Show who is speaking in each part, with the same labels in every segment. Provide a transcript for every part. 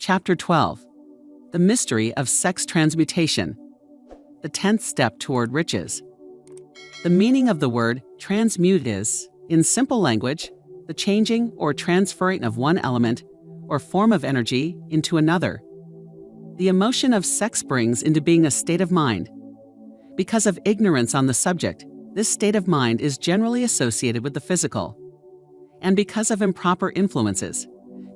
Speaker 1: Chapter 12. The Mystery of Sex Transmutation. The 10th Step Toward Riches. The meaning of the word transmute is, in simple language, the changing or transferring of one element or form of energy into another. The emotion of sex brings into being a state of mind. Because of ignorance on the subject, this state of mind is generally associated with the physical. And because of improper influences,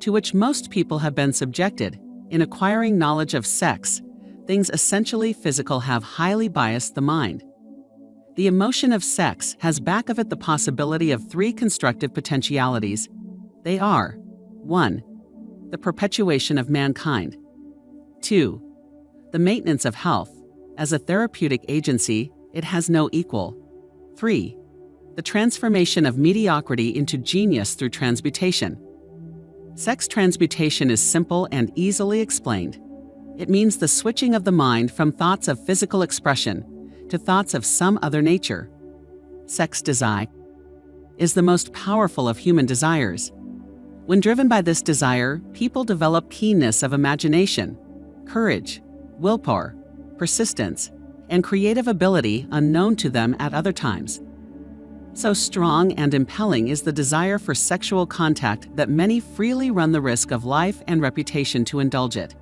Speaker 1: to which most people have been subjected, in acquiring knowledge of sex, things essentially physical have highly biased the mind. The emotion of sex has back of it the possibility of three constructive potentialities. They are: 1. The perpetuation of mankind. 2. The maintenance of health. As a therapeutic agency, it has no equal. 3. The transformation of mediocrity into genius through transmutation. Sex transmutation is simple and easily explained. It means the switching of the mind from thoughts of physical expression to thoughts of some other nature. Sex desire is the most powerful of human desires. When driven by this desire, people develop keenness of imagination, courage, willpower, persistence, and creative ability unknown to them at other times. So strong and impelling is the desire for sexual contact that many freely run the risk of life and reputation to indulge it.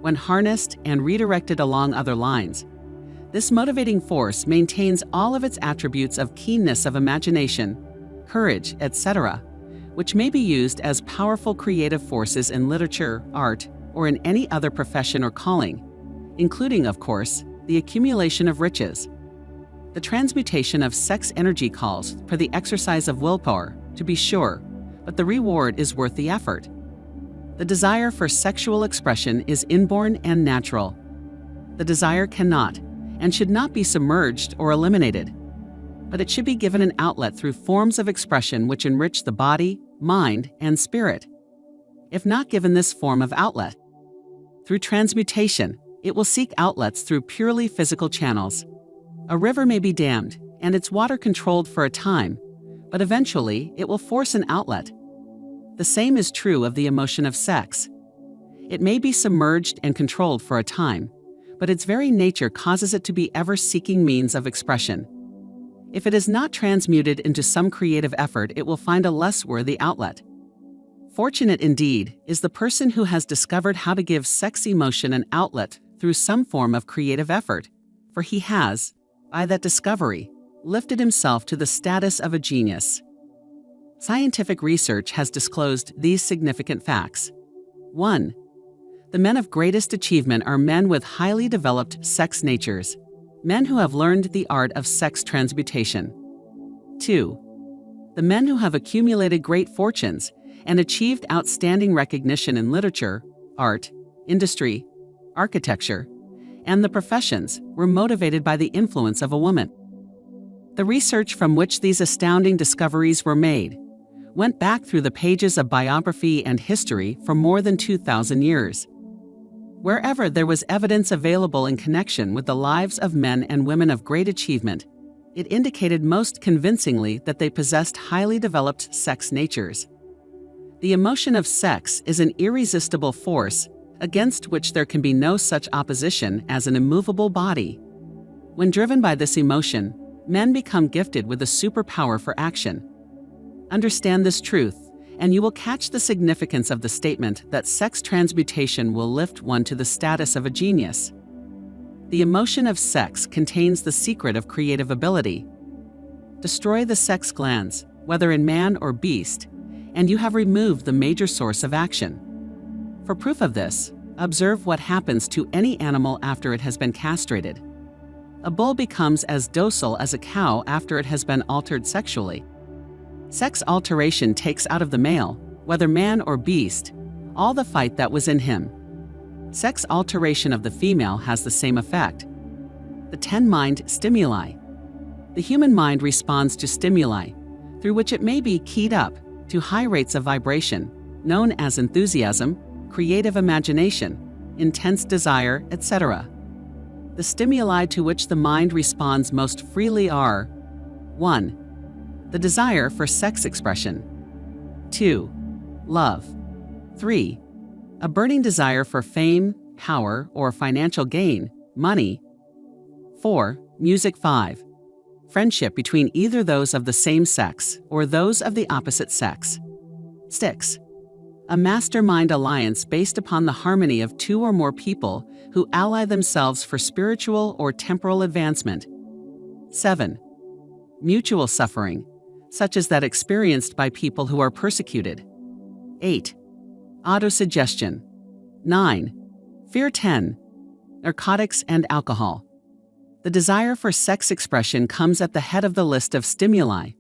Speaker 1: When harnessed and redirected along other lines, this motivating force maintains all of its attributes of keenness of imagination, courage, etc., which may be used as powerful creative forces in literature, art, or in any other profession or calling, including, of course, the accumulation of riches. The transmutation of sex energy calls for the exercise of willpower, to be sure, but the reward is worth the effort. The desire for sexual expression is inborn and natural. The desire cannot and should not be submerged or eliminated, but it should be given an outlet through forms of expression which enrich the body, mind, and spirit. If not given this form of outlet, through transmutation, it will seek outlets through purely physical channels. A river may be dammed and its water controlled for a time, but eventually it will force an outlet. The same is true of the emotion of sex. It may be submerged and controlled for a time, but its very nature causes it to be ever seeking means of expression. If it is not transmuted into some creative effort, it will find a less worthy outlet. Fortunate indeed is the person who has discovered how to give sex emotion an outlet through some form of creative effort, for he has, by that discovery, lifted himself to the status of a genius. Scientific research has disclosed these significant facts. 1. The men of greatest achievement are men with highly developed sex natures, men who have learned the art of sex transmutation. 2. The men who have accumulated great fortunes and achieved outstanding recognition in literature, art, industry, architecture, and the professions were motivated by the influence of a woman. The research from which these astounding discoveries were made went back through the pages of biography and history for more than 2,000 years. Wherever there was evidence available in connection with the lives of men and women of great achievement, it indicated most convincingly that they possessed highly developed sex natures. The emotion of sex is an irresistible force against which there can be no such opposition as an immovable body. When driven by this emotion, men become gifted with a superpower for action. Understand this truth, and you will catch the significance of the statement that sex transmutation will lift one to the status of a genius. The emotion of sex contains the secret of creative ability. Destroy the sex glands, whether in man or beast, and you have removed the major source of action. For proof of this, observe what happens to any animal after it has been castrated. A bull becomes as docile as a cow after it has been altered sexually. Sex alteration takes out of the male, whether man or beast, all the fight that was in him. Sex alteration of the female has the same effect. The 10 mind stimuli. The human mind responds to stimuli, through which it may be keyed up to high rates of vibration, known as enthusiasm, creative imagination, intense desire, etc. The stimuli to which the mind responds most freely are: 1. The desire for sex expression. 2. Love. 3. A burning desire for fame, power, or financial gain, money. 4. Music. 5. Friendship between either those of the same sex or those of the opposite sex. 6. A mastermind alliance based upon the harmony of two or more people who ally themselves for spiritual or temporal advancement. 7. Mutual suffering, such as that experienced by people who are persecuted. 8. Autosuggestion. 9. Fear. 10. Narcotics and alcohol. The desire for sex expression comes at the head of the list of stimuli,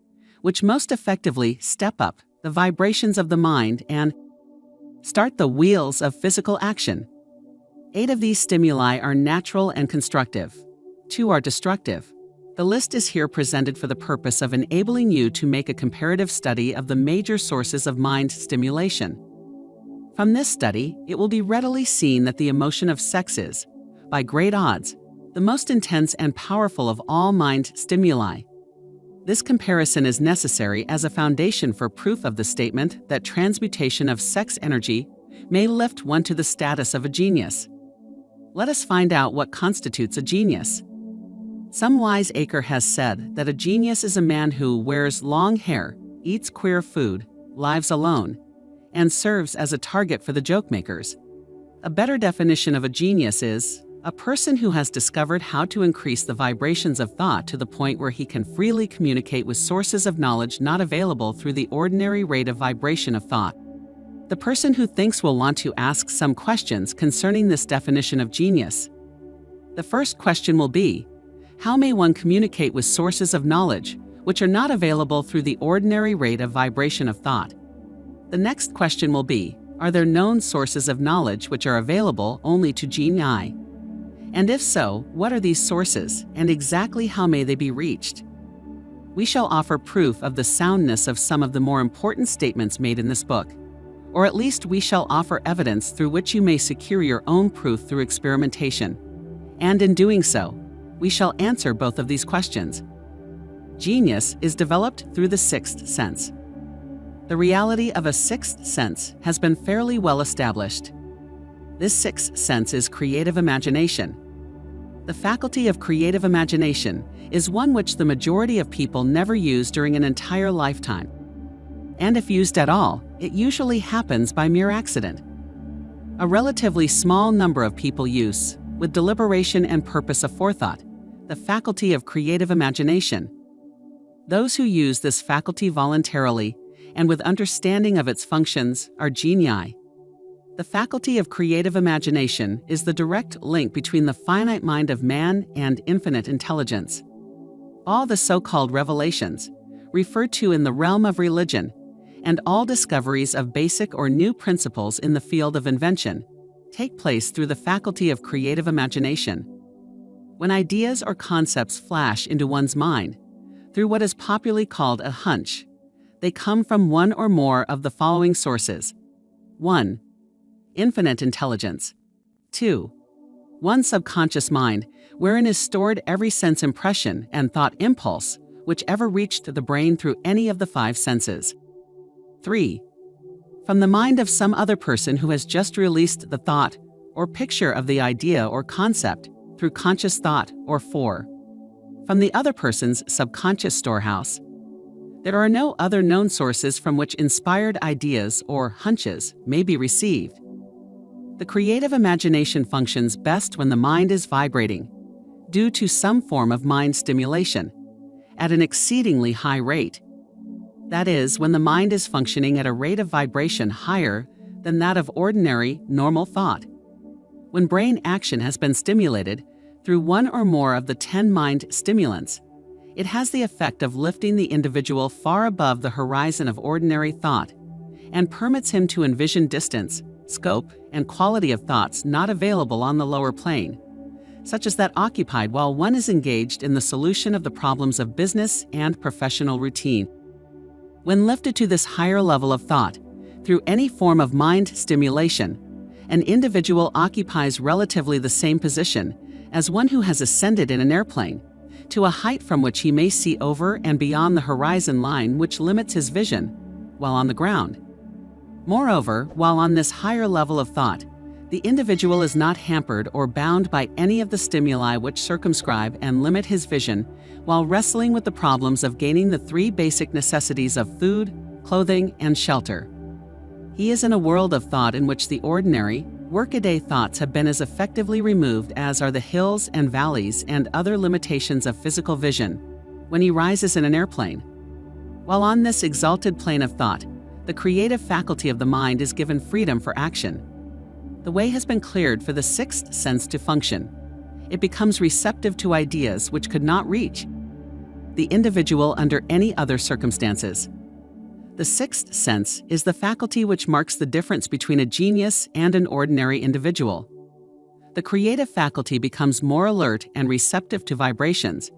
Speaker 1: which most effectively step up the vibrations of the mind and start the wheels of physical action. 8 of these stimuli are natural and constructive. 2 are destructive. The list is here presented for the purpose of enabling you to make a comparative study of the major sources of mind stimulation. From this study, it will be readily seen that the emotion of sex is, by great odds, the most intense and powerful of all mind stimuli. This comparison is necessary as a foundation for proof of the statement that transmutation of sex energy may lift one to the status of a genius. Let us find out what constitutes a genius. Some wiseacre has said that a genius is a man who wears long hair, eats queer food, lives alone, and serves as a target for the joke-makers. A better definition of a genius is a person who has discovered how to increase the vibrations of thought to the point where he can freely communicate with sources of knowledge not available through the ordinary rate of vibration of thought. The person who thinks will want to ask some questions concerning this definition of genius. The first question will be, how may one communicate with sources of knowledge which are not available through the ordinary rate of vibration of thought? The next question will be, are there known sources of knowledge which are available only to genii? And if so, what are these sources, and exactly how may they be reached? We shall offer proof of the soundness of some of the more important statements made in this book, or at least we shall offer evidence through which you may secure your own proof through experimentation. And in doing so, we shall answer both of these questions. Genius is developed through the sixth sense. The reality of a sixth sense has been fairly well established. This sixth sense is creative imagination. The faculty of creative imagination is one which the majority of people never use during an entire lifetime. And if used at all, it usually happens by mere accident. A relatively small number of people use, with deliberation and purpose aforethought, the faculty of creative imagination. Those who use this faculty voluntarily and with understanding of its functions are genii. The faculty of creative imagination is the direct link between the finite mind of man and infinite intelligence. All the so-called revelations, referred to in the realm of religion, and all discoveries of basic or new principles in the field of invention, take place through the faculty of creative imagination. When ideas or concepts flash into one's mind, through what is popularly called a hunch, they come from one or more of the following sources. 1. Infinite intelligence. 2. One subconscious mind, wherein is stored every sense impression and thought impulse, which ever reached the brain through any of the 5 senses. 3. From the mind of some other person who has just released the thought or picture of the idea or concept through conscious thought. Or 4. From the other person's subconscious storehouse. There are no other known sources from which inspired ideas or hunches may be received. The creative imagination functions best when the mind is vibrating, due to some form of mind stimulation, at an exceedingly high rate. That is, when the mind is functioning at a rate of vibration higher than that of ordinary, normal thought. When brain action has been stimulated through one or more of the 10 mind stimulants, it has the effect of lifting the individual far above the horizon of ordinary thought and permits him to envision distance, scope, and quality of thoughts not available on the lower plane, such as that occupied while one is engaged in the solution of the problems of business and professional routine. When lifted to this higher level of thought, through any form of mind stimulation, an individual occupies relatively the same position as one who has ascended in an airplane, to a height from which he may see over and beyond the horizon line which limits his vision, while on the ground. Moreover, while on this higher level of thought, the individual is not hampered or bound by any of the stimuli which circumscribe and limit his vision while wrestling with the problems of gaining the three basic necessities of food, clothing, and shelter. He is in a world of thought in which the ordinary, workaday thoughts have been as effectively removed as are the hills and valleys and other limitations of physical vision when he rises in an airplane. While on this exalted plane of thought, the creative faculty of the mind is given freedom for action. The way has been cleared for the sixth sense to function. It becomes receptive to ideas which could not reach the individual under any other circumstances. The sixth sense is the faculty which marks the difference between a genius and an ordinary individual. The creative faculty becomes more alert and receptive to vibrations,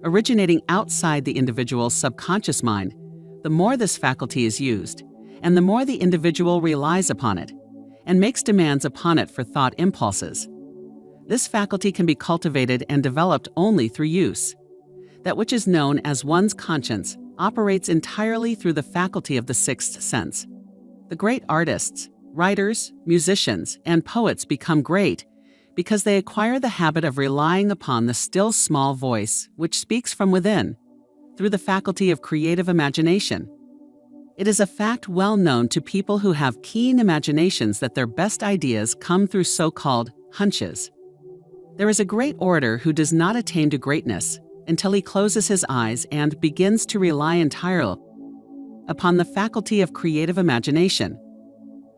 Speaker 1: originating outside the individual's subconscious mind. The more this faculty is used, and the more the individual relies upon it, and makes demands upon it for thought impulses. This faculty can be cultivated and developed only through use. That which is known as one's conscience operates entirely through the faculty of the sixth sense. The great artists, writers, musicians, and poets become great because they acquire the habit of relying upon the still small voice which speaks from within, through the faculty of creative imagination. It is a fact well known to people who have keen imaginations that their best ideas come through so-called hunches. There is a great orator who does not attain to greatness until he closes his eyes and begins to rely entirely upon the faculty of creative imagination.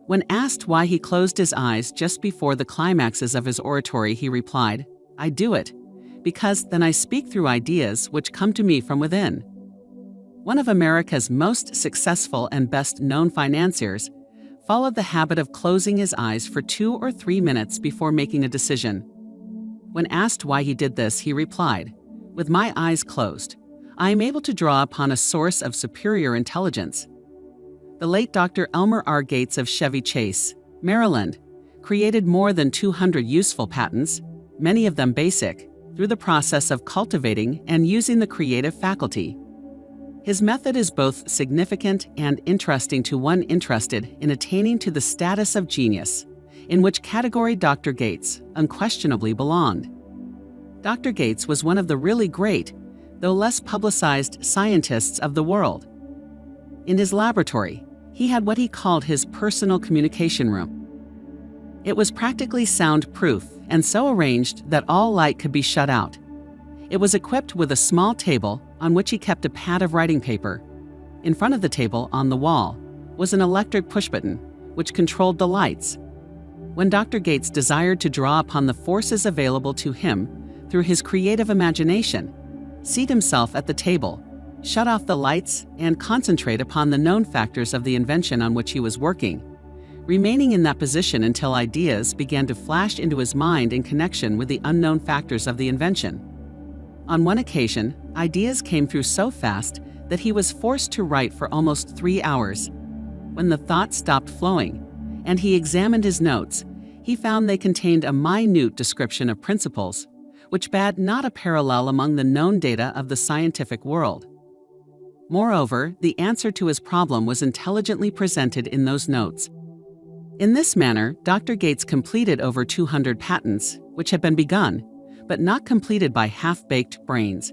Speaker 1: When asked why he closed his eyes just before the climaxes of his oratory, he replied, "I do it because then I speak through ideas which come to me from within." One of America's most successful and best-known financiers followed the habit of closing his eyes for 2 or 3 minutes before making a decision. When asked why he did this, he replied, "With my eyes closed, I am able to draw upon a source of superior intelligence." The late Dr. Elmer R. Gates of Chevy Chase, Maryland, created more than 200 useful patents, many of them basic, through the process of cultivating and using the creative faculty. His method is both significant and interesting to one interested in attaining to the status of genius, in which category Dr. Gates unquestionably belonged. Dr. Gates was one of the really great, though less publicized, scientists of the world. In his laboratory, he had what he called his personal communication room. It was practically soundproof and so arranged that all light could be shut out. It was equipped with a small table on which he kept a pad of writing paper. In front of the table, on the wall, was an electric pushbutton which controlled the lights. When Dr. Gates desired to draw upon the forces available to him through his creative imagination, seat himself at the table, shut off the lights, and concentrate upon the known factors of the invention on which he was working, remaining in that position until ideas began to flash into his mind in connection with the unknown factors of the invention. On one occasion, ideas came through so fast that he was forced to write for almost 3 hours. When the thoughts stopped flowing, and he examined his notes, he found they contained a minute description of principles, which bade not a parallel among the known data of the scientific world. Moreover, the answer to his problem was intelligently presented in those notes. In this manner, Dr. Gates completed over 200 patents, which had been begun, but not completed by half-baked brains.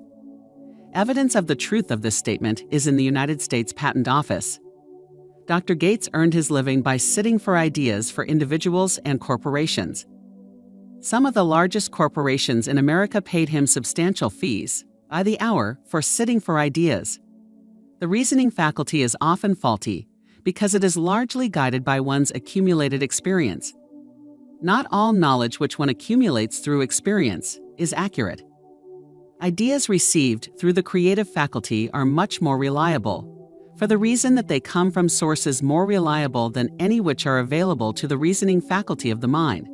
Speaker 1: Evidence of the truth of this statement is in the United States Patent Office. Dr. Gates earned his living by sitting for ideas for individuals and corporations. Some of the largest corporations in America paid him substantial fees, by the hour, for sitting for ideas. The reasoning faculty is often faulty because it is largely guided by one's accumulated experience. Not all knowledge which one accumulates through experience is accurate. Ideas received through the creative faculty are much more reliable, for the reason that they come from sources more reliable than any which are available to the reasoning faculty of the mind.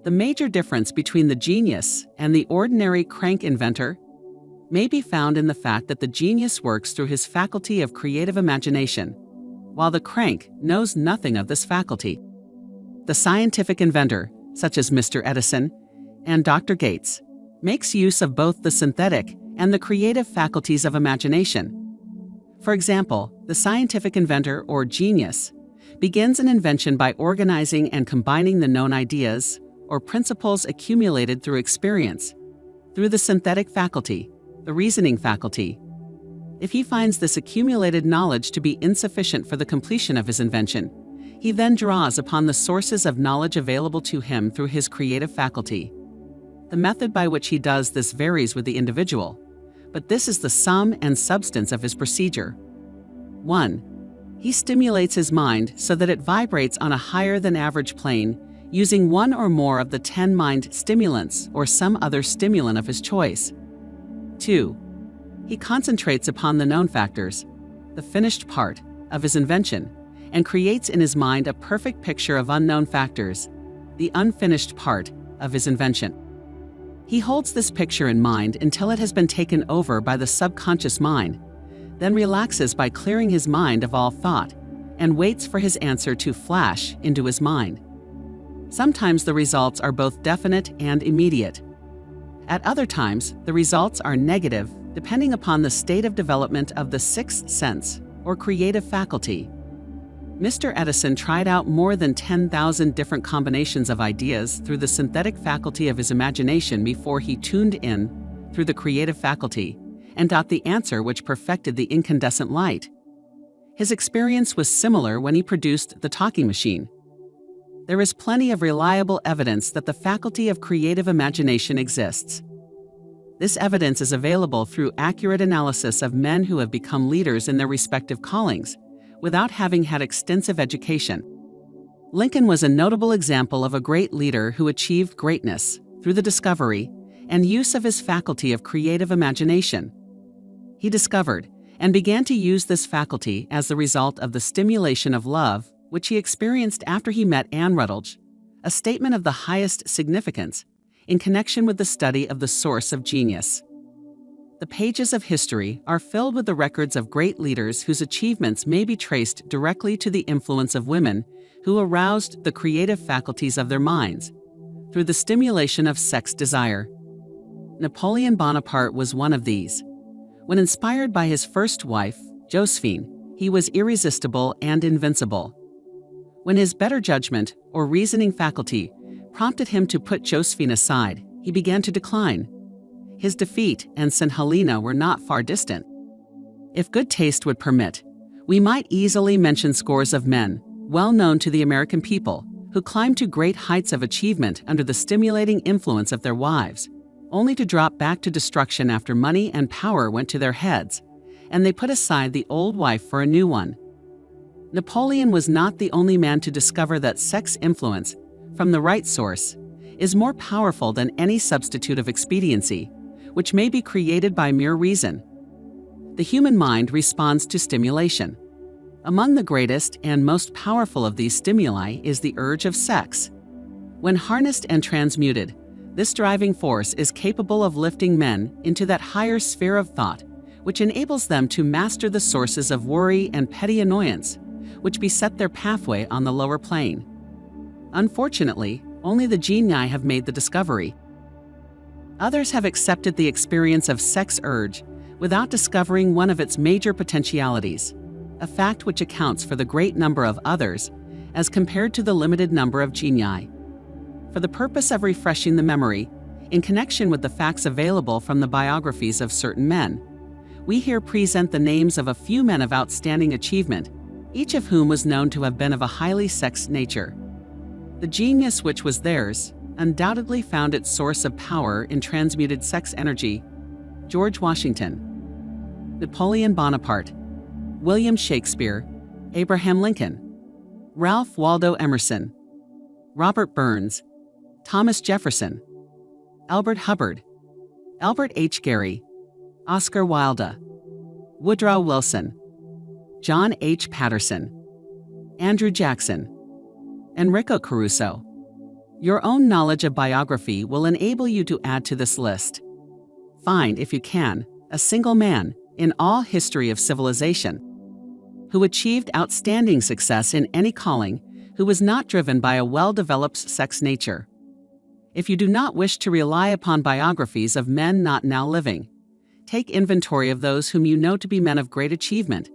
Speaker 1: The major difference between the genius and the ordinary crank inventor may be found in the fact that the genius works through his faculty of creative imagination, while the crank knows nothing of this faculty. The scientific inventor, such as Mr. Edison and Dr. Gates, makes use of both the synthetic and the creative faculties of imagination. For example, the scientific inventor or genius begins an invention by organizing and combining the known ideas or principles accumulated through experience, through the synthetic faculty, the reasoning faculty. If he finds this accumulated knowledge to be insufficient for the completion of his invention, he then draws upon the sources of knowledge available to him through his creative faculty. The method by which he does this varies with the individual, but this is the sum and substance of his procedure. 1. He stimulates his mind so that it vibrates on a higher than average plane using one or more of the 10 mind stimulants or some other stimulant of his choice. 2. He concentrates upon the known factors, the finished part, of his invention, and creates in his mind a perfect picture of unknown factors, the unfinished part, of his invention. He holds this picture in mind until it has been taken over by the subconscious mind, then relaxes by clearing his mind of all thought, and waits for his answer to flash into his mind. Sometimes the results are both definite and immediate. At other times, the results are negative, depending upon the state of development of the sixth sense, or creative faculty. Mr. Edison tried out more than 10,000 different combinations of ideas through the synthetic faculty of his imagination before he tuned in, through the creative faculty, and got the answer which perfected the incandescent light. His experience was similar when he produced the talking machine. There is plenty of reliable evidence that the faculty of creative imagination exists. This evidence is available through accurate analysis of men who have become leaders in their respective callings, without having had extensive education. Lincoln was a notable example of a great leader who achieved greatness through the discovery and use of his faculty of creative imagination. He discovered and began to use this faculty as the result of the stimulation of love which he experienced after he met Anne Rutledge, a statement of the highest significance in connection with the study of the source of genius. The pages of history are filled with the records of great leaders whose achievements may be traced directly to the influence of women who aroused the creative faculties of their minds through the stimulation of sex desire. Napoleon Bonaparte was one of these. When inspired by his first wife, Josephine, he was irresistible and invincible. When his better judgment or reasoning faculty prompted him to put Josephine aside, he began to decline. His defeat and St. Helena were not far distant. If good taste would permit, we might easily mention scores of men, well known to the American people, who climbed to great heights of achievement under the stimulating influence of their wives, only to drop back to destruction after money and power went to their heads, and they put aside the old wife for a new one. Napoleon was not the only man to discover that sex influence, from the right source, is more powerful than any substitute of expediency, which may be created by mere reason. The human mind responds to stimulation. Among the greatest and most powerful of these stimuli is the urge of sex. When harnessed and transmuted, this driving force is capable of lifting men into that higher sphere of thought, which enables them to master the sources of worry and petty annoyance, which beset their pathway on the lower plane. Unfortunately, only the genii have made the discovery. Others have accepted the experience of sex urge without discovering one of its major potentialities, a fact which accounts for the great number of others as compared to the limited number of genii. For the purpose of refreshing the memory, in connection with the facts available from the biographies of certain men, we here present the names of a few men of outstanding achievement, each of whom was known to have been of a highly sexed nature. The genius which was theirs undoubtedly found its source of power in transmuted sex energy. George Washington, Napoleon Bonaparte, William Shakespeare, Abraham Lincoln, Ralph Waldo Emerson, Robert Burns, Thomas Jefferson, Albert Hubbard, Albert H. Gary, Oscar Wilde, Woodrow Wilson, John H. Patterson, Andrew Jackson, Enrico Caruso. Your own knowledge of biography will enable you to add to this list. Find, if you can, a single man in all history of civilization who achieved outstanding success in any calling who was not driven by a well-developed sex nature. If you do not wish to rely upon biographies of men not now living, take inventory of those whom you know to be men of great achievement,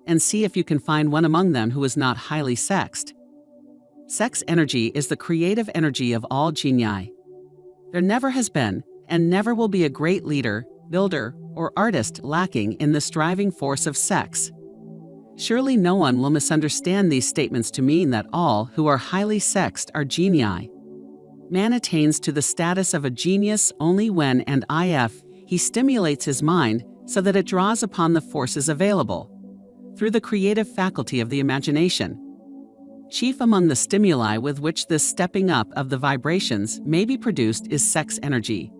Speaker 1: and see if you can find one among them who is not highly sexed. Sex energy is the creative energy of all genii. There never has been, and never will be, a great leader, builder, or artist lacking in this driving force of sex. Surely no one will misunderstand these statements to mean that all who are highly sexed are genii. Man attains to the status of a genius only when and if he stimulates his mind so that it draws upon the forces available, through the creative faculty of the imagination. Chief among the stimuli with which this stepping up of the vibrations may be produced is sex energy.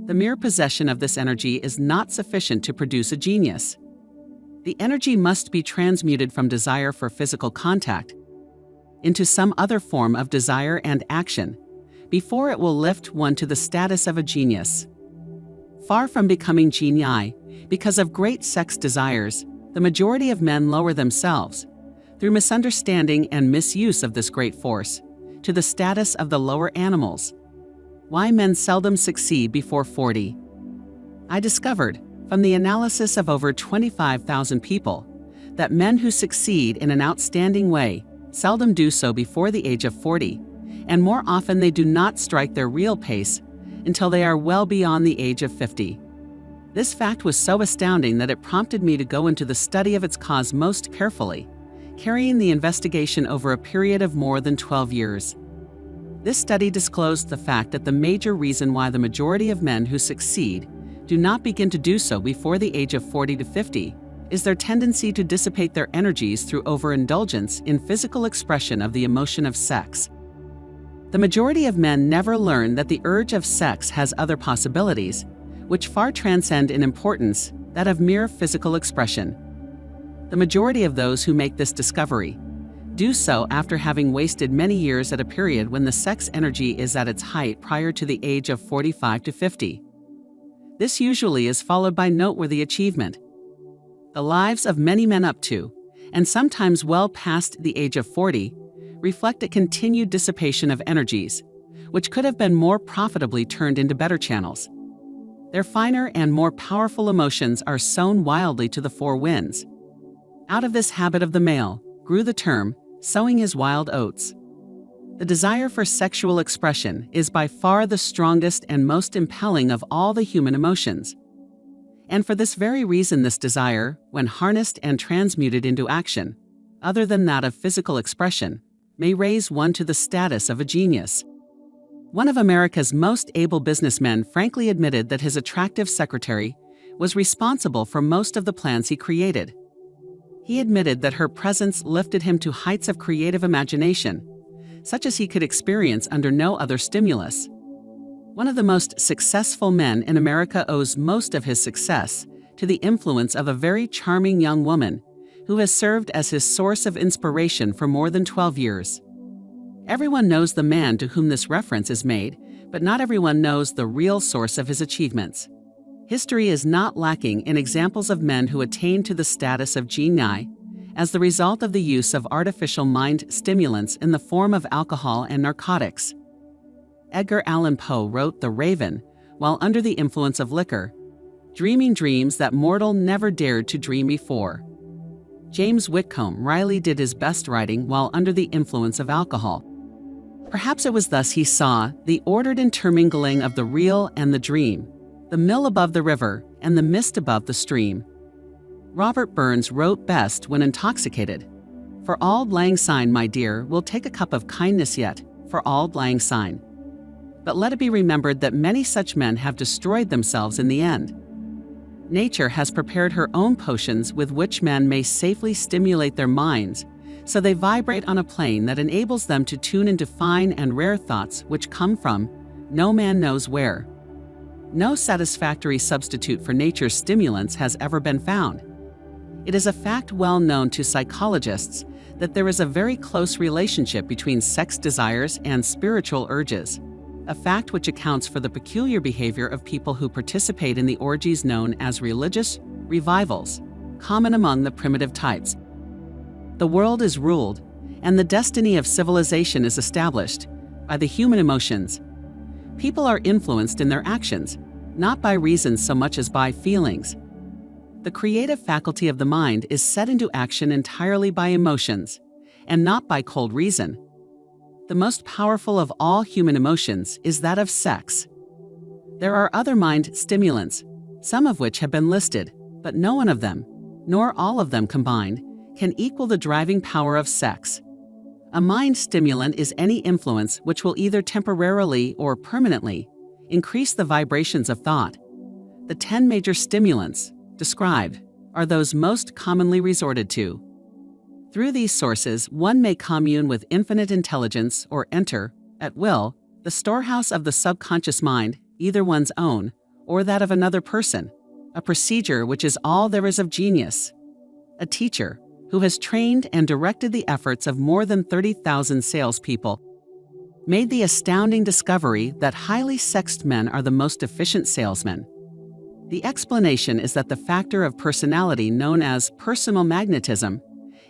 Speaker 1: The mere possession of this energy is not sufficient to produce a genius. The energy must be transmuted from desire for physical contact into some other form of desire and action before it will lift one to the status of a genius. Far from becoming genii, because of great sex desires, the majority of men lower themselves, through misunderstanding and misuse of this great force, to the status of the lower animals. Why men seldom succeed before 40. I discovered, from the analysis of over 25,000 people, that men who succeed in an outstanding way seldom do so before the age of 40, and more often they do not strike their real pace until they are well beyond the age of 50. This fact was so astounding that it prompted me to go into the study of its cause most carefully, carrying the investigation over a period of more than 12 years. This study disclosed the fact that the major reason why the majority of men who succeed do not begin to do so before the age of 40 to 50 is their tendency to dissipate their energies through overindulgence in physical expression of the emotion of sex. The majority of men never learn that the urge of sex has other possibilities, which far transcend in importance that of mere physical expression. The majority of those who make this discovery do so after having wasted many years at a period when the sex energy is at its height prior to the age of 45 to 50. This usually is followed by noteworthy achievement. The lives of many men up to, and sometimes well past the age of 40, reflect a continued dissipation of energies, which could have been more profitably turned into better channels. Their finer and more powerful emotions are sown wildly to the four winds. Out of this habit of the male grew the term, sowing his wild oats. The desire for sexual expression is by far the strongest and most impelling of all the human emotions. And for this very reason, this desire, when harnessed and transmuted into action, other than that of physical expression, may raise one to the status of a genius. One of America's most able businessmen frankly admitted that his attractive secretary was responsible for most of the plans he created. He admitted that her presence lifted him to heights of creative imagination, such as he could experience under no other stimulus. One of the most successful men in America owes most of his success to the influence of a very charming young woman who has served as his source of inspiration for more than 12 years. Everyone knows the man to whom this reference is made, but not everyone knows the real source of his achievements. History is not lacking in examples of men who attained to the status of genii as the result of the use of artificial mind stimulants in the form of alcohol and narcotics. Edgar Allan Poe wrote The Raven while under the influence of liquor, dreaming dreams that mortal never dared to dream before. James Whitcomb Riley did his best writing while under the influence of alcohol. Perhaps it was thus he saw the ordered intermingling of the real and the dream, the mill above the river and the mist above the stream. Robert Burns wrote best when intoxicated. For auld lang syne, my dear, we'll take a cup of kindness yet, for auld lang syne. But let it be remembered that many such men have destroyed themselves in the end. Nature has prepared her own potions with which men may safely stimulate their minds, so they vibrate on a plane that enables them to tune into fine and rare thoughts which come from no man knows where. No satisfactory substitute for nature's stimulants has ever been found. It is a fact well known to psychologists that there is a very close relationship between sex desires and spiritual urges, a fact which accounts for the peculiar behavior of people who participate in the orgies known as religious revivals, common among the primitive types. The world is ruled, and the destiny of civilization is established, by the human emotions. People are influenced in their actions, not by reasons so much as by feelings. The creative faculty of the mind is set into action entirely by emotions, and not by cold reason. The most powerful of all human emotions is that of sex. There are other mind stimulants, some of which have been listed, but no one of them, nor all of them combined, can equal the driving power of sex. A mind stimulant is any influence which will either temporarily or permanently increase the vibrations of thought. The 10 major stimulants described are those most commonly resorted to. Through these sources, one may commune with infinite intelligence or enter, at will, the storehouse of the subconscious mind, either one's own or that of another person, a procedure which is all there is of genius. A teacher who has trained and directed the efforts of more than 30,000 salespeople made the astounding discovery that highly sexed men are the most efficient salesmen. The explanation is that the factor of personality known as personal magnetism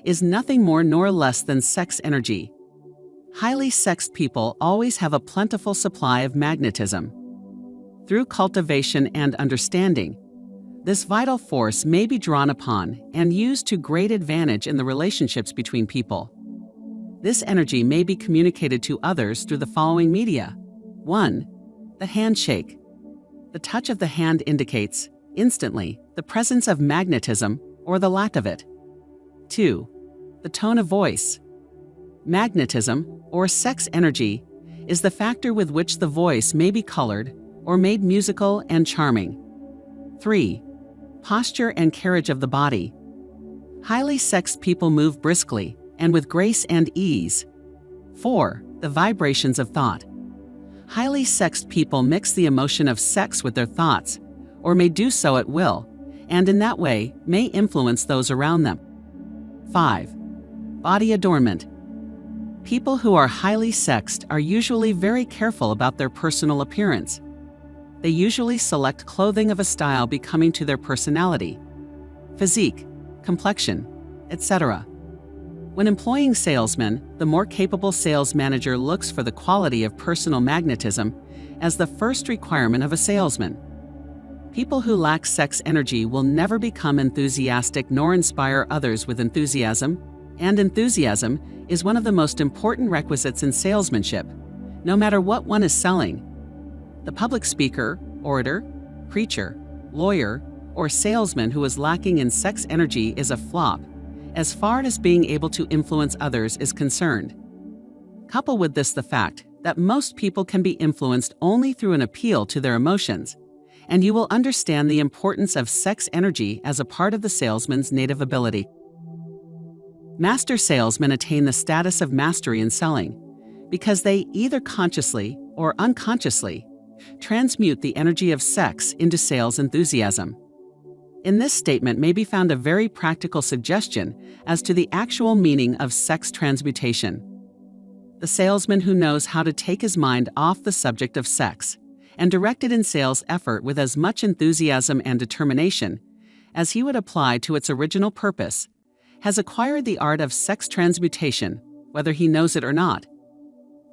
Speaker 1: is nothing more nor less than sex energy. Highly sexed people always have a plentiful supply of magnetism. Through cultivation and understanding, this vital force may be drawn upon and used to great advantage in the relationships between people. This energy may be communicated to others through the following media. 1. The handshake. The touch of the hand indicates, instantly, the presence of magnetism or the lack of it. 2. The tone of voice. Magnetism, or sex energy, is the factor with which the voice may be colored or made musical and charming. 3. Posture and carriage of the body. Highly sexed people move briskly and with grace and ease. 4. The vibrations of thought. Highly sexed people mix the emotion of sex with their thoughts, or may do so at will, and in that way may influence those around them. 5. Body adornment. People who are highly sexed are usually very careful about their personal appearance. They usually select clothing of a style becoming to their personality, physique, complexion, etc. When employing salesmen, the more capable sales manager looks for the quality of personal magnetism as the first requirement of a salesman. People who lack sex energy will never become enthusiastic nor inspire others with enthusiasm, and enthusiasm is one of the most important requisites in salesmanship, no matter what one is selling. The public speaker, orator, preacher, lawyer, or salesman who is lacking in sex energy is a flop, as far as being able to influence others is concerned. Couple with this the fact that most people can be influenced only through an appeal to their emotions, and you will understand the importance of sex energy as a part of the salesman's native ability. Master salesmen attain the status of mastery in selling because they either consciously or unconsciously transmute the energy of sex into sales enthusiasm. In this statement may be found a very practical suggestion as to the actual meaning of sex transmutation. The salesman who knows how to take his mind off the subject of sex and direct it in sales effort with as much enthusiasm and determination as he would apply to its original purpose has acquired the art of sex transmutation, whether he knows it or not.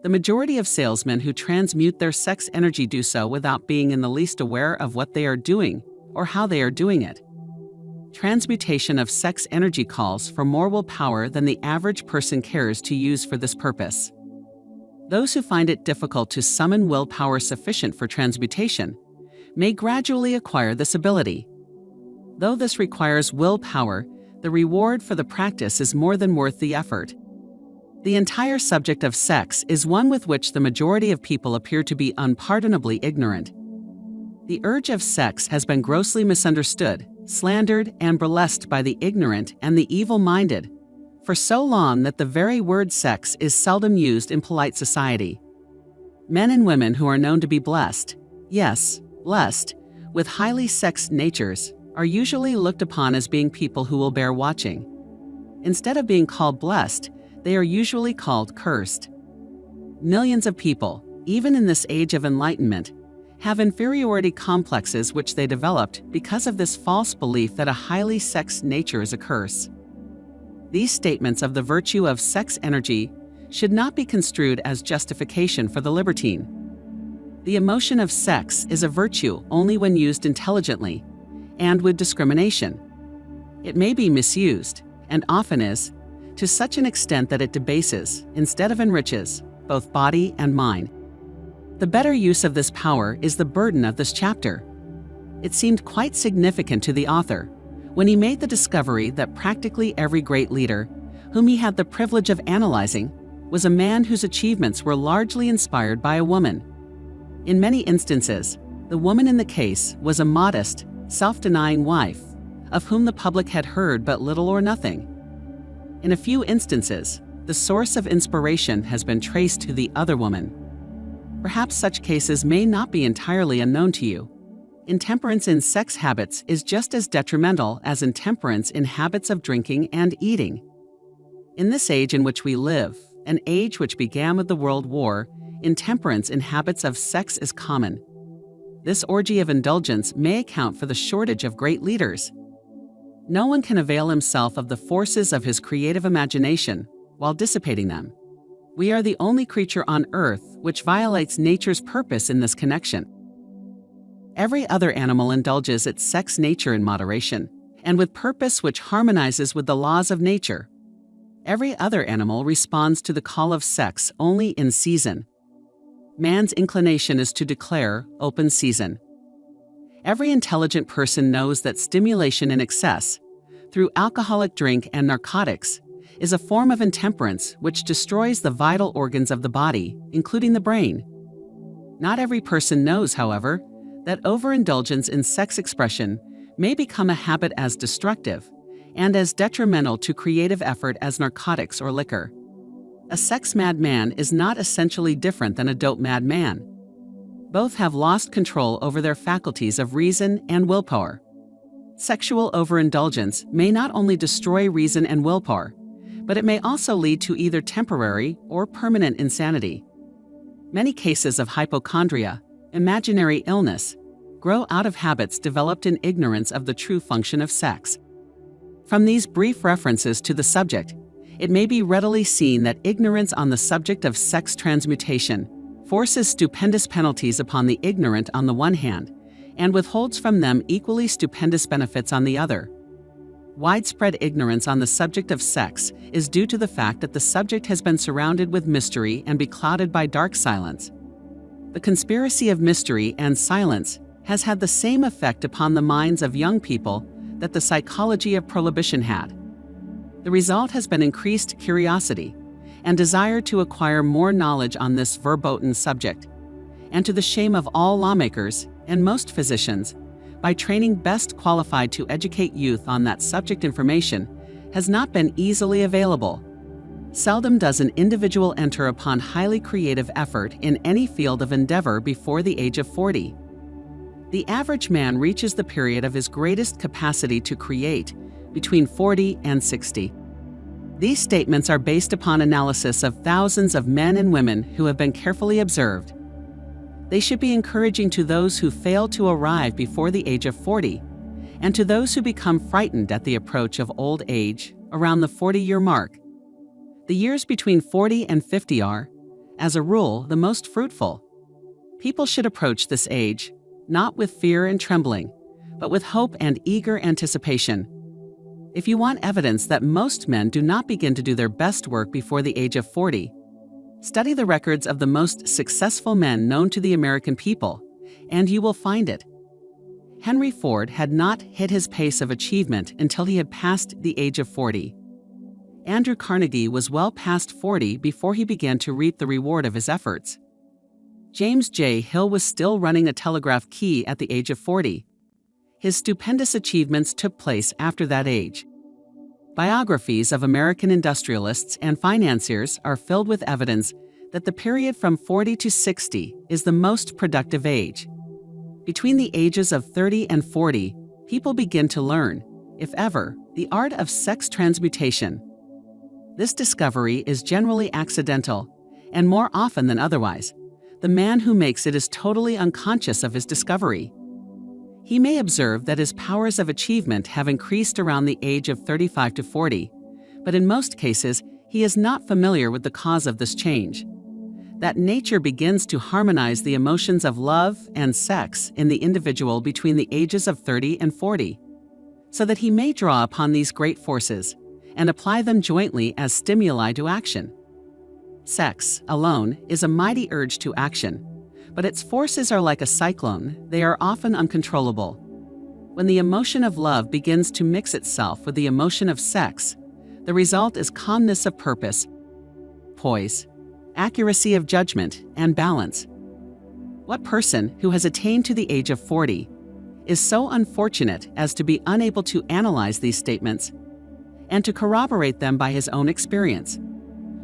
Speaker 1: The majority of salesmen who transmute their sex energy do so without being in the least aware of what they are doing or how they are doing it. Transmutation of sex energy calls for more willpower than the average person cares to use for this purpose. Those who find it difficult to summon willpower sufficient for transmutation may gradually acquire this ability. Though this requires willpower, the reward for the practice is more than worth the effort. The entire subject of sex is one with which the majority of people appear to be unpardonably ignorant. The urge of sex has been grossly misunderstood, slandered, and burlesqued by the ignorant and the evil-minded for so long that the very word sex is seldom used in polite society. Men and women who are known to be blessed, yes, blessed, with highly sexed natures, are usually looked upon as being people who will bear watching. Instead of being called blessed, they are usually called cursed. Millions of people, even in this age of enlightenment, have inferiority complexes which they developed because of this false belief that a highly sexed nature is a curse. These statements of the virtue of sex energy should not be construed as justification for the libertine. The emotion of sex is a virtue only when used intelligently and with discrimination. It may be misused, and often is, to such an extent that it debases, instead of enriches, both body and mind. The better use of this power is the burden of this chapter. It seemed quite significant to the author when he made the discovery that practically every great leader, whom he had the privilege of analyzing, was a man whose achievements were largely inspired by a woman. In many instances, the woman in the case was a modest, self-denying wife, of whom the public had heard but little or nothing. In a few instances, the source of inspiration has been traced to the other woman. Perhaps such cases may not be entirely unknown to you. Intemperance in sex habits is just as detrimental as intemperance in habits of drinking and eating. In this age in which we live, an age which began with the World War, intemperance in habits of sex is common. This orgy of indulgence may account for the shortage of great leaders. No one can avail himself of the forces of his creative imagination while dissipating them. We are the only creature on earth which violates nature's purpose in this connection. Every other animal indulges its sex nature in moderation, and with purpose which harmonizes with the laws of nature. Every other animal responds to the call of sex only in season. Man's inclination is to declare open season. Every intelligent person knows that stimulation in excess, through alcoholic drink and narcotics, is a form of intemperance which destroys the vital organs of the body, including the brain. Not every person knows, however, that overindulgence in sex expression may become a habit as destructive and as detrimental to creative effort as narcotics or liquor. A sex-mad man is not essentially different than a dope-mad man. Both have lost control over their faculties of reason and willpower. Sexual overindulgence may not only destroy reason and willpower, but it may also lead to either temporary or permanent insanity. Many cases of hypochondria, imaginary illness, grow out of habits developed in ignorance of the true function of sex. From these brief references to the subject, it may be readily seen that ignorance on the subject of sex transmutation forces stupendous penalties upon the ignorant on the one hand, and withholds from them equally stupendous benefits on the other. Widespread ignorance on the subject of sex is due to the fact that the subject has been surrounded with mystery and beclouded by dark silence. The conspiracy of mystery and silence has had the same effect upon the minds of young people that the psychology of prohibition had. The result has been increased curiosity and desire to acquire more knowledge on this verboten subject, and to the shame of all lawmakers and most physicians, by training best qualified to educate youth on that subject, information has not been easily available. Seldom does an individual enter upon highly creative effort in any field of endeavor before the age of 40. The average man reaches the period of his greatest capacity to create between 40 and 60. These statements are based upon analysis of thousands of men and women who have been carefully observed. They should be encouraging to those who fail to arrive before the age of 40, and to those who become frightened at the approach of old age around the 40-year mark. The years between 40 and 50 are, as a rule, the most fruitful. People should approach this age not with fear and trembling, but with hope and eager anticipation. If you want evidence that most men do not begin to do their best work before the age of 40, study the records of the most successful men known to the American people, and you will find it. Henry Ford had not hit his pace of achievement until he had passed the age of 40. Andrew Carnegie was well past 40 before he began to reap the reward of his efforts. James J. Hill was still running a telegraph key at the age of 40. His stupendous achievements took place after that age. Biographies of American industrialists and financiers are filled with evidence that the period from 40 to 60 is the most productive age. Between the ages of 30 and 40, people begin to learn, if ever, the art of sex transmutation. This discovery is generally accidental, and more often than otherwise, the man who makes it is totally unconscious of his discovery. He may observe that his powers of achievement have increased around the age of 35 to 40, but in most cases, he is not familiar with the cause of this change. That nature begins to harmonize the emotions of love and sex in the individual between the ages of 30 and 40. so that he may draw upon these great forces and apply them jointly as stimuli to action. Sex, alone, is a mighty urge to action, but its forces are like a cyclone, they are often uncontrollable. When the emotion of love begins to mix itself with the emotion of sex, the result is calmness of purpose, poise, accuracy of judgment, and balance. What person who has attained to the age of 40 is so unfortunate as to be unable to analyze these statements and to corroborate them by his own experience?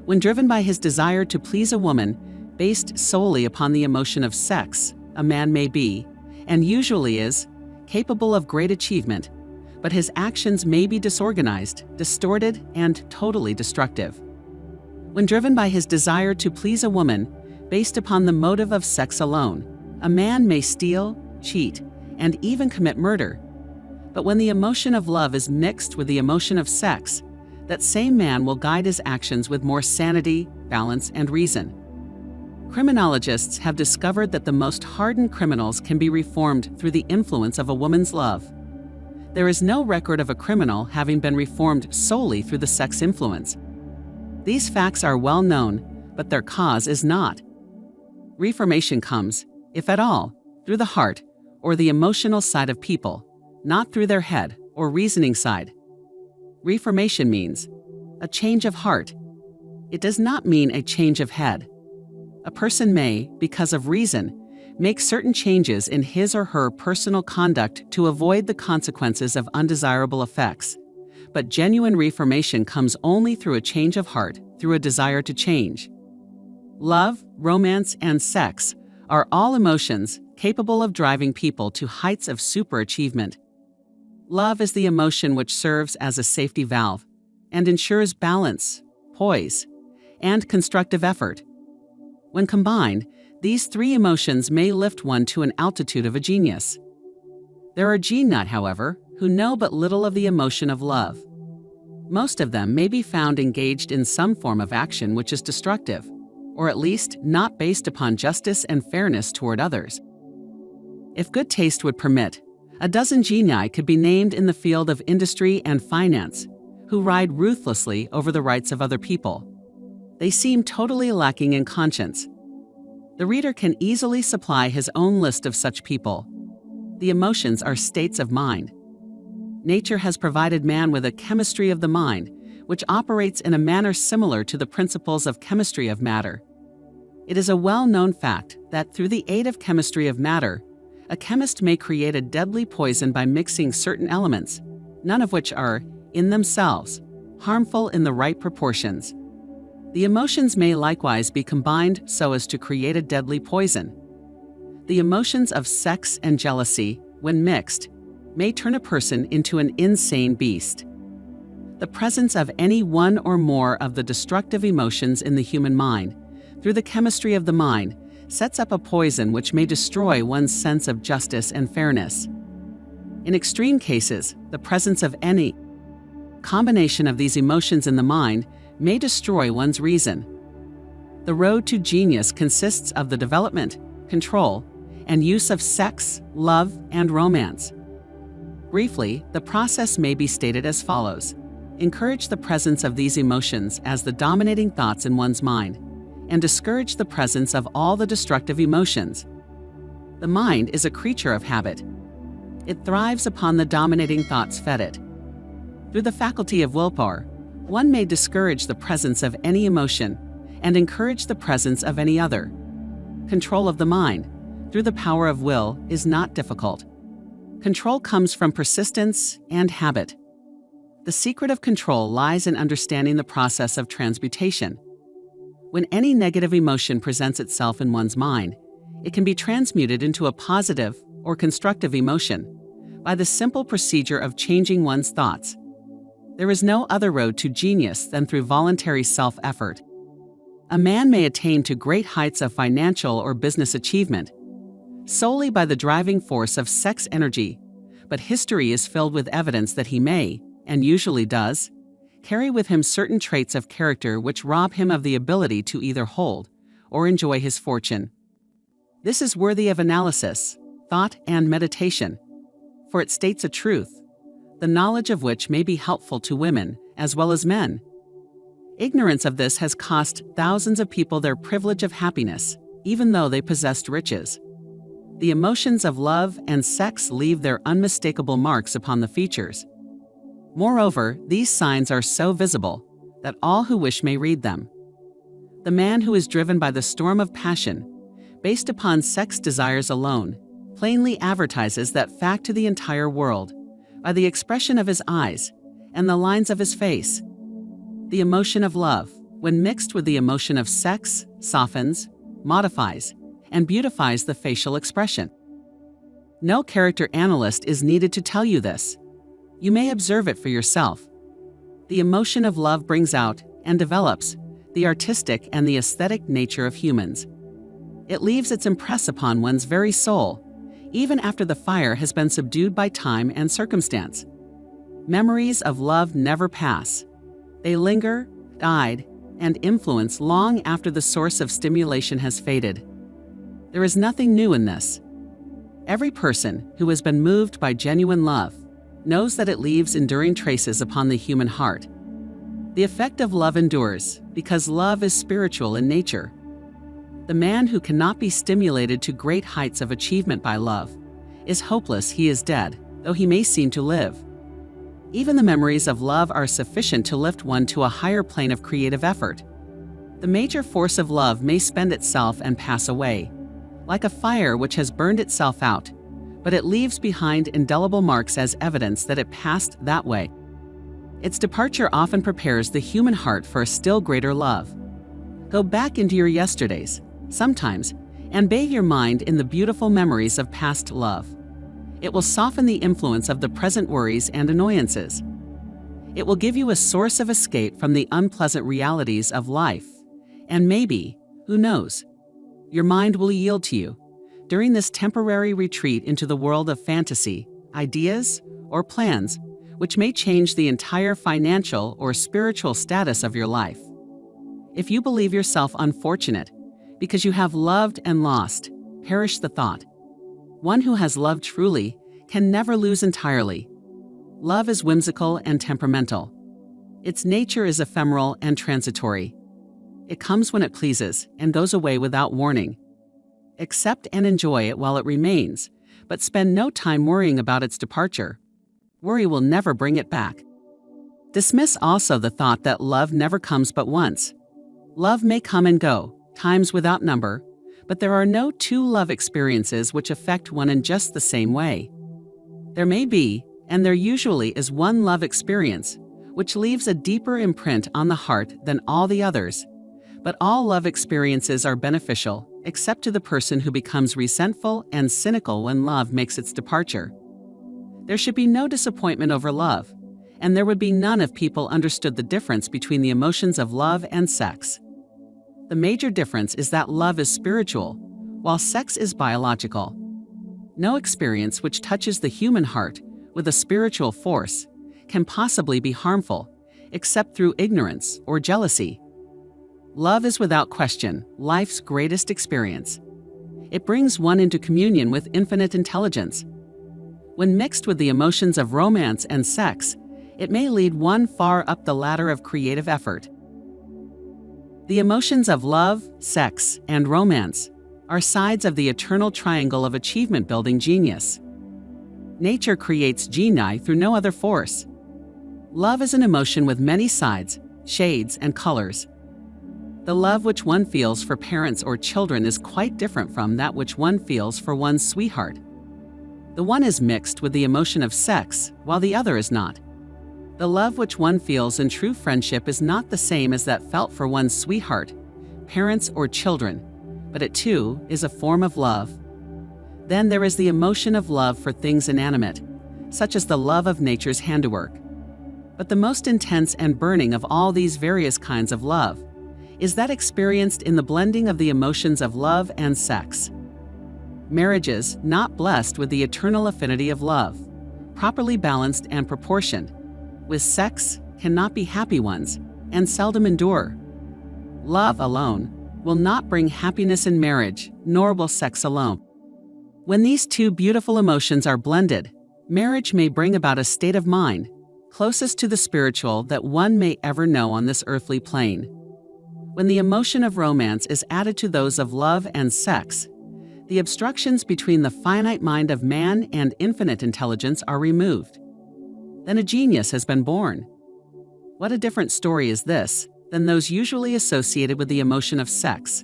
Speaker 1: When driven by his desire to please a woman based solely upon the emotion of sex, a man may be, and usually is, capable of great achievement, but his actions may be disorganized, distorted, and totally destructive. When driven by his desire to please a woman based upon the motive of sex alone, a man may steal, cheat, and even commit murder. But when the emotion of love is mixed with the emotion of sex, that same man will guide his actions with more sanity, balance, and reason. Criminologists have discovered that the most hardened criminals can be reformed through the influence of a woman's love. There is no record of a criminal having been reformed solely through the sex influence. These facts are well known, but their cause is not. Reformation comes, if at all, through the heart or the emotional side of people, not through their head or reasoning side. Reformation means a change of heart. It does not mean a change of head. A person may, because of reason, make certain changes in his or her personal conduct to avoid the consequences of undesirable effects. But genuine reformation comes only through a change of heart, through a desire to change. Love, romance, and sex are all emotions capable of driving people to heights of superachievement. Love is the emotion which serves as a safety valve and ensures balance, poise, and constructive effort. When combined, these three emotions may lift one to an altitude of a genius. There are genii, however, who know but little of the emotion of love. Most of them may be found engaged in some form of action which is destructive, or at least not based upon justice and fairness toward others. If good taste would permit, a dozen genii could be named in the field of industry and finance, who ride ruthlessly over the rights of other people. They seem totally lacking in conscience. The reader can easily supply his own list of such people. The emotions are states of mind. Nature has provided man with a chemistry of the mind, which operates in a manner similar to the principles of chemistry of matter. It is a well-known fact that through the aid of chemistry of matter, a chemist may create a deadly poison by mixing certain elements, none of which are, in themselves, harmful in the right proportions. The emotions may likewise be combined so as to create a deadly poison. The emotions of sex and jealousy, when mixed, may turn a person into an insane beast. The presence of any one or more of the destructive emotions in the human mind, through the chemistry of the mind, sets up a poison which may destroy one's sense of justice and fairness. In extreme cases, the presence of any combination of these emotions in the mind may destroy one's reason. The road to genius consists of the development, control, and use of sex, love, and romance. Briefly, the process may be stated as follows. Encourage the presence of these emotions as the dominating thoughts in one's mind, and discourage the presence of all the destructive emotions. The mind is a creature of habit. It thrives upon the dominating thoughts fed it. Through the faculty of willpower, one may discourage the presence of any emotion and encourage the presence of any other. Control of the mind, through the power of will, is not difficult. Control comes from persistence and habit. The secret of control lies in understanding the process of transmutation. When any negative emotion presents itself in one's mind, it can be transmuted into a positive or constructive emotion by the simple procedure of changing one's thoughts. There is no other road to genius than through voluntary self-effort. A man may attain to great heights of financial or business achievement solely by the driving force of sex energy, but history is filled with evidence that he may, and usually does, carry with him certain traits of character which rob him of the ability to either hold or enjoy his fortune. This is worthy of analysis, thought, and meditation, for it states a truth. the knowledge of which may be helpful to women as well as men. Ignorance of this has cost thousands of people their privilege of happiness, even though they possessed riches. The emotions of love and sex leave their unmistakable marks upon the features. Moreover, these signs are so visible that all who wish may read them. The man who is driven by the storm of passion, based upon sex desires alone, plainly advertises that fact to the entire world by the expression of his eyes and the lines of his face. The emotion of love, when mixed with the emotion of sex, softens, modifies, and beautifies the facial expression. No character analyst is needed to tell you this. You may observe it for yourself. The emotion of love brings out and develops the artistic and the aesthetic nature of humans. It leaves its impress upon one's very soul, even after the fire has been subdued by time and circumstance. Memories of love never pass. They linger, guide, and influence long after the source of stimulation has faded. There is nothing new in this. Every person who has been moved by genuine love knows that it leaves enduring traces upon the human heart. The effect of love endures because love is spiritual in nature. The man who cannot be stimulated to great heights of achievement by love is hopeless. He is dead, though he may seem to live. Even the memories of love are sufficient to lift one to a higher plane of creative effort. The major force of love may spend itself and pass away, like a fire which has burned itself out, but it leaves behind indelible marks as evidence that it passed that way. Its departure often prepares the human heart for a still greater love. Go back into your yesterdays, sometimes, and bathe your mind in the beautiful memories of past love. It will soften the influence of the present worries and annoyances. It will give you a source of escape from the unpleasant realities of life, and maybe, who knows, your mind will yield to you during this temporary retreat into the world of fantasy, ideas, or plans, which may change the entire financial or spiritual status of your life. If you believe yourself unfortunate because you have loved and lost, perish the thought. One who has loved truly can never lose entirely. Love is whimsical and temperamental. Its nature is ephemeral and transitory. It comes when it pleases and goes away without warning. Accept and enjoy it while it remains, but spend no time worrying about its departure. Worry will never bring it back. Dismiss also the thought that love never comes but once. Love may come and go, times without number, but there are no two love experiences which affect one in just the same way. There may be, and there usually is, one love experience which leaves a deeper imprint on the heart than all the others. But all love experiences are beneficial, except to the person who becomes resentful and cynical when love makes its departure. There should be no disappointment over love, and there would be none if people understood the difference between the emotions of love and sex. The major difference is that love is spiritual, while sex is biological. No experience which touches the human heart with a spiritual force can possibly be harmful, except through ignorance or jealousy. Love is without question life's greatest experience. It brings one into communion with infinite intelligence. When mixed with the emotions of romance and sex, it may lead one far up the ladder of creative effort. The emotions of love, sex, and romance are sides of the eternal triangle of achievement-building genius. Nature creates genii through no other force. Love is an emotion with many sides, shades, and colors. The love which one feels for parents or children is quite different from that which one feels for one's sweetheart. The one is mixed with the emotion of sex, while the other is not. The love which one feels in true friendship is not the same as that felt for one's sweetheart, parents, or children, but it too is a form of love. Then there is the emotion of love for things inanimate, such as the love of nature's handiwork. But the most intense and burning of all these various kinds of love is that experienced in the blending of the emotions of love and sex. Marriages not blessed with the eternal affinity of love, properly balanced and proportioned, with sex cannot be happy ones, and seldom endure. Love alone will not bring happiness in marriage, nor will sex alone. When these two beautiful emotions are blended, Marriage may bring about a state of mind, closest to the spiritual that one may ever know on this earthly plane. When the emotion of romance is added to those of love and sex, the obstructions between the finite mind of man and infinite intelligence are removed. Then a genius has been born. What a different story is this than those usually associated with the emotion of sex.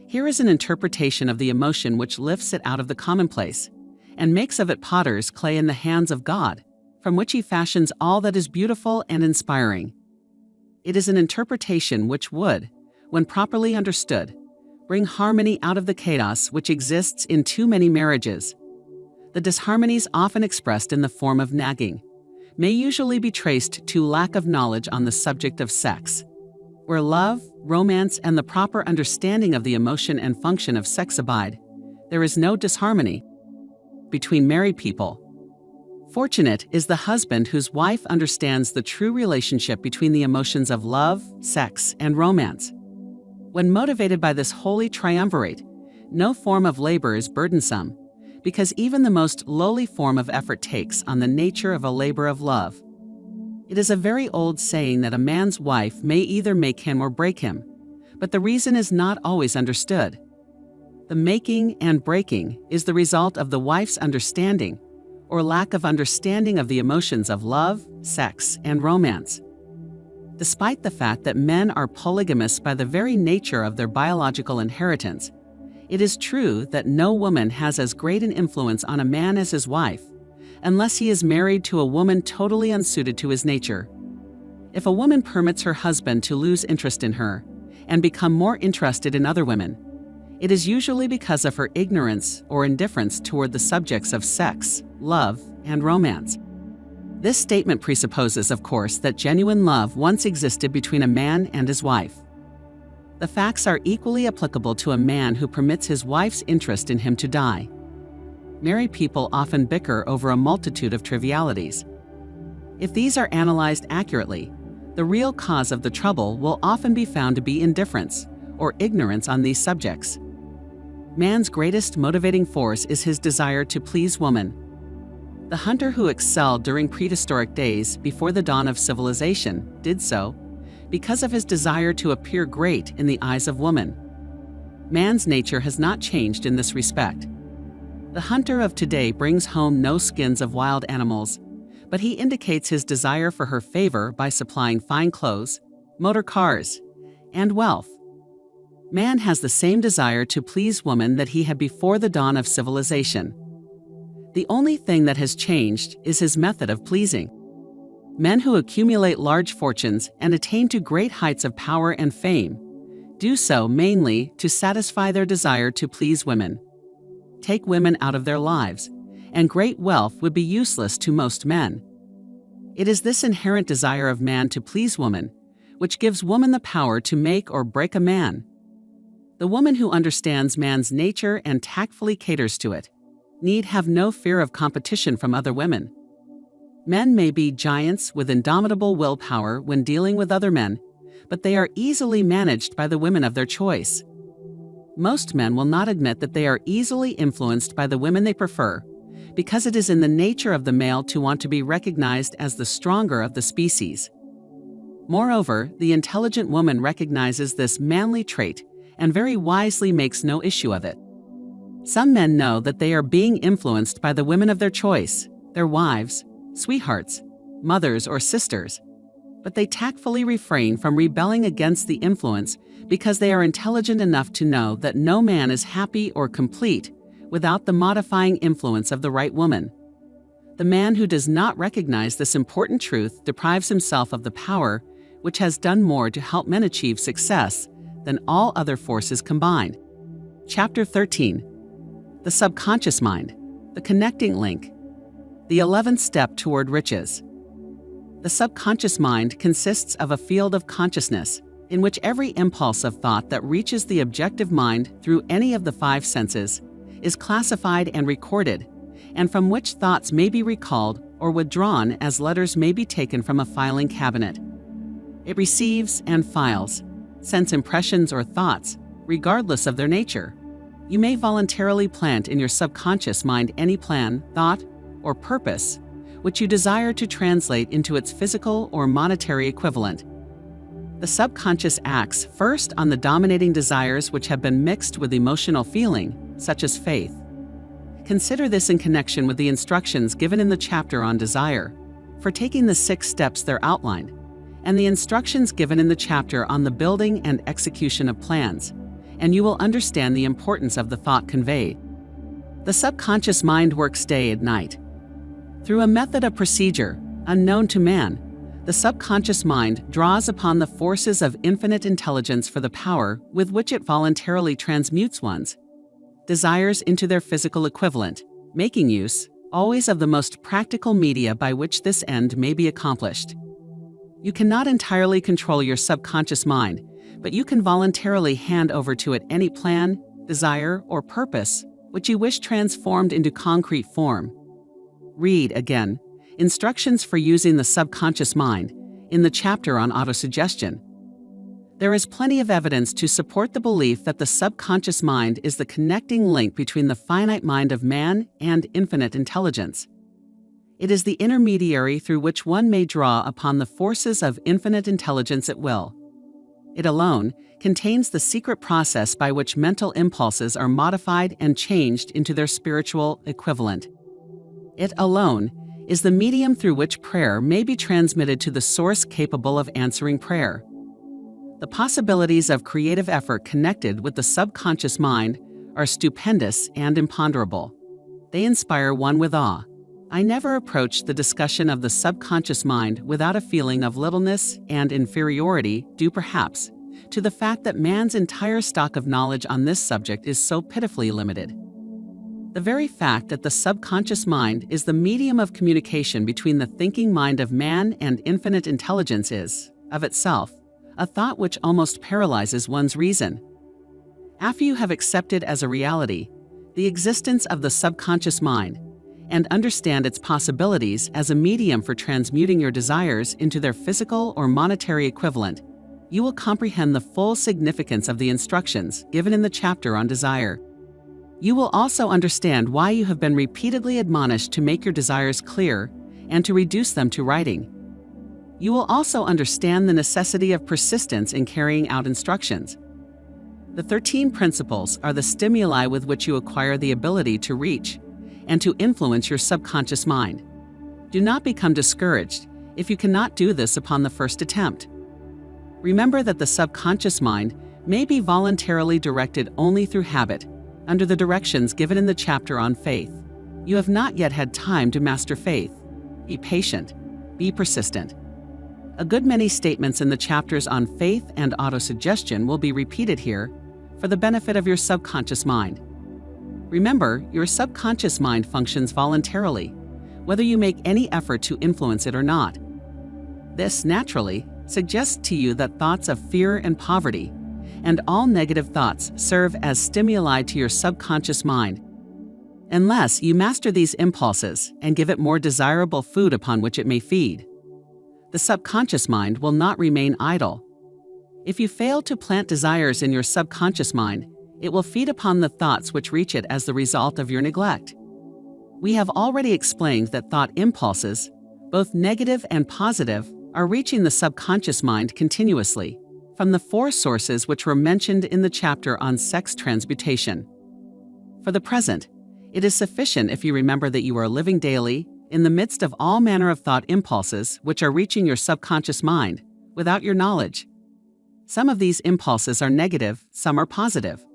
Speaker 1: Here is an interpretation of the emotion which lifts it out of the commonplace and makes of it potter's clay in the hands of God, from which he fashions all that is beautiful and inspiring. It is an interpretation which would, when properly understood, bring harmony out of the chaos which exists in too many marriages. The disharmonies often expressed in the form of nagging may usually be traced to lack of knowledge on the subject of sex. Where love, romance, and the proper understanding of the emotion and function of sex abide, there is no disharmony between married people. Fortunate is the husband whose wife understands the true relationship between the emotions of love, sex, and romance. When motivated by this holy triumvirate, no form of labor is burdensome, because even the most lowly form of effort takes on the nature of a labor of love. It is a very old saying that a man's wife may either make him or break him, but the reason is not always understood. The making and breaking is the result of the wife's understanding or lack of understanding of the emotions of love, sex, and romance. Despite the fact that men are polygamous by the very nature of their biological inheritance, it is true that no woman has as great an influence on a man as his wife, unless he is married to a woman totally unsuited to his nature. If a woman permits her husband to lose interest in her and become more interested in other women, it is usually because of her ignorance or indifference toward the subjects of sex, love, and romance. This statement presupposes, of course, that genuine love once existed between a man and his wife. The facts are equally applicable to a man who permits his wife's interest in him to die. Married people often bicker over a multitude of trivialities. If these are analyzed accurately, the real cause of the trouble will often be found to be indifference or ignorance on these subjects. Man's greatest motivating force is his desire to please woman. The hunter who excelled during prehistoric days before the dawn of civilization did so because of his desire to appear great in the eyes of woman. Man's nature has not changed in this respect. The hunter of today brings home no skins of wild animals, but he indicates his desire for her favor by supplying fine clothes, motor cars, and wealth. Man has the same desire to please woman that he had before the dawn of civilization. The only thing that has changed is his method of pleasing. Men who accumulate large fortunes and attain to great heights of power and fame do so mainly to satisfy their desire to please women. Take women out of their lives, and great wealth would be useless to most men. It is this inherent desire of man to please woman which gives woman the power to make or break a man. The woman who understands man's nature and tactfully caters to it need have no fear of competition from other women. Men may be giants with indomitable willpower when dealing with other men, but they are easily managed by the women of their choice. Most men will not admit that they are easily influenced by the women they prefer, because it is in the nature of the male to want to be recognized as the stronger of the species. Moreover, the intelligent woman recognizes this manly trait and very wisely makes no issue of it. Some men know that they are being influenced by the women of their choice, their wives, sweethearts, mothers, or sisters, but they tactfully refrain from rebelling against the influence because they are intelligent enough to know that no man is happy or complete without the modifying influence of the right woman. The man who does not recognize this important truth deprives himself of the power which has done more to help men achieve success than all other forces combined. Chapter 13. The Subconscious Mind, the Connecting Link. The 11th Step Toward Riches. The subconscious mind consists of a field of consciousness in which every impulse of thought that reaches the objective mind through any of the 5 senses is classified and recorded, and from which thoughts may be recalled or withdrawn as letters may be taken from a filing cabinet. It receives and files sense impressions or thoughts, regardless of their nature. You may voluntarily plant in your subconscious mind any plan, thought, or purpose, which you desire to translate into its physical or monetary equivalent. The subconscious acts first on the dominating desires which have been mixed with emotional feeling, such as faith. Consider this in connection with the instructions given in the chapter on desire, for taking the 6 steps there outlined, and the instructions given in the chapter on the building and execution of plans, and you will understand the importance of the thought conveyed. The subconscious mind works day and night. Through a method of procedure, unknown to man, the subconscious mind draws upon the forces of infinite intelligence for the power with which it voluntarily transmutes one's desires into their physical equivalent, making use, always, of the most practical media by which this end may be accomplished. You cannot entirely control your subconscious mind, but you can voluntarily hand over to it any plan, desire, or purpose which you wish transformed into concrete form. Read, again, instructions for using the subconscious mind in the chapter on autosuggestion. There is plenty of evidence to support the belief that the subconscious mind is the connecting link between the finite mind of man and infinite intelligence. It is the intermediary through which one may draw upon the forces of infinite intelligence at will. It alone contains the secret process by which mental impulses are modified and changed into their spiritual equivalent. It alone is the medium through which prayer may be transmitted to the source capable of answering prayer. The possibilities of creative effort connected with the subconscious mind are stupendous and imponderable. They inspire one with awe. I never approached the discussion of the subconscious mind without a feeling of littleness and inferiority, due perhaps to the fact that man's entire stock of knowledge on this subject is so pitifully limited. The very fact that the subconscious mind is the medium of communication between the thinking mind of man and infinite intelligence is, of itself, a thought which almost paralyzes one's reason. After you have accepted as a reality the existence of the subconscious mind and understand its possibilities as a medium for transmuting your desires into their physical or monetary equivalent, you will comprehend the full significance of the instructions given in the chapter on desire. You will also understand why you have been repeatedly admonished to make your desires clear and to reduce them to writing. You will also understand the necessity of persistence in carrying out instructions. The 13 principles are the stimuli with which you acquire the ability to reach and to influence your subconscious mind. Do not become discouraged if you cannot do this upon the first attempt. Remember that the subconscious mind may be voluntarily directed only through habit, under the directions given in the chapter on faith. You have not yet had time to master faith. Be patient. Be persistent. A good many statements in the chapters on faith and autosuggestion will be repeated here for the benefit of your subconscious mind. Remember, your subconscious mind functions voluntarily, whether you make any effort to influence it or not. This, naturally, suggests to you that thoughts of fear and poverty and all negative thoughts serve as stimuli to your subconscious mind. Unless you master these impulses and give it more desirable food upon which it may feed, the subconscious mind will not remain idle. If you fail to plant desires in your subconscious mind, it will feed upon the thoughts which reach it as the result of your neglect. We have already explained that thought impulses, both negative and positive, are reaching the subconscious mind continuously, from the 4 sources which were mentioned in the chapter on sex transmutation. For the present, it is sufficient if you remember that you are living daily in the midst of all manner of thought impulses which are reaching your subconscious mind, without your knowledge. Some of these impulses are negative, some are positive.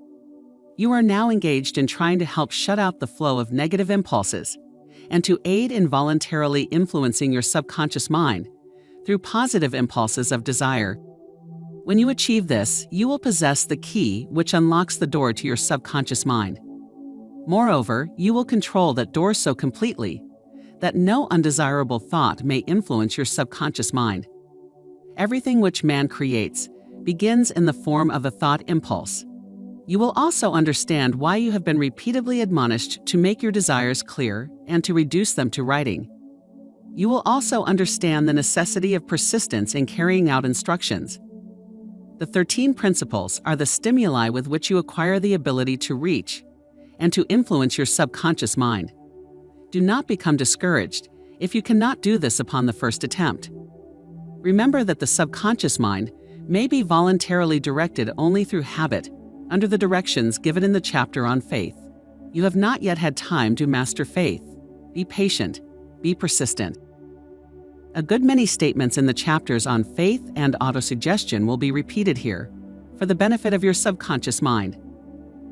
Speaker 1: You are now engaged in trying to help shut out the flow of negative impulses and to aid in voluntarily influencing your subconscious mind through positive impulses of desire. When you achieve this, you will possess the key which unlocks the door to your subconscious mind. Moreover, you will control that door so completely that no undesirable thought may influence your subconscious mind. Everything which man creates begins in the form of a thought impulse. You will also understand why you have been repeatedly admonished to make your desires clear and to reduce them to writing. You will also understand the necessity of persistence in carrying out instructions. The 13 principles are the stimuli with which you acquire the ability to reach and to influence your subconscious mind. Do not become discouraged if you cannot do this upon the first attempt. Remember that the subconscious mind may be voluntarily directed only through habit, under the directions given in the chapter on faith. You have not yet had time to master faith. Be patient. Be persistent. A good many statements in the chapters on faith and autosuggestion will be repeated here, for the benefit of your subconscious mind.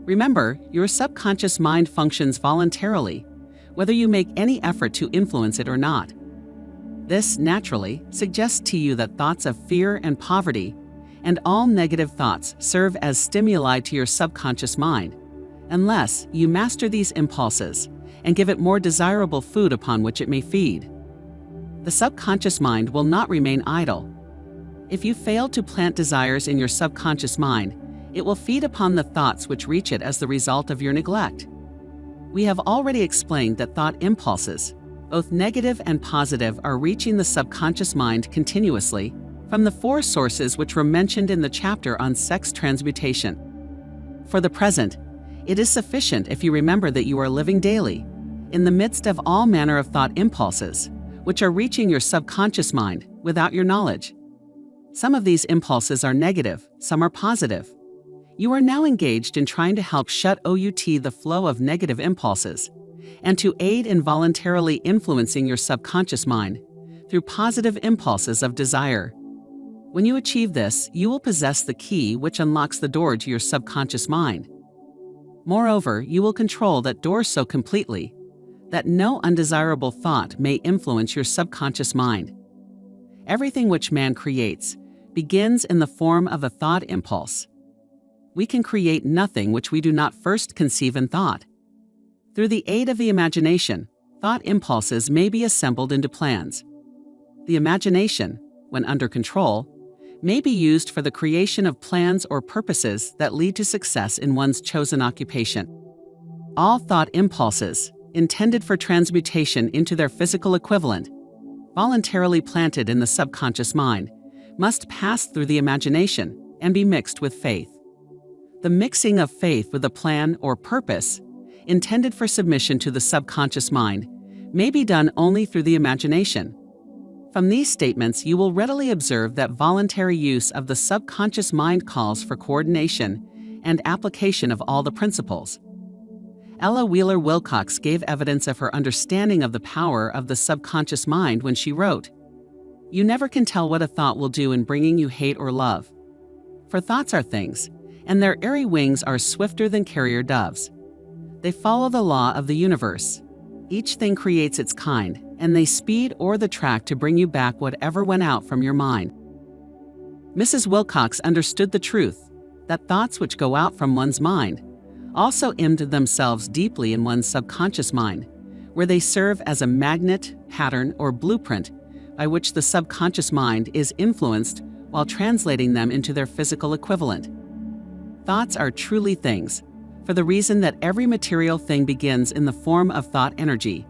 Speaker 1: Remember, your subconscious mind functions voluntarily, whether you make any effort to influence it or not. This, naturally, suggests to you that thoughts of fear and poverty and all negative thoughts serve as stimuli to your subconscious mind, unless you master these impulses and give it more desirable food upon which it may feed. The subconscious mind will not remain idle. If you fail to plant desires in your subconscious mind, it will feed upon the thoughts which reach it as the result of your neglect. We have already explained that thought impulses, both negative and positive, are reaching the subconscious mind continuously from the 4 sources which were mentioned in the chapter on sex transmutation. For the present, it is sufficient if you remember that you are living daily in the midst of all manner of thought impulses, which are reaching your subconscious mind without your knowledge. Some of these impulses are negative, some are positive. You are now engaged in trying to help shut the flow of negative impulses, and to aid in voluntarily influencing your subconscious mind through positive impulses of desire. When you achieve this, you will possess the key which unlocks the door to your subconscious mind. Moreover, you will control that door so completely that no undesirable thought may influence your subconscious mind. Everything which man creates begins in the form of a thought impulse. We can create nothing which we do not first conceive in thought. Through the aid of the imagination, thought impulses may be assembled into plans. The imagination, when under control, may be used for the creation of plans or purposes that lead to success in one's chosen occupation. All thought impulses, intended for transmutation into their physical equivalent, voluntarily planted in the subconscious mind, must pass through the imagination and be mixed with faith. The mixing of faith with a plan or purpose, intended for submission to the subconscious mind, may be done only through the imagination. From these statements, you will readily observe that voluntary use of the subconscious mind calls for coordination and application of all the principles. Ella Wheeler Wilcox gave evidence of her understanding of the power of the subconscious mind when she wrote, "You never can tell what a thought will do in bringing you hate or love. For thoughts are things, and their airy wings are swifter than carrier doves. They follow the law of the universe. Each thing creates its kind, and they speed o'er the track to bring you back whatever went out from your mind." Mrs. Wilcox understood the truth that thoughts which go out from one's mind also embed themselves deeply in one's subconscious mind, where they serve as a magnet, pattern, or blueprint by which the subconscious mind is influenced while translating them into their physical equivalent. Thoughts are truly things, for the reason that every material thing begins in the form of thought energy.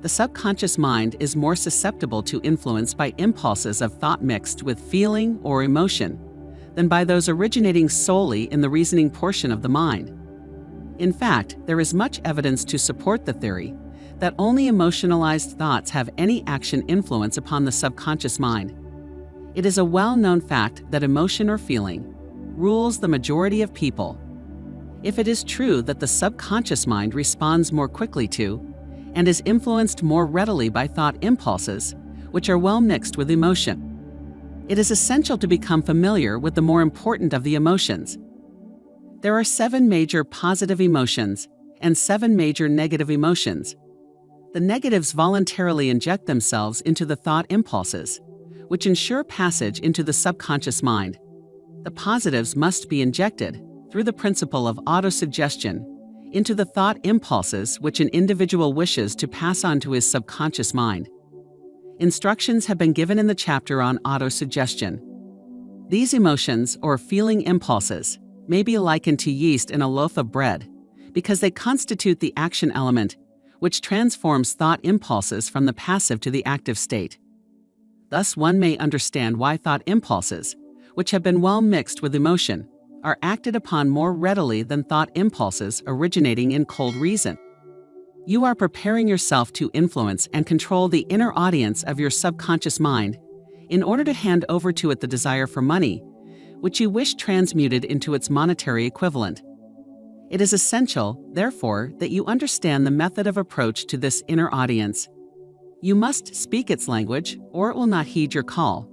Speaker 1: The subconscious mind is more susceptible to influence by impulses of thought mixed with feeling or emotion than by those originating solely in the reasoning portion of the mind. In fact, there is much evidence to support the theory that only emotionalized thoughts have any action influence upon the subconscious mind. It is a well-known fact that emotion or feeling rules the majority of people. If it is true that the subconscious mind responds more quickly to and is influenced more readily by thought impulses, which are well mixed with emotion, it is essential to become familiar with the more important of the emotions. There are 7 major positive emotions and 7 major negative emotions. The negatives voluntarily inject themselves into the thought impulses, which ensure passage into the subconscious mind. The positives must be injected, through the principle of autosuggestion, into the thought impulses which an individual wishes to pass on to his subconscious mind. Instructions have been given in the chapter on autosuggestion. These emotions, or feeling impulses, may be likened to yeast in a loaf of bread, because they constitute the action element, which transforms thought impulses from the passive to the active state. Thus, one may understand why thought impulses, which have been well mixed with emotion, are acted upon more readily than thought impulses originating in cold reason. You are preparing yourself to influence and control the inner audience of your subconscious mind in order to hand over to it the desire for money, which you wish transmuted into its monetary equivalent. It is essential, therefore, that you understand the method of approach to this inner audience. You must speak its language, or it will not heed your call.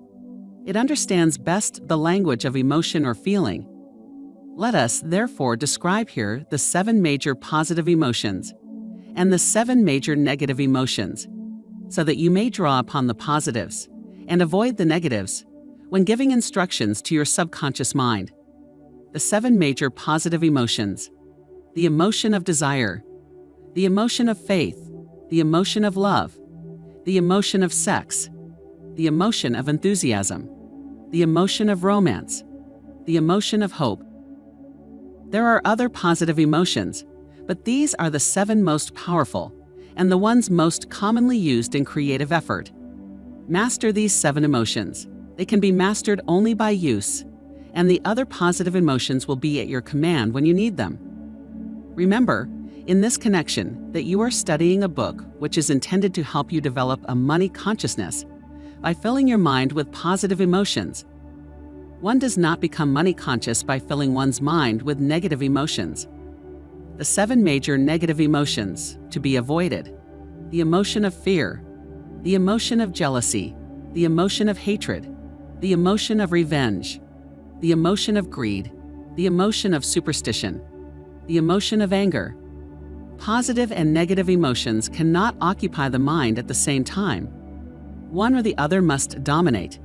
Speaker 1: It understands best the language of emotion or feeling. Let us, therefore, describe here the 7 major positive emotions and the 7 major negative emotions, so that you may draw upon the positives and avoid the negatives when giving instructions to your subconscious mind. The 7 major positive emotions: the emotion of desire, the emotion of faith, the emotion of love, the emotion of sex, the emotion of enthusiasm, the emotion of romance, the emotion of hope. There are other positive emotions, but these are the 7 most powerful and the ones most commonly used in creative effort. Master these 7 emotions. They can be mastered only by use, and the other positive emotions will be at your command when you need them. Remember, in this connection, that you are studying a book which is intended to help you develop a money consciousness by filling your mind with positive emotions. One does not become money conscious by filling one's mind with negative emotions. The 7 major negative emotions to be avoided: the emotion of fear, the emotion of jealousy, the emotion of hatred, the emotion of revenge, the emotion of greed, the emotion of superstition, the emotion of anger. Positive and negative emotions cannot occupy the mind at the same time. One or the other must dominate.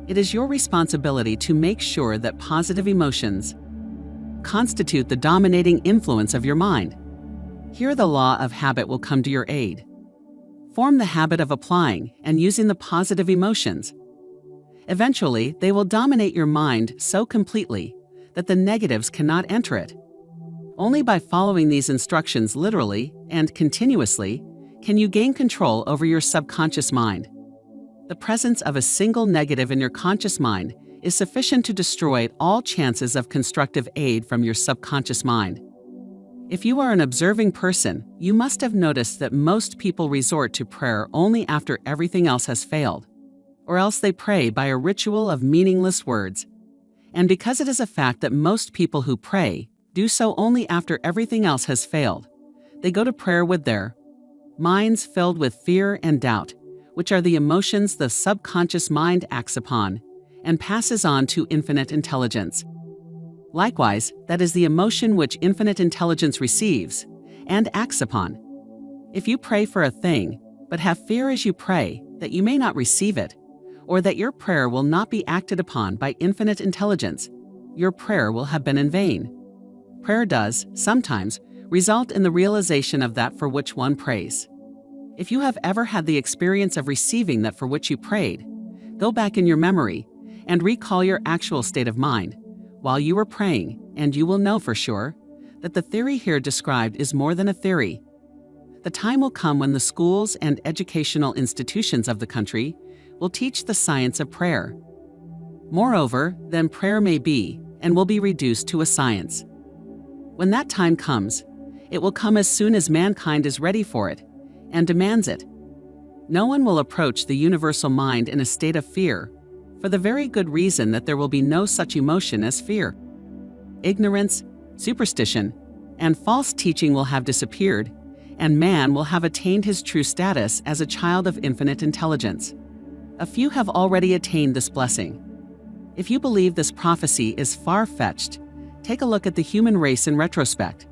Speaker 1: It is your responsibility to make sure that positive emotions constitute the dominating influence of your mind. Here the law of habit will come to your aid. Form the habit of applying and using the positive emotions. Eventually, they will dominate your mind so completely that the negatives cannot enter it. Only by following these instructions literally and continuously can you gain control over your subconscious mind. The presence of a single negative in your conscious mind is sufficient to destroy all chances of constructive aid from your subconscious mind. If you are an observing person, you must have noticed that most people resort to prayer only after everything else has failed, or else they pray by a ritual of meaningless words. And because it is a fact that most people who pray do so only after everything else has failed, they go to prayer with their minds filled with fear and doubt, which are the emotions the subconscious mind acts upon and passes on to infinite intelligence. Likewise, that is the emotion which infinite intelligence receives and acts upon. If you pray for a thing, but have fear as you pray that you may not receive it, or that your prayer will not be acted upon by infinite intelligence, your prayer will have been in vain. Prayer does, sometimes, result in the realization of that for which one prays. If you have ever had the experience of receiving that for which you prayed, go back in your memory and recall your actual state of mind while you were praying, and you will know for sure that the theory here described is more than a theory. The time will come when the schools and educational institutions of the country will teach the science of prayer. Moreover, then prayer may be and will be reduced to a science. When that time comes, it will come as soon as mankind is ready for it and demands it. No one will approach the universal mind in a state of fear, for the very good reason that there will be no such emotion as fear. Ignorance, superstition, and false teaching will have disappeared, and man will have attained his true status as a child of infinite intelligence. A few have already attained this blessing. If you believe this prophecy is far-fetched, take a look at the human race in retrospect.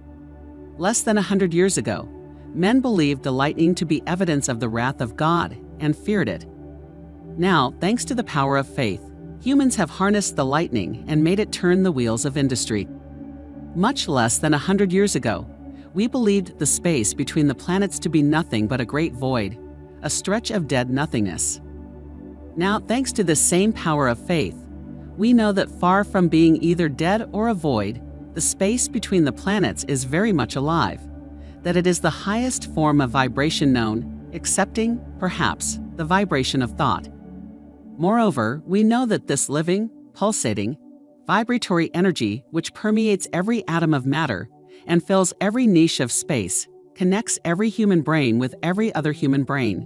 Speaker 1: Less than 100 years ago, men believed the lightning to be evidence of the wrath of God and feared it. Now, thanks to the power of faith, humans have harnessed the lightning and made it turn the wheels of industry. Much less than 100 years ago, we believed the space between the planets to be nothing but a great void, a stretch of dead nothingness. Now, thanks to this same power of faith, we know that far from being either dead or a void, the space between the planets is very much alive, that it is the highest form of vibration known, excepting, perhaps, the vibration of thought. Moreover, we know that this living, pulsating, vibratory energy which permeates every atom of matter and fills every niche of space connects every human brain with every other human brain.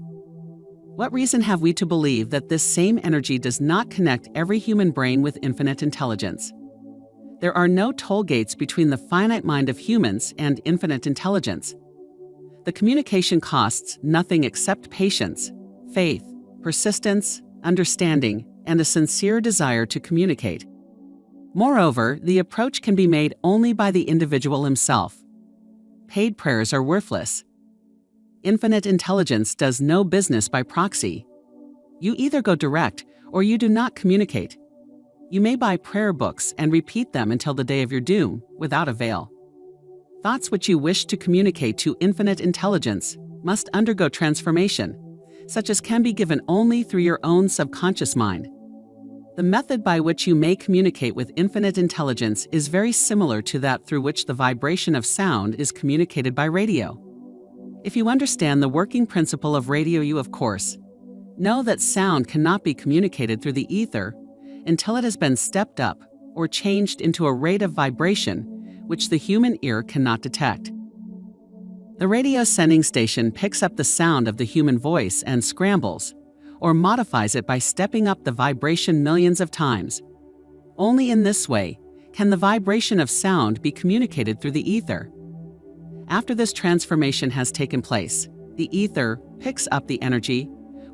Speaker 1: What reason have we to believe that this same energy does not connect every human brain with infinite intelligence? There are no toll gates between the finite mind of humans and infinite intelligence. The communication costs nothing except patience, faith, persistence, understanding, and a sincere desire to communicate. Moreover, the approach can be made only by the individual himself. Paid prayers are worthless. Infinite intelligence does no business by proxy. You either go direct or you do not communicate. You may buy prayer books and repeat them until the day of your doom, without avail. Thoughts which you wish to communicate to infinite intelligence must undergo transformation, such as can be given only through your own subconscious mind. The method by which you may communicate with infinite intelligence is very similar to that through which the vibration of sound is communicated by radio. If you understand the working principle of radio, you, of course, know that sound cannot be communicated through the ether until it has been stepped up or changed into a rate of vibration which the human ear cannot detect. The radio sending station picks up the sound of the human voice and scrambles, or modifies it by stepping up the vibration millions of times. Only in this way can the vibration of sound be communicated through the ether. After this transformation has taken place, the ether picks up the energy,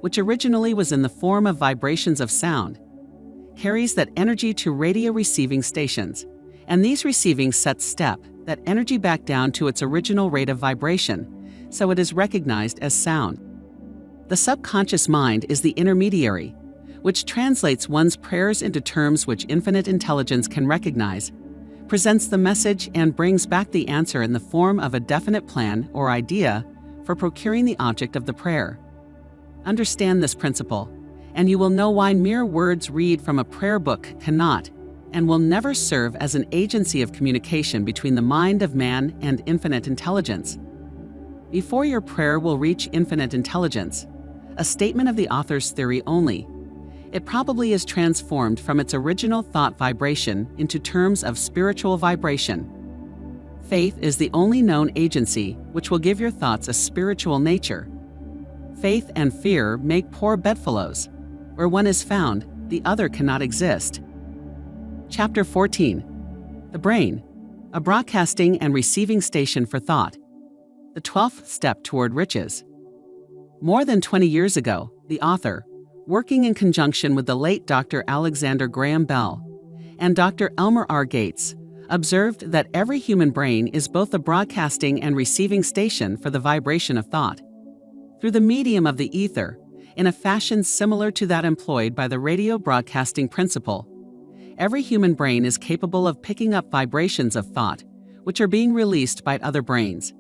Speaker 1: which originally was in the form of vibrations of sound, carries that energy to radio receiving stations, and these receiving sets step that energy back down to its original rate of vibration, so it is recognized as sound. The subconscious mind is the intermediary, which translates one's prayers into terms which infinite intelligence can recognize, presents the message, and brings back the answer in the form of a definite plan or idea for procuring the object of the prayer. Understand this principle, and you will know why mere words read from a prayer book cannot and will never serve as an agency of communication between the mind of man and infinite intelligence. Before your prayer will reach infinite intelligence, a statement of the author's theory only, it probably is transformed from its original thought vibration into terms of spiritual vibration. Faith is the only known agency which will give your thoughts a spiritual nature. Faith and fear make poor bedfellows. Where one is found, the other cannot exist. Chapter 14. The Brain, a broadcasting and receiving station for thought. The 12th step toward riches. More than 20 years ago, the author, working in conjunction with the late Dr. Alexander Graham Bell and Dr. Elmer R. Gates, observed that every human brain is both a broadcasting and receiving station for the vibration of thought. Through the medium of the ether, in a fashion similar to that employed by the radio broadcasting principle, every human brain is capable of picking up vibrations of thought, which are being released by other brains.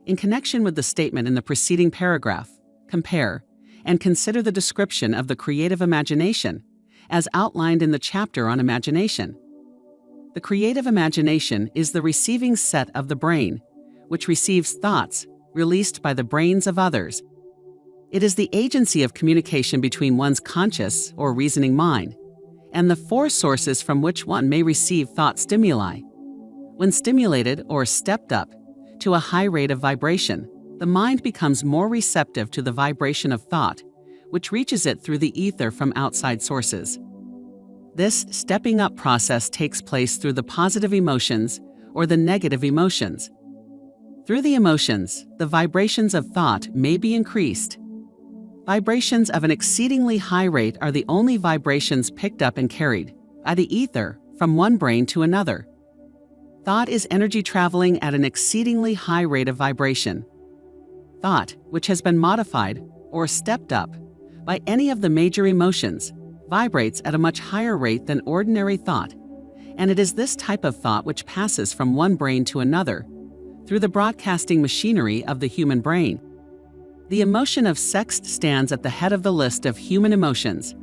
Speaker 1: In connection with the statement in the preceding paragraph, compare and consider the description of the creative imagination, as outlined in the chapter on imagination. The creative imagination is the receiving set of the brain, which receives thoughts released by the brains of others. It is the agency of communication between one's conscious or reasoning mind and the four sources from which one may receive thought stimuli. When stimulated or stepped up to a high rate of vibration, the mind becomes more receptive to the vibration of thought, which reaches it through the ether from outside sources. This stepping up process takes place through the positive emotions or the negative emotions. Through the emotions, the vibrations of thought may be increased. Vibrations of an exceedingly high rate are the only vibrations picked up and carried by the ether from one brain to another. Thought is energy traveling at an exceedingly high rate of vibration. Thought, which has been modified or stepped up by any of the major emotions, vibrates at a much higher rate than ordinary thought, and it is this type of thought which passes from one brain to another through the broadcasting machinery of the human brain. The emotion of sex stands at the head of the list of human emotions,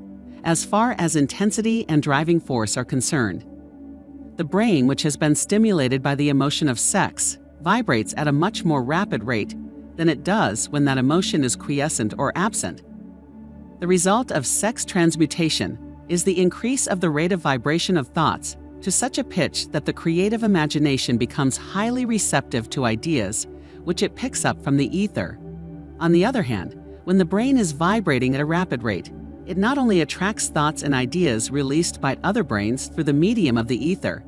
Speaker 1: as far as intensity and driving force are concerned. The brain, which has been stimulated by the emotion of sex, vibrates at a much more rapid rate than it does when that emotion is quiescent or absent. The result of sex transmutation is the increase of the rate of vibration of thoughts to such a pitch that the creative imagination becomes highly receptive to ideas which it picks up from the ether. On the other hand, when the brain is vibrating at a rapid rate, it not only attracts thoughts and ideas released by other brains through the medium of the ether,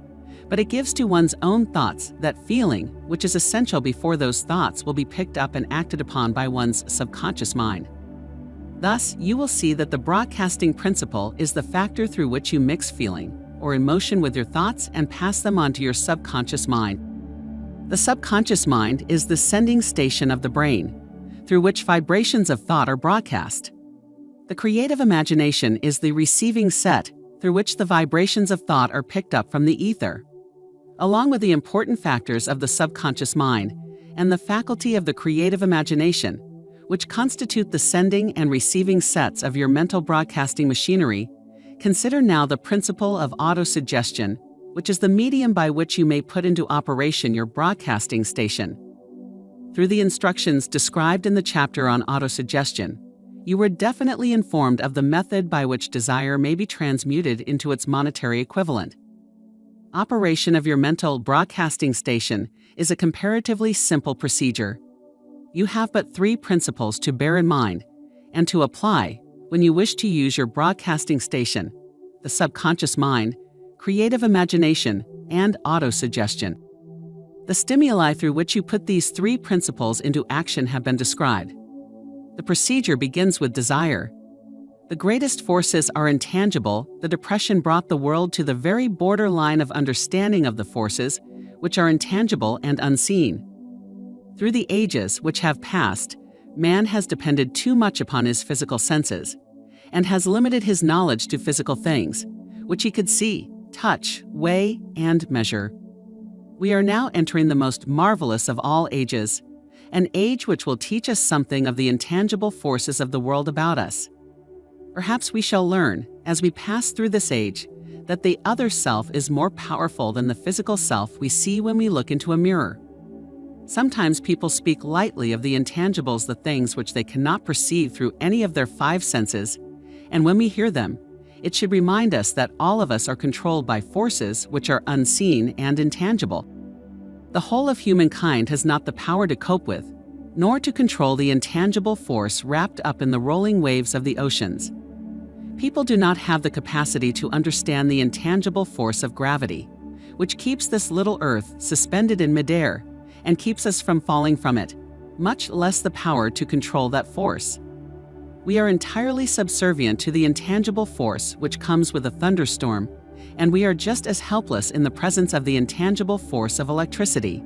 Speaker 1: but it gives to one's own thoughts that feeling which is essential before those thoughts will be picked up and acted upon by one's subconscious mind. Thus, you will see that the broadcasting principle is the factor through which you mix feeling or emotion with your thoughts and pass them on to your subconscious mind. The subconscious mind is the sending station of the brain, through which vibrations of thought are broadcast. The creative imagination is the receiving set through which the vibrations of thought are picked up from the ether. Along with the important factors of the subconscious mind and the faculty of the creative imagination, which constitute the sending and receiving sets of your mental broadcasting machinery, consider now the principle of autosuggestion, which is the medium by which you may put into operation your broadcasting station. Through the instructions described in the chapter on autosuggestion, you were definitely informed of the method by which desire may be transmuted into its monetary equivalent. Operation of your mental broadcasting station is a comparatively simple procedure. You have but 3 principles to bear in mind and to apply when you wish to use your broadcasting station: the subconscious mind, creative imagination, and autosuggestion. The stimuli through which you put these 3 principles into action have been described. The procedure begins with desire. The greatest forces are intangible. The Depression brought the world to the very borderline of understanding of the forces, which are intangible and unseen. Through the ages which have passed, man has depended too much upon his physical senses, and has limited his knowledge to physical things, which he could see, touch, weigh, and measure. We are now entering the most marvelous of all ages, an age which will teach us something of the intangible forces of the world about us. Perhaps we shall learn, as we pass through this age, that the other self is more powerful than the physical self we see when we look into a mirror. Sometimes people speak lightly of the intangibles, the things which they cannot perceive through any of their 5 senses, and when we hear them, it should remind us that all of us are controlled by forces which are unseen and intangible. The whole of humankind has not the power to cope with, nor to control the intangible force wrapped up in the rolling waves of the oceans. People do not have the capacity to understand the intangible force of gravity, which keeps this little earth suspended in midair and keeps us from falling from it, much less the power to control that force. We are entirely subservient to the intangible force which comes with a thunderstorm, and we are just as helpless in the presence of the intangible force of electricity.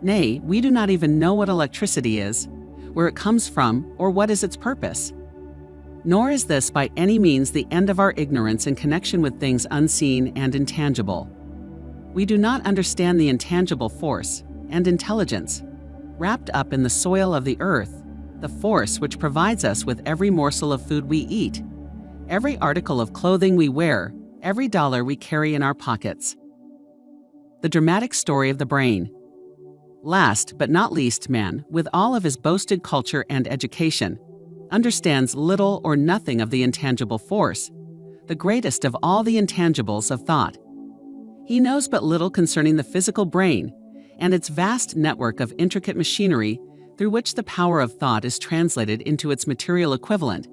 Speaker 1: Nay, we do not even know what electricity is, where it comes from, or what is its purpose. Nor is this by any means the end of our ignorance in connection with things unseen and intangible. We do not understand the intangible force and intelligence wrapped up in the soil of the earth, the force which provides us with every morsel of food we eat, every article of clothing we wear, every dollar we carry in our pockets. The dramatic story of the brain. Last but not least, man, with all of his boasted culture and education, understands little or nothing of the intangible force, the greatest of all the intangibles of thought. He knows but little concerning the physical brain and its vast network of intricate machinery through which the power of thought is translated into its material equivalent,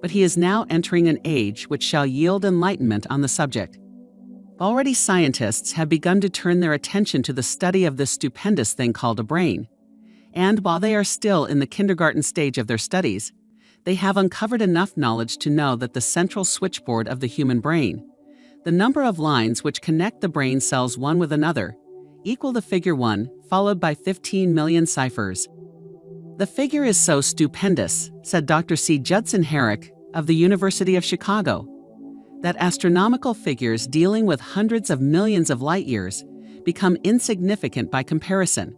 Speaker 1: but he is now entering an age which shall yield enlightenment on the subject. Already scientists have begun to turn their attention to the study of this stupendous thing called a brain, and while they are still in the kindergarten stage of their studies, they have uncovered enough knowledge to know that the central switchboard of the human brain, the number of lines which connect the brain cells one with another, equal the figure 1, followed by 15 million ciphers. The figure is so stupendous, said Dr. C. Judson Herrick of the University of Chicago, that astronomical figures dealing with hundreds of millions of light years become insignificant by comparison.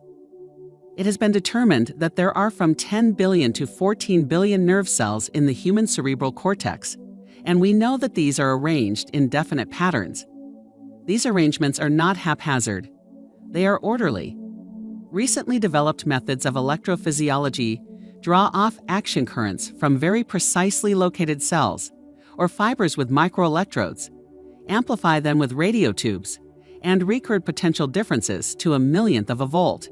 Speaker 1: It has been determined that there are from 10 billion to 14 billion nerve cells in the human cerebral cortex, and we know that these are arranged in definite patterns. These arrangements are not haphazard. They are orderly. Recently developed methods of electrophysiology draw off action currents from very precisely located cells, or fibers with microelectrodes, amplify them with radio tubes, and record potential differences to a millionth of a volt.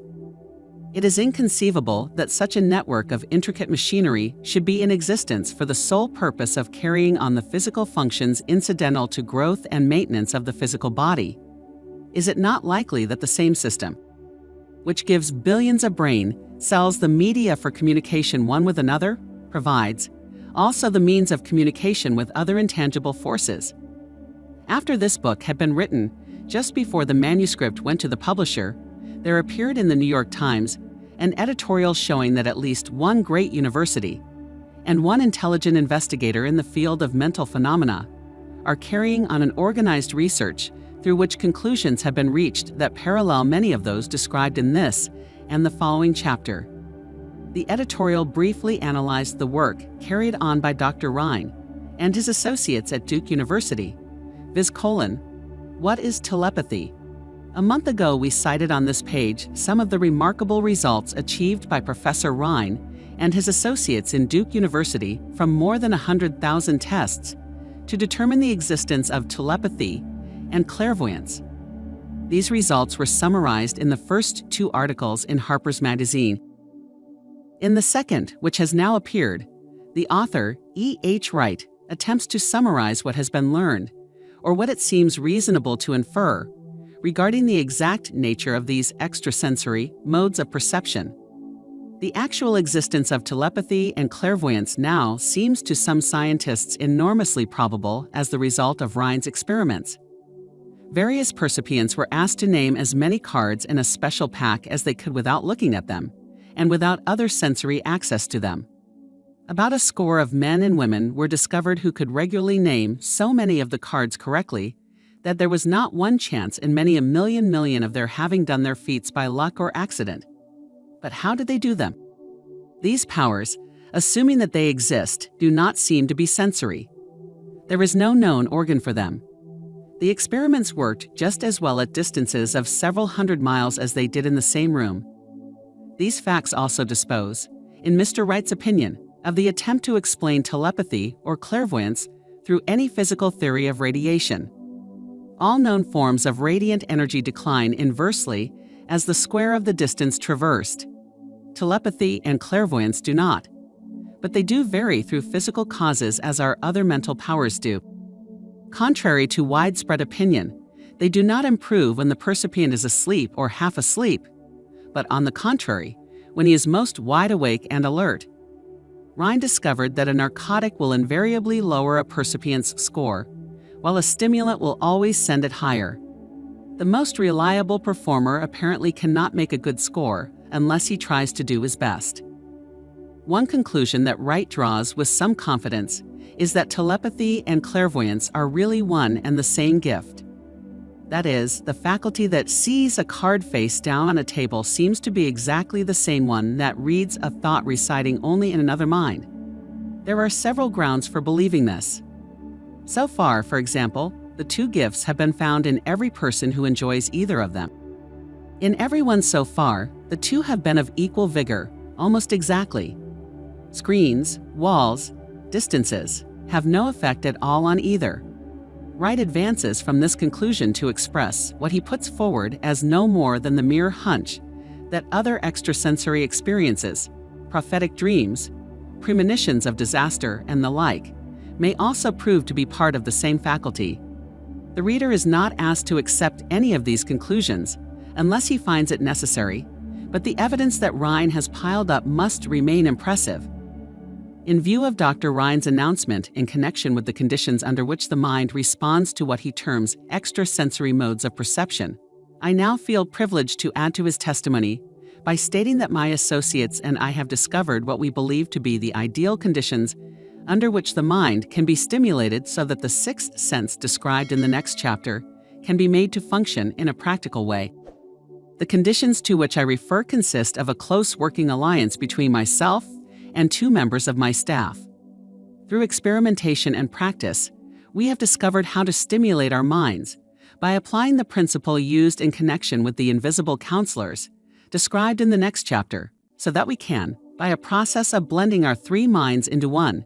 Speaker 1: It is inconceivable that such a network of intricate machinery should be in existence for the sole purpose of carrying on the physical functions incidental to growth and maintenance of the physical body. Is it not likely that the same system, which gives billions of brain cells the media for communication one with another, provides also the means of communication with other intangible forces? After this book had been written, just before the manuscript went to the publisher, there appeared in the New York Times an editorial showing that at least one great university and one intelligent investigator in the field of mental phenomena are carrying on an organized research through which conclusions have been reached that parallel many of those described in this and the following chapter. The editorial briefly analyzed the work carried on by Dr. Rhine and his associates at Duke University, viz. What is telepathy? A month ago, we cited on this page some of the remarkable results achieved by Professor Rhine and his associates in Duke University from more than 100,000 tests to determine the existence of telepathy and clairvoyance. These results were summarized in the first two articles in Harper's Magazine. In the second, which has now appeared, the author, E. H. Wright, attempts to summarize what has been learned, or what it seems reasonable to infer, regarding the exact nature of these extrasensory modes of perception. The actual existence of telepathy and clairvoyance now seems to some scientists enormously probable as the result of Rhine's experiments. Various percipients were asked to name as many cards in a special pack as they could without looking at them, and without other sensory access to them. About a score of men and women were discovered who could regularly name so many of the cards correctly that there was not one chance in many a million of their having done their feats by luck or accident. But how did they do them? These powers, assuming that they exist, do not seem to be sensory. There is no known organ for them. The experiments worked just as well at distances of several hundred miles as they did in the same room. These facts also dispose, in Mr. Wright's opinion, of the attempt to explain telepathy or clairvoyance through any physical theory of radiation. All known forms of radiant energy decline inversely as the square of the distance traversed. Telepathy and clairvoyance do not, but they do vary through physical causes as our other mental powers do. Contrary to widespread opinion, they do not improve when the percipient is asleep or half asleep, but on the contrary, when he is most wide awake and alert. Rhine discovered that a narcotic will invariably lower a percipient's score, while a stimulant will always send it higher. The most reliable performer apparently cannot make a good score unless he tries to do his best. One conclusion that Wright draws with some confidence is that telepathy and clairvoyance are really one and the same gift. That is, the faculty that sees a card face down on a table seems to be exactly the same one that reads a thought residing only in another mind. There are several grounds for believing this. So far, for example, the two gifts have been found in every person who enjoys either of them. In everyone so far, the two have been of equal vigor, almost exactly. Screens, walls, distances have no effect at all on either. Wright advances from this conclusion to express what he puts forward as no more than the mere hunch that other extrasensory experiences, prophetic dreams, premonitions of disaster, and the like, may also prove to be part of the same faculty. The reader is not asked to accept any of these conclusions unless he finds it necessary, but the evidence that Rhine has piled up must remain impressive. In view of Dr. Rhine's announcement in connection with the conditions under which the mind responds to what he terms extrasensory modes of perception, I now feel privileged to add to his testimony by stating that my associates and I have discovered what we believe to be the ideal conditions under which the mind can be stimulated so that the sixth sense described in the next chapter can be made to function in a practical way. The conditions to which I refer consist of a close working alliance between myself and two members of my staff. Through experimentation and practice, we have discovered how to stimulate our minds by applying the principle used in connection with the invisible counselors, described in the next chapter, so that we can, by a process of blending our three minds into one,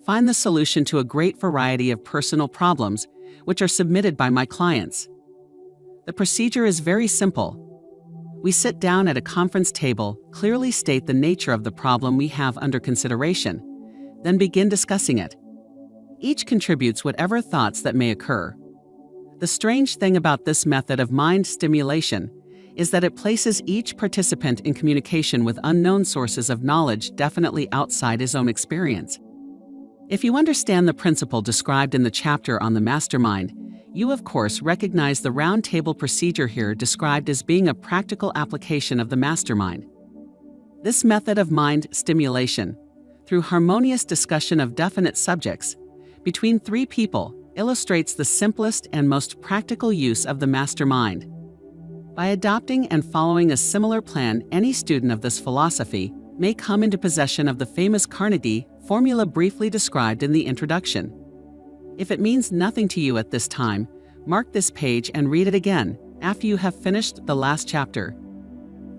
Speaker 1: find the solution to a great variety of personal problems which are submitted by my clients. The procedure is very simple. We sit down at a conference table, clearly state the nature of the problem we have under consideration, then begin discussing it. Each contributes whatever thoughts that may occur. The strange thing about this method of mind stimulation is that it places each participant in communication with unknown sources of knowledge definitely outside his own experience. If you understand the principle described in the chapter on the mastermind, you of course recognize the round table procedure here described as being a practical application of the mastermind. This method of mind stimulation, through harmonious discussion of definite subjects, between three people, illustrates the simplest and most practical use of the mastermind. By adopting and following a similar plan, any student of this philosophy may come into possession of the famous Carnegie formula briefly described in the introduction. If it means nothing to you at this time, mark this page and read it again after you have finished the last chapter.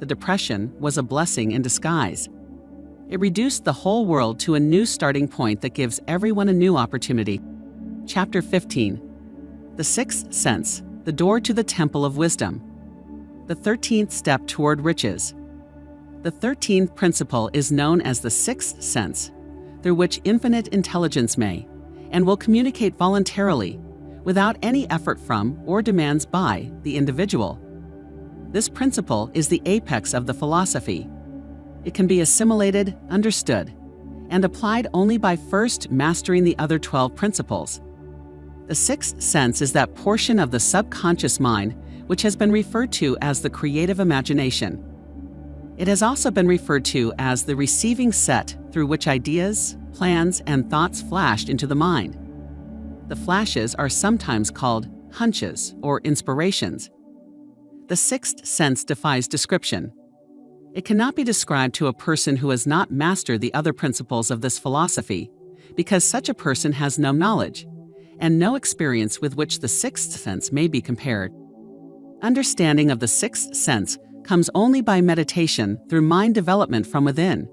Speaker 1: The Depression was a blessing in disguise. It reduced the whole world to a new starting point that gives everyone a new opportunity. Chapter 15. The Sixth Sense, the Door to the Temple of Wisdom. The 13th Step Toward Riches. The 13th principle is known as the Sixth Sense, through which infinite intelligence may and will communicate voluntarily, without any effort from or demands by the individual. This principle is the apex of the philosophy. It can be assimilated, understood, and applied only by first mastering the other 12 principles. The sixth sense is that portion of the subconscious mind which has been referred to as the creative imagination. It has also been referred to as the receiving set through which ideas, plans, and thoughts flashed into the mind. The flashes are sometimes called hunches or inspirations. The sixth sense defies description. It cannot be described to a person who has not mastered the other principles of this philosophy, because such a person has no knowledge and no experience with which the sixth sense may be compared. Understanding of the sixth sense comes only by meditation through mind development from within.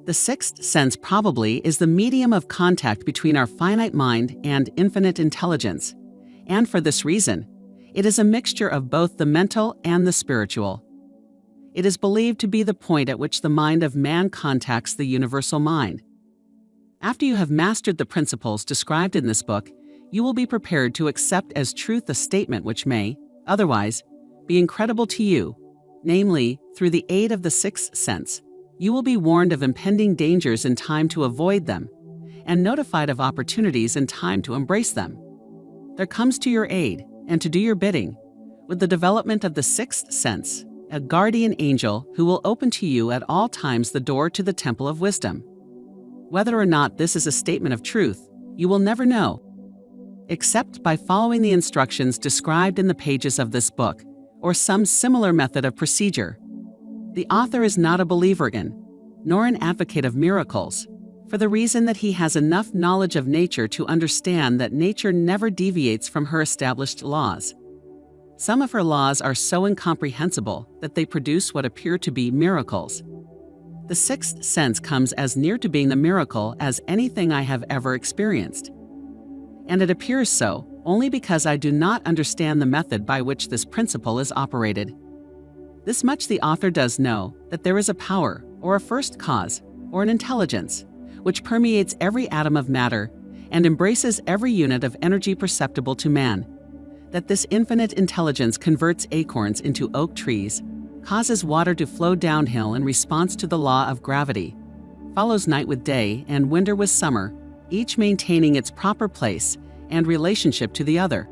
Speaker 1: The sixth sense probably is the medium of contact between our finite mind and infinite intelligence, and for this reason, it is a mixture of both the mental and the spiritual. It is believed to be the point at which the mind of man contacts the universal mind. After you have mastered the principles described in this book, you will be prepared to accept as truth a statement which may, otherwise, be incredible to you, namely, through the aid of the sixth sense. You will be warned of impending dangers in time to avoid them, and notified of opportunities in time to embrace them. There comes to your aid, and to do your bidding, with the development of the sixth sense, a guardian angel who will open to you at all times the door to the temple of wisdom. Whether or not this is a statement of truth, you will never know, except by following the instructions described in the pages of this book, or some similar method of procedure. The author is not a believer in, nor an advocate of miracles, for the reason that he has enough knowledge of nature to understand that nature never deviates from her established laws. Some of her laws are so incomprehensible that they produce what appear to be miracles. The sixth sense comes as near to being the miracle as anything I have ever experienced. And it appears so only because I do not understand the method by which this principle is operated. This much the author does know, that there is a power, or a first cause, or an intelligence, which permeates every atom of matter and embraces every unit of energy perceptible to man. That this infinite intelligence converts acorns into oak trees, causes water to flow downhill in response to the law of gravity, follows night with day and winter with summer, each maintaining its proper place and relationship to the other.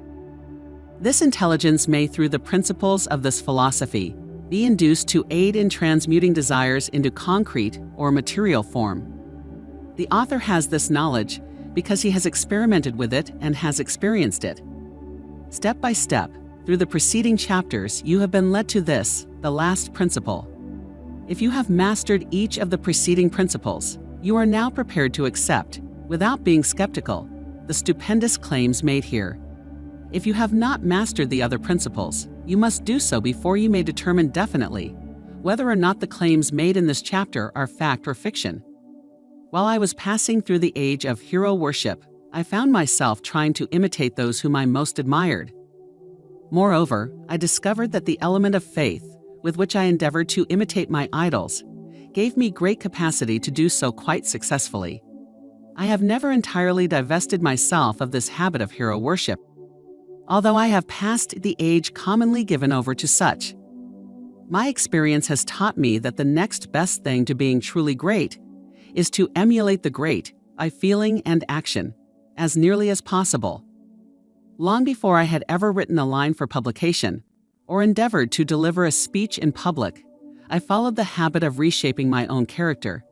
Speaker 1: This intelligence may, through the principles of this philosophy, be induced to aid in transmuting desires into concrete or material form. The author has this knowledge because he has experimented with it and has experienced it. Step by step, through the preceding chapters, you have been led to this, the last principle. If you have mastered each of the preceding principles, you are now prepared to accept, without being skeptical, the stupendous claims made here. If you have not mastered the other principles, you must do so before you may determine definitely whether or not the claims made in this chapter are fact or fiction. While I was passing through the age of hero worship, I found myself trying to imitate those whom I most admired. Moreover, I discovered that the element of faith, with which I endeavored to imitate my idols, gave me great capacity to do so quite successfully. I have never entirely divested myself of this habit of hero worship, although I have passed the age commonly given over to such. My experience has taught me that the next best thing to being truly great is to emulate the great by feeling and action, as nearly as possible. Long before I had ever written a line for publication, or endeavored to deliver a speech in public, I followed the habit of reshaping my own character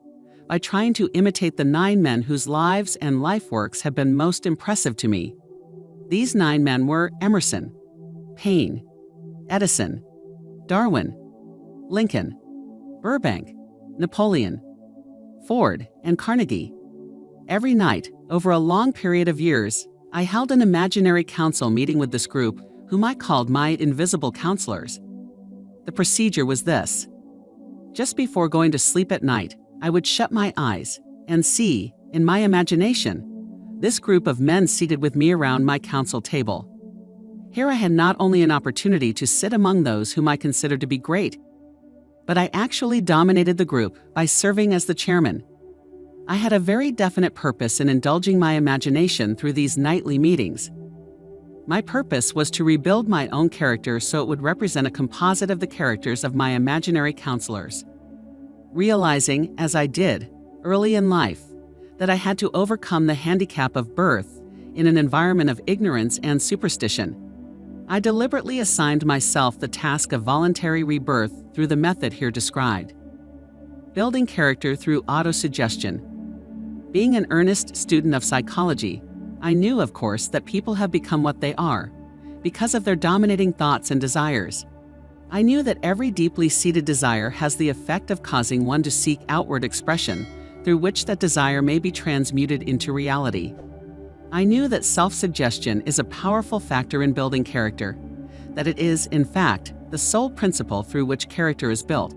Speaker 1: by trying to imitate the 9 men whose lives and life works have been most impressive to me. These 9 men were Emerson, Paine, Edison, Darwin, Lincoln, Burbank, Napoleon, Ford, and Carnegie. Every night, over a long period of years, I held an imaginary council meeting with this group, whom I called my invisible counselors. The procedure was this. Just before going to sleep at night, I would shut my eyes and see, in my imagination, this group of men seated with me around my council table. Here I had not only an opportunity to sit among those whom I considered to be great, but I actually dominated the group by serving as the chairman. I had a very definite purpose in indulging my imagination through these nightly meetings. My purpose was to rebuild my own character so it would represent a composite of the characters of my imaginary counselors. Realizing, as I did, early in life, that I had to overcome the handicap of birth in an environment of ignorance and superstition, I deliberately assigned myself the task of voluntary rebirth through the method here described. Building character through autosuggestion. Being an earnest student of psychology, I knew, of course, that people have become what they are because of their dominating thoughts and desires. I knew that every deeply seated desire has the effect of causing one to seek outward expression through which that desire may be transmuted into reality. I knew that self-suggestion is a powerful factor in building character, that it is, in fact, the sole principle through which character is built.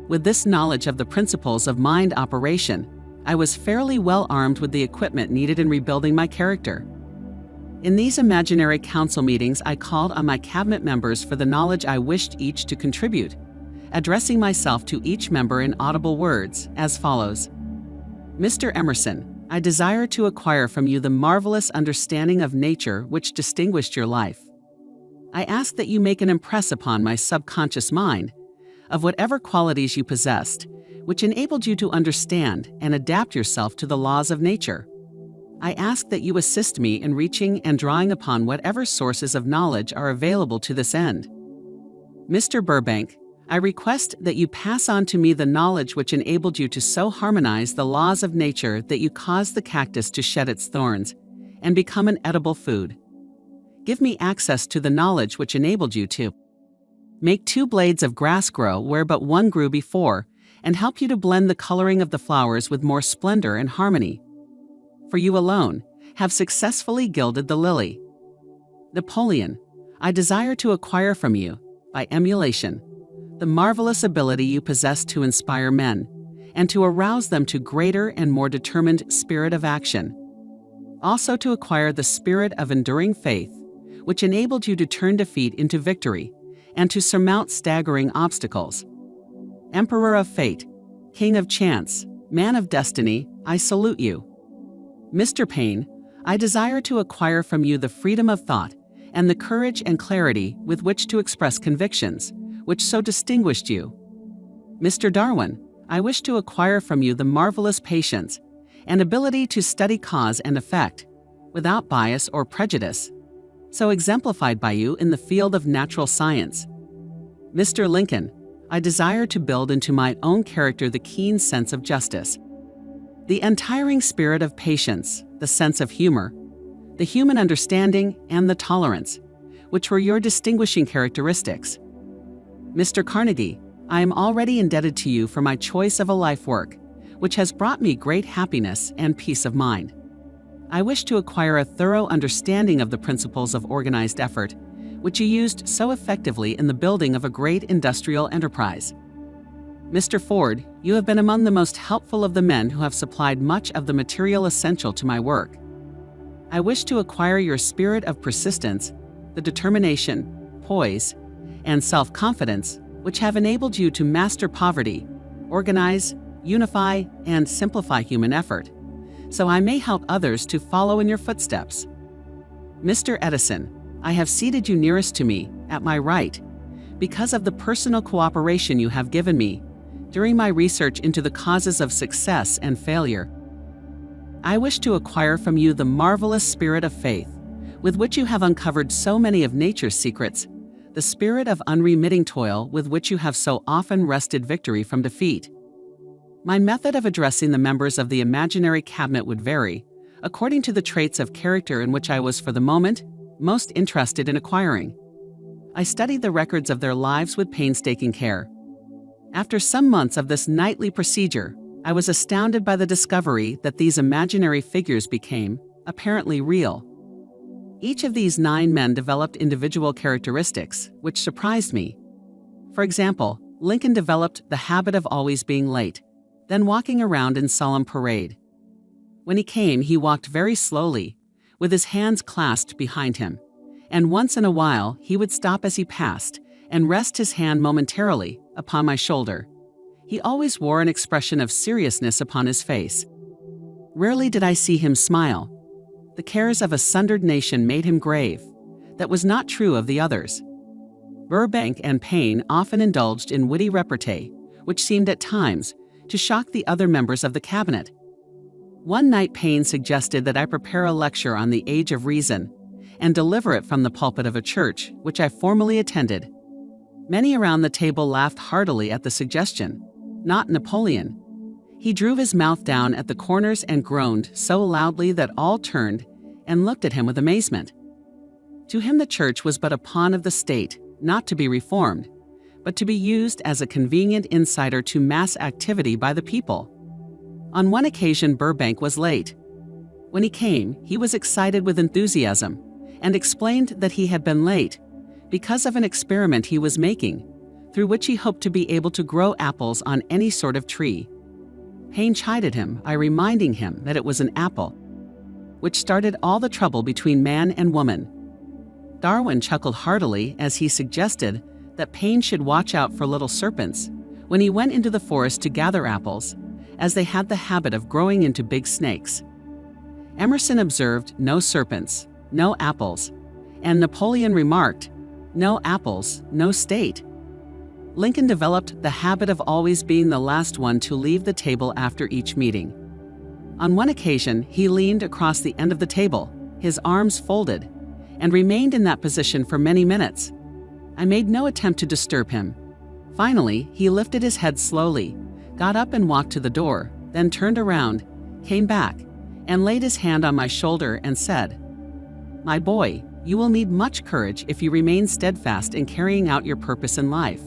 Speaker 1: With this knowledge of the principles of mind operation, I was fairly well armed with the equipment needed in rebuilding my character. In these imaginary council meetings, I called on my cabinet members for the knowledge I wished each to contribute, addressing myself to each member in audible words, as follows. Mr. Emerson, I desire to acquire from you the marvelous understanding of nature which distinguished your life. I ask that you make an impress upon my subconscious mind of whatever qualities you possessed, which enabled you to understand and adapt yourself to the laws of nature. I ask that you assist me in reaching and drawing upon whatever sources of knowledge are available to this end. Mr. Burbank, I request that you pass on to me the knowledge which enabled you to so harmonize the laws of nature that you caused the cactus to shed its thorns and become an edible food. Give me access to the knowledge which enabled you to make 2 blades of grass grow where but one grew before, and help you to blend the coloring of the flowers with more splendor and harmony. For you alone have successfully gilded the lily. Napoleon, I desire to acquire from you, by emulation, the marvelous ability you possess to inspire men, and to arouse them to greater and more determined spirit of action. Also to acquire the spirit of enduring faith, which enabled you to turn defeat into victory, and to surmount staggering obstacles. Emperor of fate, king of chance, man of destiny, I salute you. Mr. Paine, I desire to acquire from you the freedom of thought and the courage and clarity with which to express convictions, which so distinguished you. Mr. Darwin, I wish to acquire from you the marvelous patience and ability to study cause and effect, without bias or prejudice, so exemplified by you in the field of natural science. Mr. Lincoln, I desire to build into my own character the keen sense of justice, the untiring spirit of patience, the sense of humor, the human understanding, and the tolerance, which were your distinguishing characteristics. Mr. Carnegie, I am already indebted to you for my choice of a life work, which has brought me great happiness and peace of mind. I wish to acquire a thorough understanding of the principles of organized effort, which you used so effectively in the building of a great industrial enterprise. Mr. Ford, you have been among the most helpful of the men who have supplied much of the material essential to my work. I wish to acquire your spirit of persistence, the determination, poise, and self-confidence which have enabled you to master poverty, organize, unify, and simplify human effort, so I may help others to follow in your footsteps. Mr. Edison, I have seated you nearest to me, at my right, because of the personal cooperation you have given me during my research into the causes of success and failure. I wish to acquire from you the marvelous spirit of faith, with which you have uncovered so many of nature's secrets, the spirit of unremitting toil with which you have so often wrested victory from defeat. My method of addressing the members of the imaginary cabinet would vary, according to the traits of character in which I was for the moment most interested in acquiring. I studied the records of their lives with painstaking care. After some months of this nightly procedure, I was astounded by the discovery that these imaginary figures became apparently real. Each of these 9 men developed individual characteristics, which surprised me. For example, Lincoln developed the habit of always being late, then walking around in solemn parade. When he came, he walked very slowly, with his hands clasped behind him, and once in a while he would stop as he passed and rest his hand momentarily upon my shoulder. He always wore an expression of seriousness upon his face. Rarely did I see him smile. The cares of a sundered nation made him grave. That was not true of the others. Burbank and Paine often indulged in witty repartee, which seemed at times to shock the other members of the cabinet. One night Paine suggested that I prepare a lecture on the age of reason and deliver it from the pulpit of a church, which I formally attended. Many around the table laughed heartily at the suggestion. Not Napoleon. He drew his mouth down at the corners and groaned so loudly that all turned and looked at him with amazement. To him the church was but a pawn of the state, not to be reformed, but to be used as a convenient insider to mass activity by the people. On one occasion Burbank was late. When he came, he was excited with enthusiasm and explained that he had been late because of an experiment he was making, through which he hoped to be able to grow apples on any sort of tree. Paine chided him by reminding him that it was an apple, which started all the trouble between man and woman. Darwin chuckled heartily as he suggested that Paine should watch out for little serpents when he went into the forest to gather apples, as they had the habit of growing into big snakes. Emerson observed no serpents, no apples, and Napoleon remarked, no apples, no state. Lincoln developed the habit of always being the last one to leave the table after each meeting. On one occasion, he leaned across the end of the table, his arms folded, and remained in that position for many minutes. I made no attempt to disturb him. Finally, he lifted his head slowly, got up and walked to the door, then turned around, came back, and laid his hand on my shoulder and said, "My boy, you will need much courage if you remain steadfast in carrying out your purpose in life.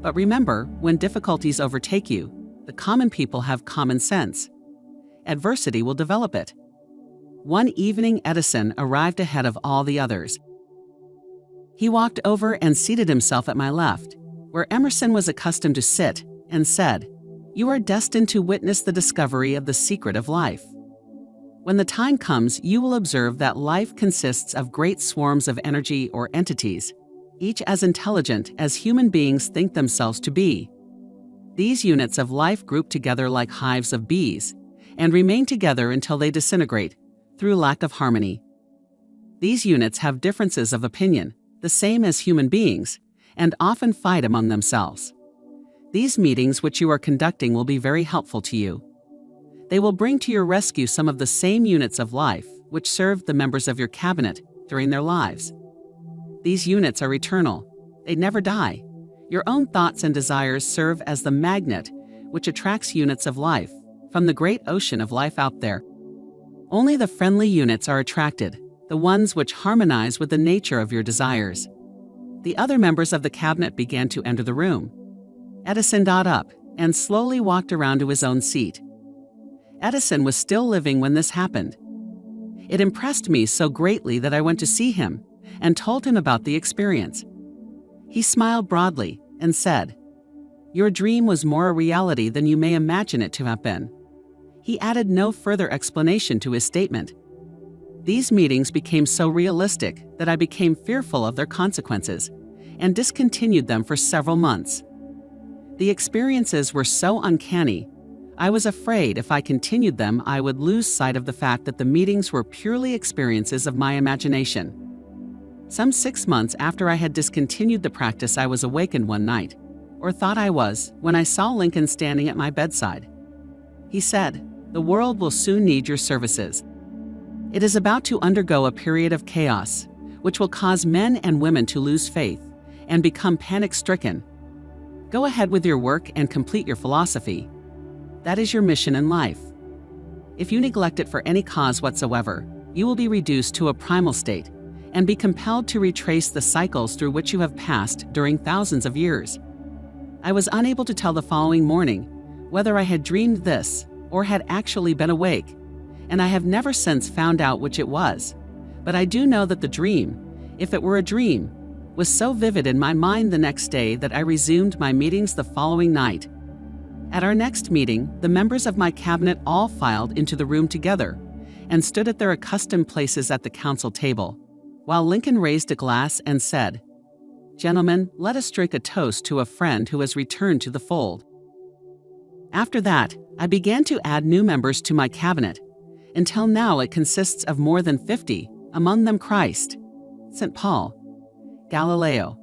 Speaker 1: But remember, when difficulties overtake you, the common people have common sense. Adversity will develop it." One evening Edison arrived ahead of all the others. He walked over and seated himself at my left, where Emerson was accustomed to sit, and said, "You are destined to witness the discovery of the secret of life. When the time comes, you will observe that life consists of great swarms of energy or entities, each as intelligent as human beings think themselves to be. These units of life group together like hives of bees, and remain together until they disintegrate, through lack of harmony. These units have differences of opinion, the same as human beings, and often fight among themselves. These meetings which you are conducting will be very helpful to you. They will bring to your rescue some of the same units of life which served the members of your cabinet during their lives. These units are eternal. They never die. Your own thoughts and desires serve as the magnet which attracts units of life from the great ocean of life out there. Only the friendly units are attracted, the ones which harmonize with the nature of your desires. The other members of the cabinet began to enter the room. Edison got up and slowly walked around to his own seat. Edison was still living when this happened. It impressed me so greatly that I went to see him and told him about the experience. He smiled broadly and said, "Your dream was more a reality than you may imagine it to have been." He added no further explanation to his statement. These meetings became so realistic that I became fearful of their consequences, and discontinued them for several months. The experiences were so uncanny, I was afraid if I continued them I would lose sight of the fact that the meetings were purely experiences of my imagination. Some 6 months after I had discontinued the practice, I was awakened one night, or thought I was, when I saw Lincoln standing at my bedside. He said, "The world will soon need your services. It is about to undergo a period of chaos, which will cause men and women to lose faith and become panic-stricken. Go ahead with your work and complete your philosophy. That is your mission in life. If you neglect it for any cause whatsoever, you will be reduced to a primal state and be compelled to retrace the cycles through which you have passed during thousands of years." I was unable to tell the following morning whether I had dreamed this or had actually been awake, and I have never since found out which it was. But I do know that the dream, if it were a dream, was so vivid in my mind the next day that I resumed my meetings the following night. At our next meeting, the members of my cabinet all filed into the room together and stood at their accustomed places at the council table, while Lincoln raised a glass and said, "Gentlemen, let us drink a toast to a friend who has returned to the fold." After that, I began to add new members to my cabinet. Until now it consists of more than 50, among them Christ, St. Paul, Galileo,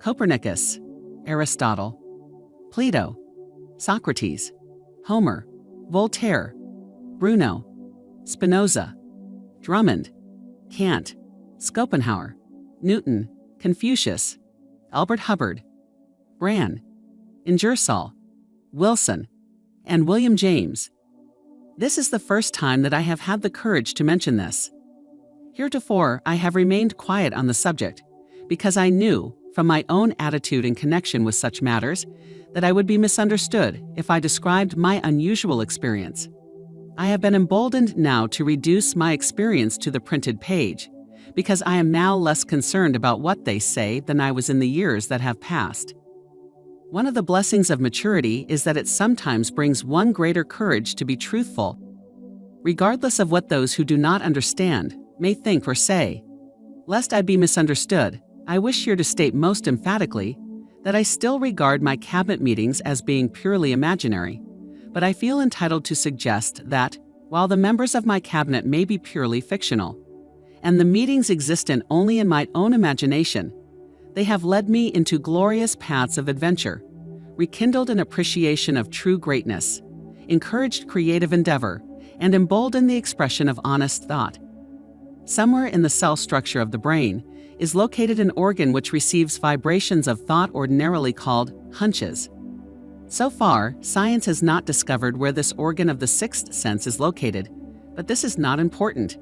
Speaker 1: Copernicus, Aristotle, Plato, Socrates, Homer, Voltaire, Bruno, Spinoza, Drummond, Kant, Schopenhauer, Newton, Confucius, Albert Hubbard, Brand, Ingersoll, Wilson, and William James. This is the first time that I have had the courage to mention this. Heretofore, I have remained quiet on the subject because I knew, from my own attitude in connection with such matters, that I would be misunderstood if I described my unusual experience. I have been emboldened now to reduce my experience to the printed page, because I am now less concerned about what they say than I was in the years that have passed. One of the blessings of maturity is that it sometimes brings one greater courage to be truthful, regardless of what those who do not understand may think or say. Lest I be misunderstood, I wish here to state most emphatically that I still regard my cabinet meetings as being purely imaginary, but I feel entitled to suggest that, while the members of my cabinet may be purely fictional, and the meetings existent only in my own imagination, they have led me into glorious paths of adventure, rekindled an appreciation of true greatness, encouraged creative endeavor, and emboldened the expression of honest thought. Somewhere in the cell structure of the brain is located an organ which receives vibrations of thought ordinarily called hunches. So far, science has not discovered where this organ of the sixth sense is located, but this is not important.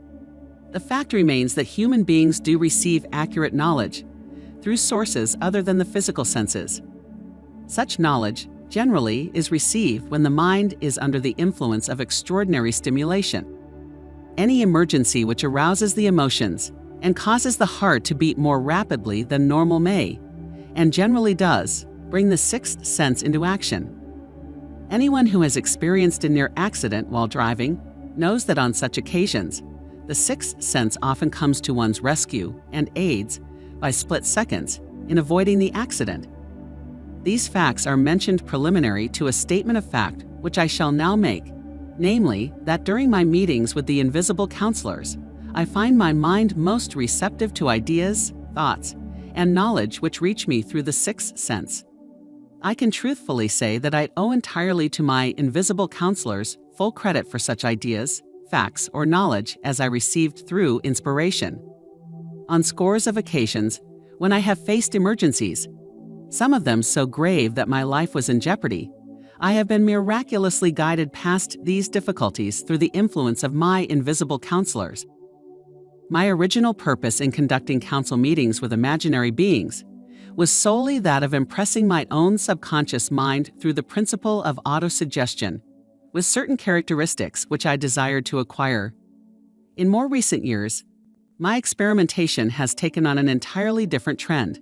Speaker 1: The fact remains that human beings do receive accurate knowledge through sources other than the physical senses. Such knowledge, generally, is received when the mind is under the influence of extraordinary stimulation. Any emergency which arouses the emotions and causes the heart to beat more rapidly than normal may, and generally does, bring the sixth sense into action. Anyone who has experienced a near accident while driving knows that on such occasions, the sixth sense often comes to one's rescue and aids, by split seconds, in avoiding the accident. These facts are mentioned preliminary to a statement of fact which I shall now make, namely, that during my meetings with the invisible counselors, I find my mind most receptive to ideas, thoughts, and knowledge which reach me through the sixth sense. I can truthfully say that I owe entirely to my invisible counselors full credit for such ideas, facts, or knowledge as I received through inspiration. On scores of occasions, when I have faced emergencies, some of them so grave that my life was in jeopardy, I have been miraculously guided past these difficulties through the influence of my invisible counselors. My original purpose in conducting council meetings with imaginary beings was solely that of impressing my own subconscious mind through the principle of autosuggestion, with certain characteristics which I desired to acquire. In more recent years, my experimentation has taken on an entirely different trend.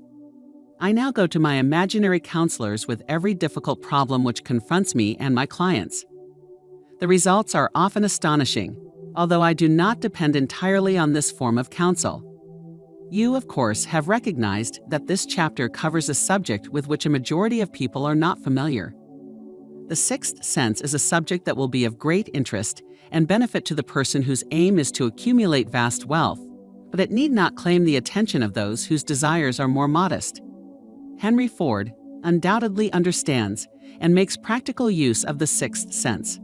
Speaker 1: I now go to my imaginary counselors with every difficult problem which confronts me and my clients. The results are often astonishing, although I do not depend entirely on this form of counsel. You, of course, have recognized that this chapter covers a subject with which a majority of people are not familiar. The sixth sense is a subject that will be of great interest and benefit to the person whose aim is to accumulate vast wealth, but it need not claim the attention of those whose desires are more modest. Henry Ford undoubtedly understands and makes practical use of the sixth sense.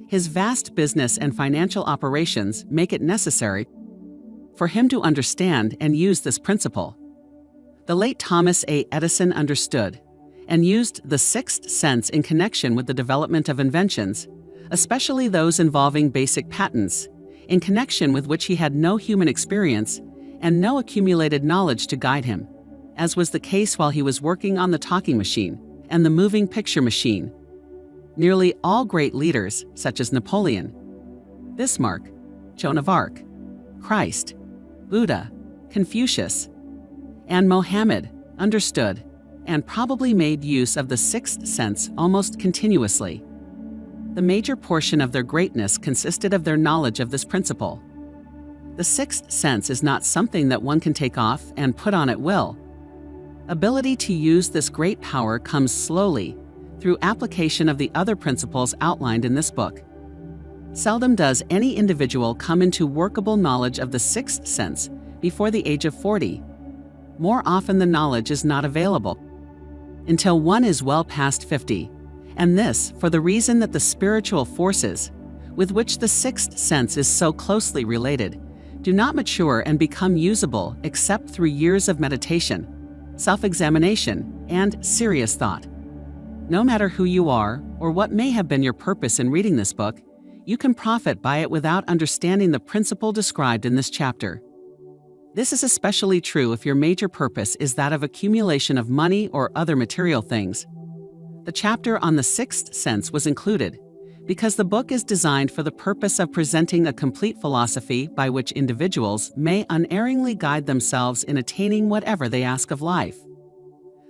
Speaker 1: His vast business and financial operations make it necessary for him to understand and use this principle. The late Thomas A. Edison understood and used the sixth sense in connection with the development of inventions, especially those involving basic patents, in connection with which he had no human experience and no accumulated knowledge to guide him, as was the case while he was working on the talking machine and the moving picture machine. Nearly all great leaders, such as Napoleon, Bismarck, Joan of Arc, Christ, Buddha, Confucius, and Mohammed, understood and probably made use of the sixth sense almost continuously. The major portion of their greatness consisted of their knowledge of this principle. The sixth sense is not something that one can take off and put on at will. Ability to use this great power comes slowly through application of the other principles outlined in this book. Seldom does any individual come into workable knowledge of the sixth sense before the age of 40. More often the knowledge is not available until one is well past 50, and this for the reason that the spiritual forces, with which the sixth sense is so closely related, do not mature and become usable except through years of meditation, self-examination, and serious thought. No matter who you are or what may have been your purpose in reading this book, you can profit by it without understanding the principle described in this chapter. This is especially true if your major purpose is that of accumulation of money or other material things. The chapter on the sixth sense was included because the book is designed for the purpose of presenting a complete philosophy by which individuals may unerringly guide themselves in attaining whatever they ask of life.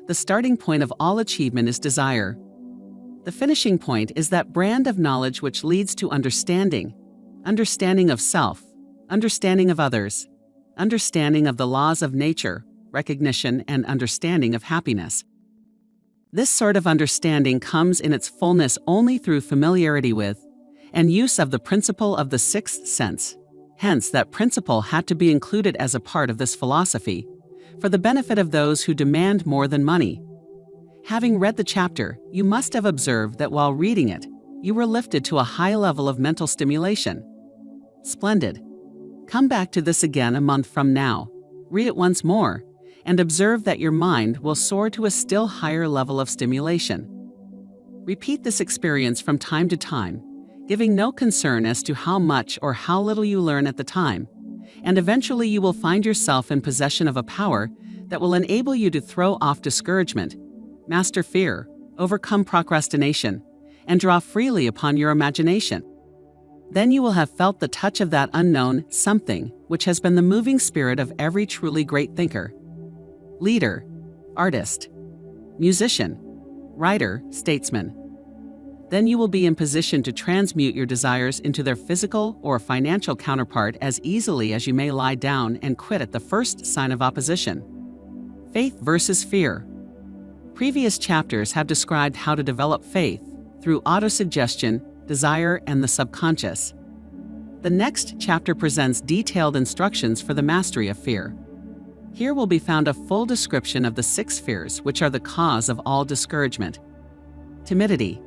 Speaker 1: The starting point of all achievement is desire. The finishing point is that brand of knowledge which leads to understanding, understanding of self, understanding of others, understanding of the laws of nature, recognition, and understanding of happiness. This sort of understanding comes in its fullness only through familiarity with and use of the principle of the sixth sense. Hence, that principle had to be included as a part of this philosophy, for the benefit of those who demand more than money. Having read the chapter, you must have observed that while reading it, you were lifted to a high level of mental stimulation. Splendid. Come back to this again a month from now, read it once more, and observe that your mind will soar to a still higher level of stimulation. Repeat this experience from time to time, giving no concern as to how much or how little you learn at the time, and eventually you will find yourself in possession of a power that will enable you to throw off discouragement, master fear, overcome procrastination, and draw freely upon your imagination. Then you will have felt the touch of that unknown something which has been the moving spirit of every truly great thinker, leader, artist, musician, writer, statesman. Then you will be in position to transmute your desires into their physical or financial counterpart as easily as you may lie down and quit at the first sign of opposition. Faith versus fear. Previous chapters have described how to develop faith through autosuggestion, desire, and the subconscious. The next chapter presents detailed instructions for the mastery of fear. Here will be found a full description of the 6 fears which are the cause of all discouragement: timidity,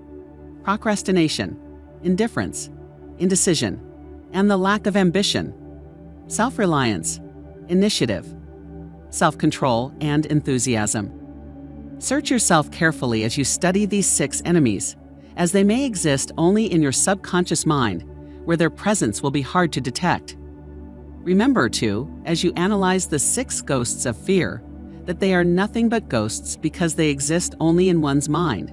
Speaker 1: procrastination, indifference, indecision, and the lack of ambition, self-reliance, initiative, self-control, and enthusiasm. Search yourself carefully as you study these 6 enemies, as they may exist only in your subconscious mind, where their presence will be hard to detect. Remember, too, as you analyze the 6 ghosts of fear, that they are nothing but ghosts because they exist only in one's mind.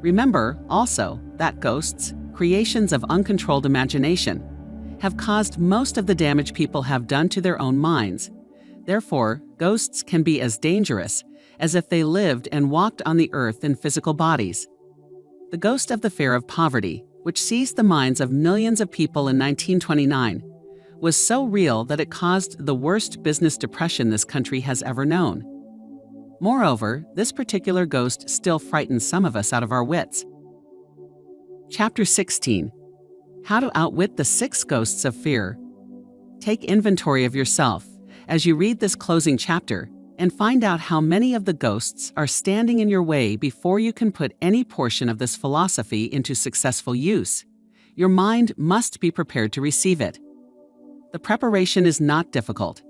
Speaker 1: Remember, also, that ghosts, creations of uncontrolled imagination, have caused most of the damage people have done to their own minds. Therefore, ghosts can be as dangerous as if they lived and walked on the earth in physical bodies. The ghost of the fear of poverty, which seized the minds of millions of people in 1929, was so real that it caused the worst business depression this country has ever known. Moreover, this particular ghost still frightens some of us out of our wits. Chapter 16. How to outwit the 6 ghosts of fear. Take inventory of yourself as you read this closing chapter and find out how many of the ghosts are standing in your way before you can put any portion of this philosophy into successful use. Your mind must be prepared to receive it. The preparation is not difficult.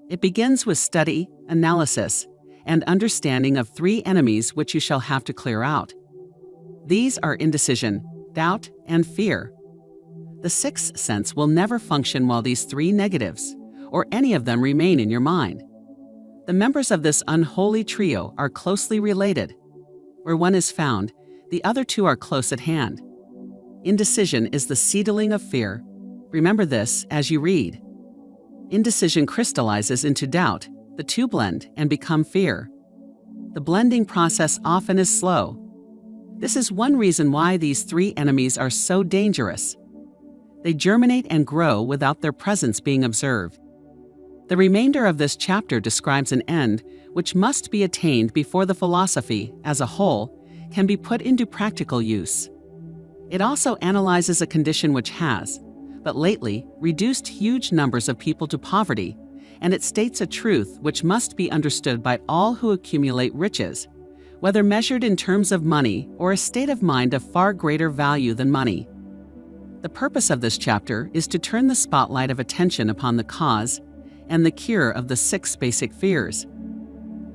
Speaker 1: It begins with study, analysis, and understanding of 3 enemies which you shall have to clear out. These are indecision, doubt, and fear. The 6th sense will never function while these 3 negatives, or any of them, remain in your mind. The members of this unholy trio are closely related. Where one is found, the other 2 are close at hand. Indecision is the seedling of fear. Remember this as you read. Indecision crystallizes into doubt, the 2 blend and become fear. The blending process often is slow. This is one reason why these 3 enemies are so dangerous. They germinate and grow without their presence being observed. The remainder of this chapter describes an end which must be attained before the philosophy, as a whole, can be put into practical use. It also analyzes a condition which has, but lately, reduced huge numbers of people to poverty, and it states a truth which must be understood by all who accumulate riches, whether measured in terms of money or a state of mind of far greater value than money. The purpose of this chapter is to turn the spotlight of attention upon the cause and the cure of the 6 basic fears.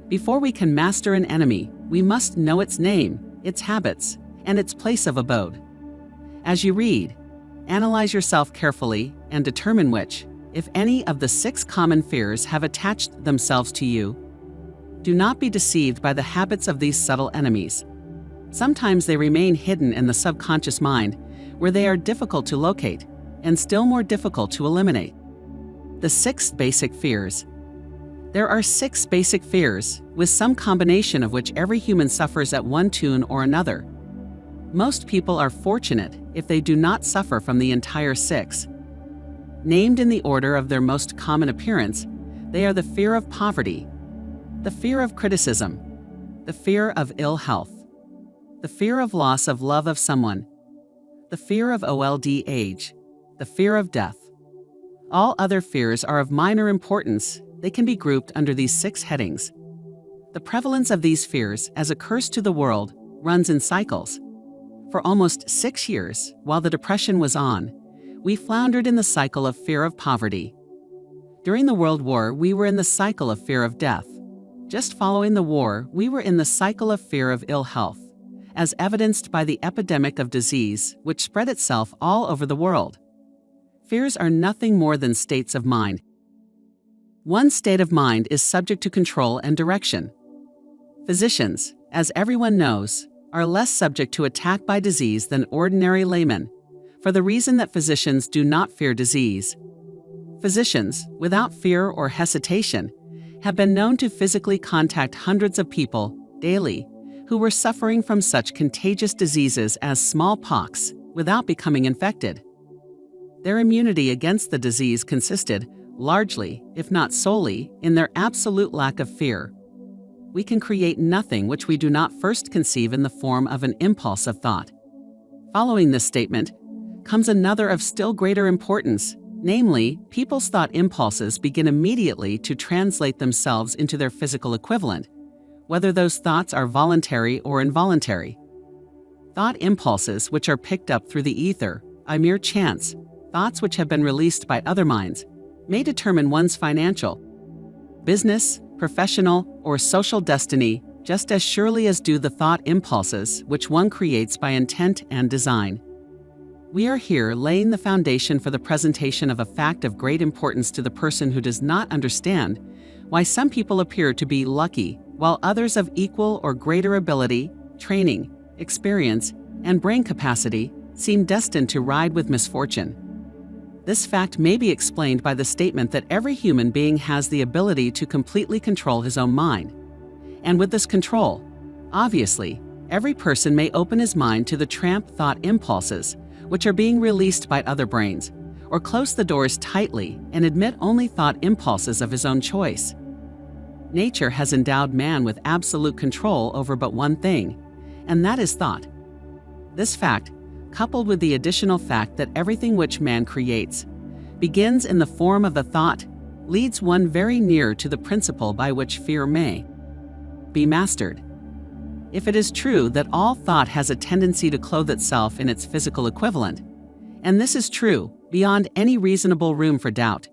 Speaker 1: Before we can master an enemy, we must know its name, its habits, and its place of abode. As you read, analyze yourself carefully and determine which, if any, of the 6 common fears have attached themselves to you. Do not be deceived by the habits of these subtle enemies. Sometimes they remain hidden in the subconscious mind, where they are difficult to locate, and still more difficult to eliminate. The 6 basic fears. There are 6 basic fears, with some combination of which every human suffers at one tune or another. Most people are fortunate if they do not suffer from the entire 6. Named in the order of their most common appearance, they are the fear of poverty, the fear of criticism, the fear of ill health, the fear of loss of love of someone, the fear of old age, the fear of death. All other fears are of minor importance. They can be grouped under these 6 headings. The prevalence of these fears as a curse to the world runs in cycles. For almost 6 years, while the Depression was on, we floundered in the cycle of fear of poverty. During the World War, we were in the cycle of fear of death. Just following the war, we were in the cycle of fear of ill health, as evidenced by the epidemic of disease which spread itself all over the world. Fears are nothing more than states of mind. One state of mind is subject to control and direction. Physicians, as everyone knows, are less subject to attack by disease than ordinary laymen, for the reason that physicians do not fear disease. Physicians, without fear or hesitation, have been known to physically contact hundreds of people daily who were suffering from such contagious diseases as smallpox without becoming infected. Their immunity against the disease consisted, largely, if not solely, in their absolute lack of fear. We can create nothing which we do not first conceive in the form of an impulse of thought. Following this statement comes another of still greater importance, namely, people's thought impulses begin immediately to translate themselves into their physical equivalent, whether those thoughts are voluntary or involuntary. Thought impulses which are picked up through the ether, by mere chance, thoughts which have been released by other minds, may determine one's financial, business, professional, or social destiny just as surely as do the thought impulses which one creates by intent and design. We are here laying the foundation for the presentation of a fact of great importance to the person who does not understand why some people appear to be lucky while others of equal or greater ability, training, experience, and brain capacity seem destined to ride with misfortune. This fact may be explained by the statement that every human being has the ability to completely control his own mind. And with this control, obviously, every person may open his mind to the tramp thought impulses, which are being released by other brains, or close the doors tightly and admit only thought impulses of his own choice. Nature has endowed man with absolute control over but one thing, and that is thought. This fact, coupled with the additional fact that everything which man creates begins in the form of a thought, leads one very near to the principle by which fear may be mastered. If it is true that all thought has a tendency to clothe itself in its physical equivalent, and this is true beyond any reasonable room for doubt,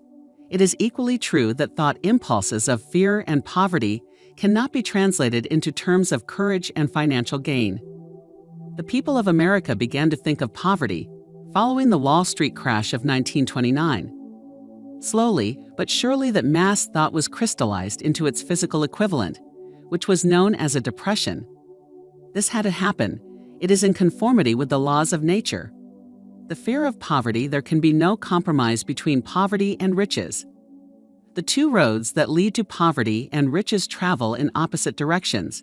Speaker 1: it is equally true that thought impulses of fear and poverty cannot be translated into terms of courage and financial gain. The people of America began to think of poverty following the Wall Street crash of 1929. Slowly but surely that mass thought was crystallized into its physical equivalent, which was known as a depression. This had to happen. It is in conformity with the laws of nature. The fear of poverty, there can be no compromise between poverty and riches. The two roads that lead to poverty and riches travel in opposite directions.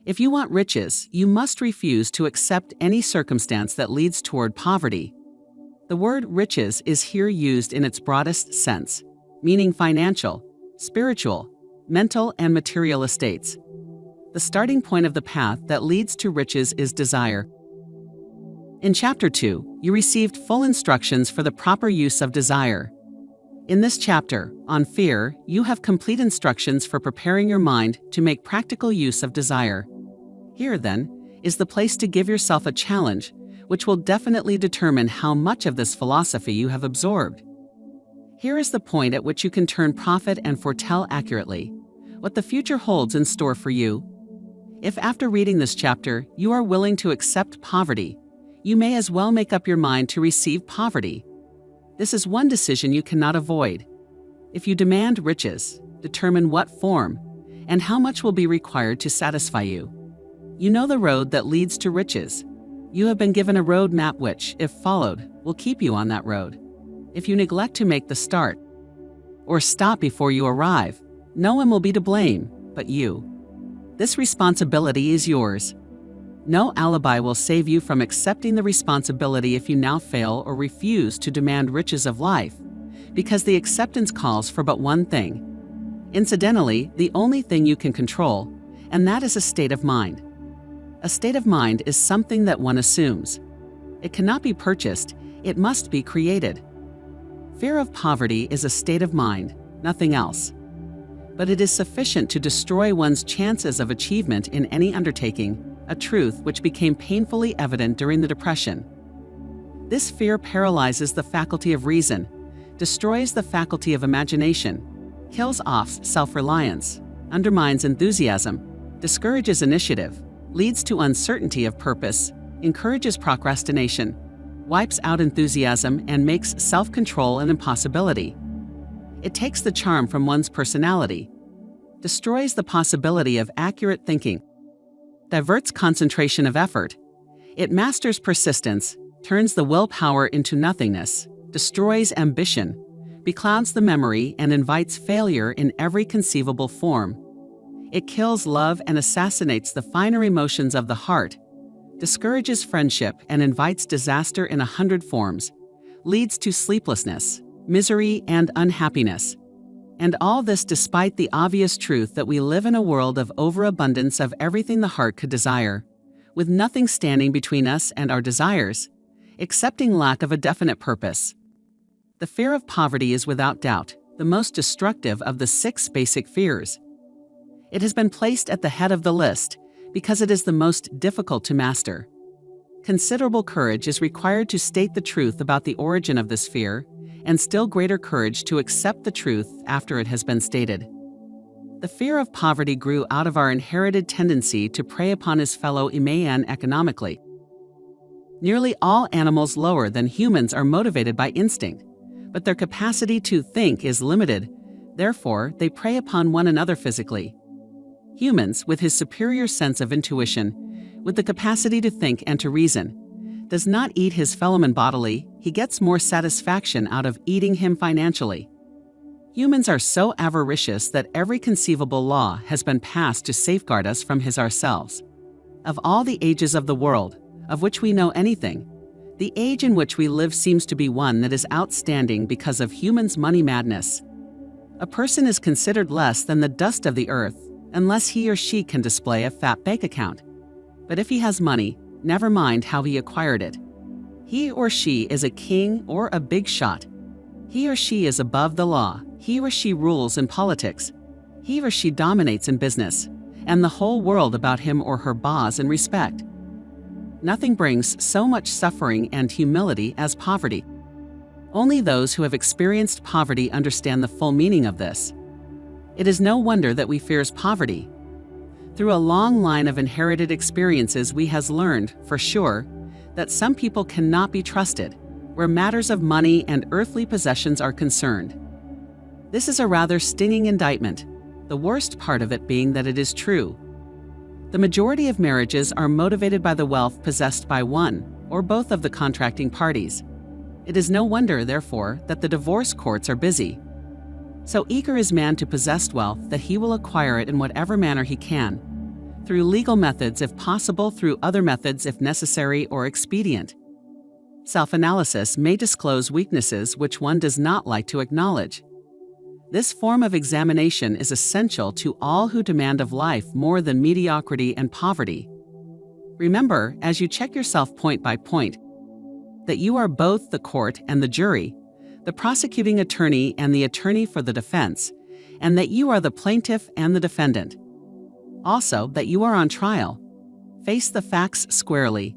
Speaker 1: If you want riches, you must refuse to accept any circumstance that leads toward poverty. The word riches is here used in its broadest sense, meaning financial, spiritual, mental, and material estates. The starting point of the path that leads to riches is desire. In Chapter 2, you received full instructions for the proper use of desire. In this chapter, on fear, you have complete instructions for preparing your mind to make practical use of desire. Here, then, is the place to give yourself a challenge, which will definitely determine how much of this philosophy you have absorbed. Here is the point at which you can turn prophet and foretell accurately what the future holds in store for you. If after reading this chapter you are willing to accept poverty, you may as well make up your mind to receive poverty. This is one decision you cannot avoid. If you demand riches, determine what form and how much will be required to satisfy you. You know the road that leads to riches. You have been given a road map which, if followed, will keep you on that road. If you neglect to make the start or stop before you arrive, no one will be to blame but you. This responsibility is yours. No alibi will save you from accepting the responsibility if you now fail or refuse to demand riches of life, because the acceptance calls for but one thing. Incidentally, the only thing you can control, and that is a state of mind. A state of mind is something that one assumes. It cannot be purchased, it must be created. Fear of poverty is a state of mind, nothing else. But it is sufficient to destroy one's chances of achievement in any undertaking, a truth which became painfully evident during the Depression. This fear paralyzes the faculty of reason, destroys the faculty of imagination, kills off self-reliance, undermines enthusiasm, discourages initiative, leads to uncertainty of purpose, encourages procrastination, wipes out enthusiasm, and makes self-control an impossibility. It takes the charm from one's personality, destroys the possibility of accurate thinking, diverts concentration of effort. It masters persistence, turns the willpower into nothingness, destroys ambition, beclouds the memory, and invites failure in every conceivable form. It kills love and assassinates the finer emotions of the heart, discourages friendship and invites disaster in 100 forms, leads to sleeplessness, misery, and unhappiness. And all this despite the obvious truth that we live in a world of overabundance of everything the heart could desire, with nothing standing between us and our desires, excepting lack of a definite purpose. The fear of poverty is without doubt the most destructive of the 6 basic fears. It has been placed at the head of the list because it is the most difficult to master. Considerable courage is required to state the truth about the origin of this fear, and still greater courage to accept the truth after it has been stated. The fear of poverty grew out of our inherited tendency to prey upon his fellow man economically. Nearly all animals lower than humans are motivated by instinct, but their capacity to think is limited, therefore they prey upon one another physically. Humans, with his superior sense of intuition, with the capacity to think and to reason, does not eat his fellowman bodily, he gets more satisfaction out of eating him financially. Humans are so avaricious that every conceivable law has been passed to safeguard us from his ourselves. Of all the ages of the world, of which we know anything, The age in which we live seems to be one that is outstanding because of humans' money madness. A person is considered less than the dust of the earth unless he or she can display a fat bank account. But if he has money, never mind how he acquired it. He or she is a king or a big shot. He or she is above the law. He or she rules in politics. He or she dominates in business, and the whole world about him or her bows in respect. Nothing brings so much suffering and humility as poverty. Only those who have experienced poverty understand the full meaning of this. It is no wonder that we fear poverty. Through a long line of inherited experiences, we has learned, for sure, that some people cannot be trusted, where matters of money and earthly possessions are concerned. This is a rather stinging indictment, the worst part of it being that it is true. The majority of marriages are motivated by the wealth possessed by one or both of the contracting parties. It is no wonder, therefore, that the divorce courts are busy. So eager is man to possess wealth that he will acquire it in whatever manner he can, through legal methods if possible, through other methods if necessary or expedient. Self-analysis may disclose weaknesses which one does not like to acknowledge. This form of examination is essential to all who demand of life more than mediocrity and poverty. Remember, as you check yourself point by point, that you are both the court and the jury, the prosecuting attorney and the attorney for the defense, and that you are the plaintiff and the defendant. Also, that you are on trial. Face the facts squarely.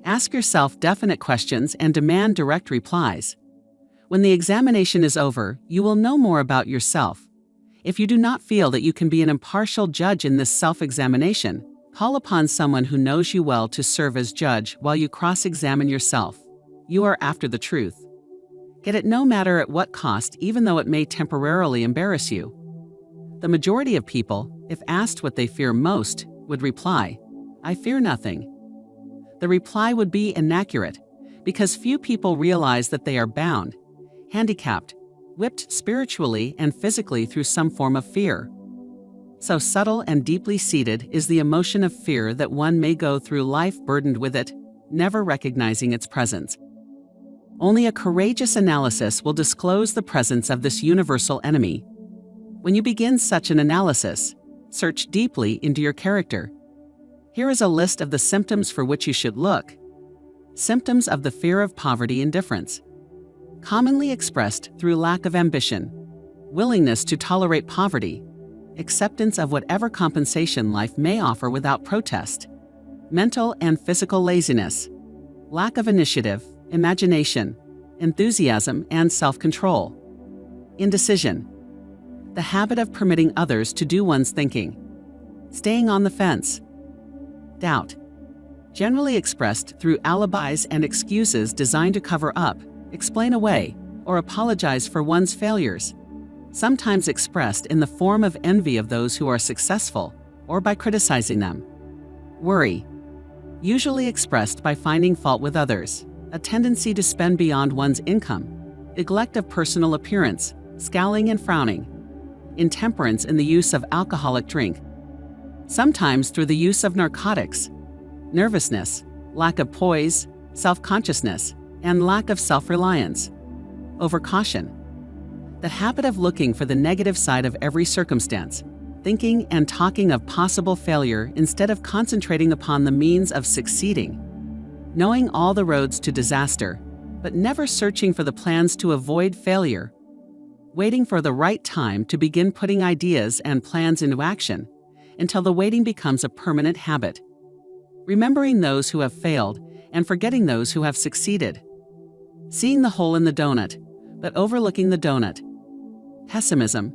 Speaker 1: Ask yourself definite questions and demand direct replies. When the examination is over, you will know more about yourself. If you do not feel that you can be an impartial judge in this self-examination, call upon someone who knows you well to serve as judge while you cross-examine yourself. You are after the truth. Get it no matter at what cost, even though it may temporarily embarrass you. The majority of people, if asked what they fear most, would reply, "I fear nothing." The reply would be inaccurate, because few people realize that they are bound, handicapped, whipped spiritually and physically through some form of fear. So subtle and deeply seated is the emotion of fear that one may go through life burdened with it, never recognizing its presence. Only a courageous analysis will disclose the presence of this universal enemy. When you begin such an analysis, search deeply into your character. Here is a list of the symptoms for which you should look. Symptoms of the fear of poverty: indifference, commonly expressed through lack of ambition, willingness to tolerate poverty, acceptance of whatever compensation life may offer without protest, mental and physical laziness, lack of initiative, imagination, enthusiasm, and self-control, indecision, the habit of permitting others to do one's thinking, staying on the fence, doubt, generally expressed through alibis and excuses designed to cover up, explain away, or apologize for one's failures, sometimes expressed in the form of envy of those who are successful, or by criticizing them. Worry, usually expressed by finding fault with others, a tendency to spend beyond one's income, neglect of personal appearance, scowling and frowning, intemperance in the use of alcoholic drink, sometimes through the use of narcotics, nervousness, lack of poise, self-consciousness, and lack of self-reliance, overcaution, the habit of looking for the negative side of every circumstance, thinking and talking of possible failure instead of concentrating upon the means of succeeding, knowing all the roads to disaster, but never searching for the plans to avoid failure, waiting for the right time to begin putting ideas and plans into action until the waiting becomes a permanent habit, remembering those who have failed and forgetting those who have succeeded, seeing the hole in the donut, but overlooking the donut, pessimism,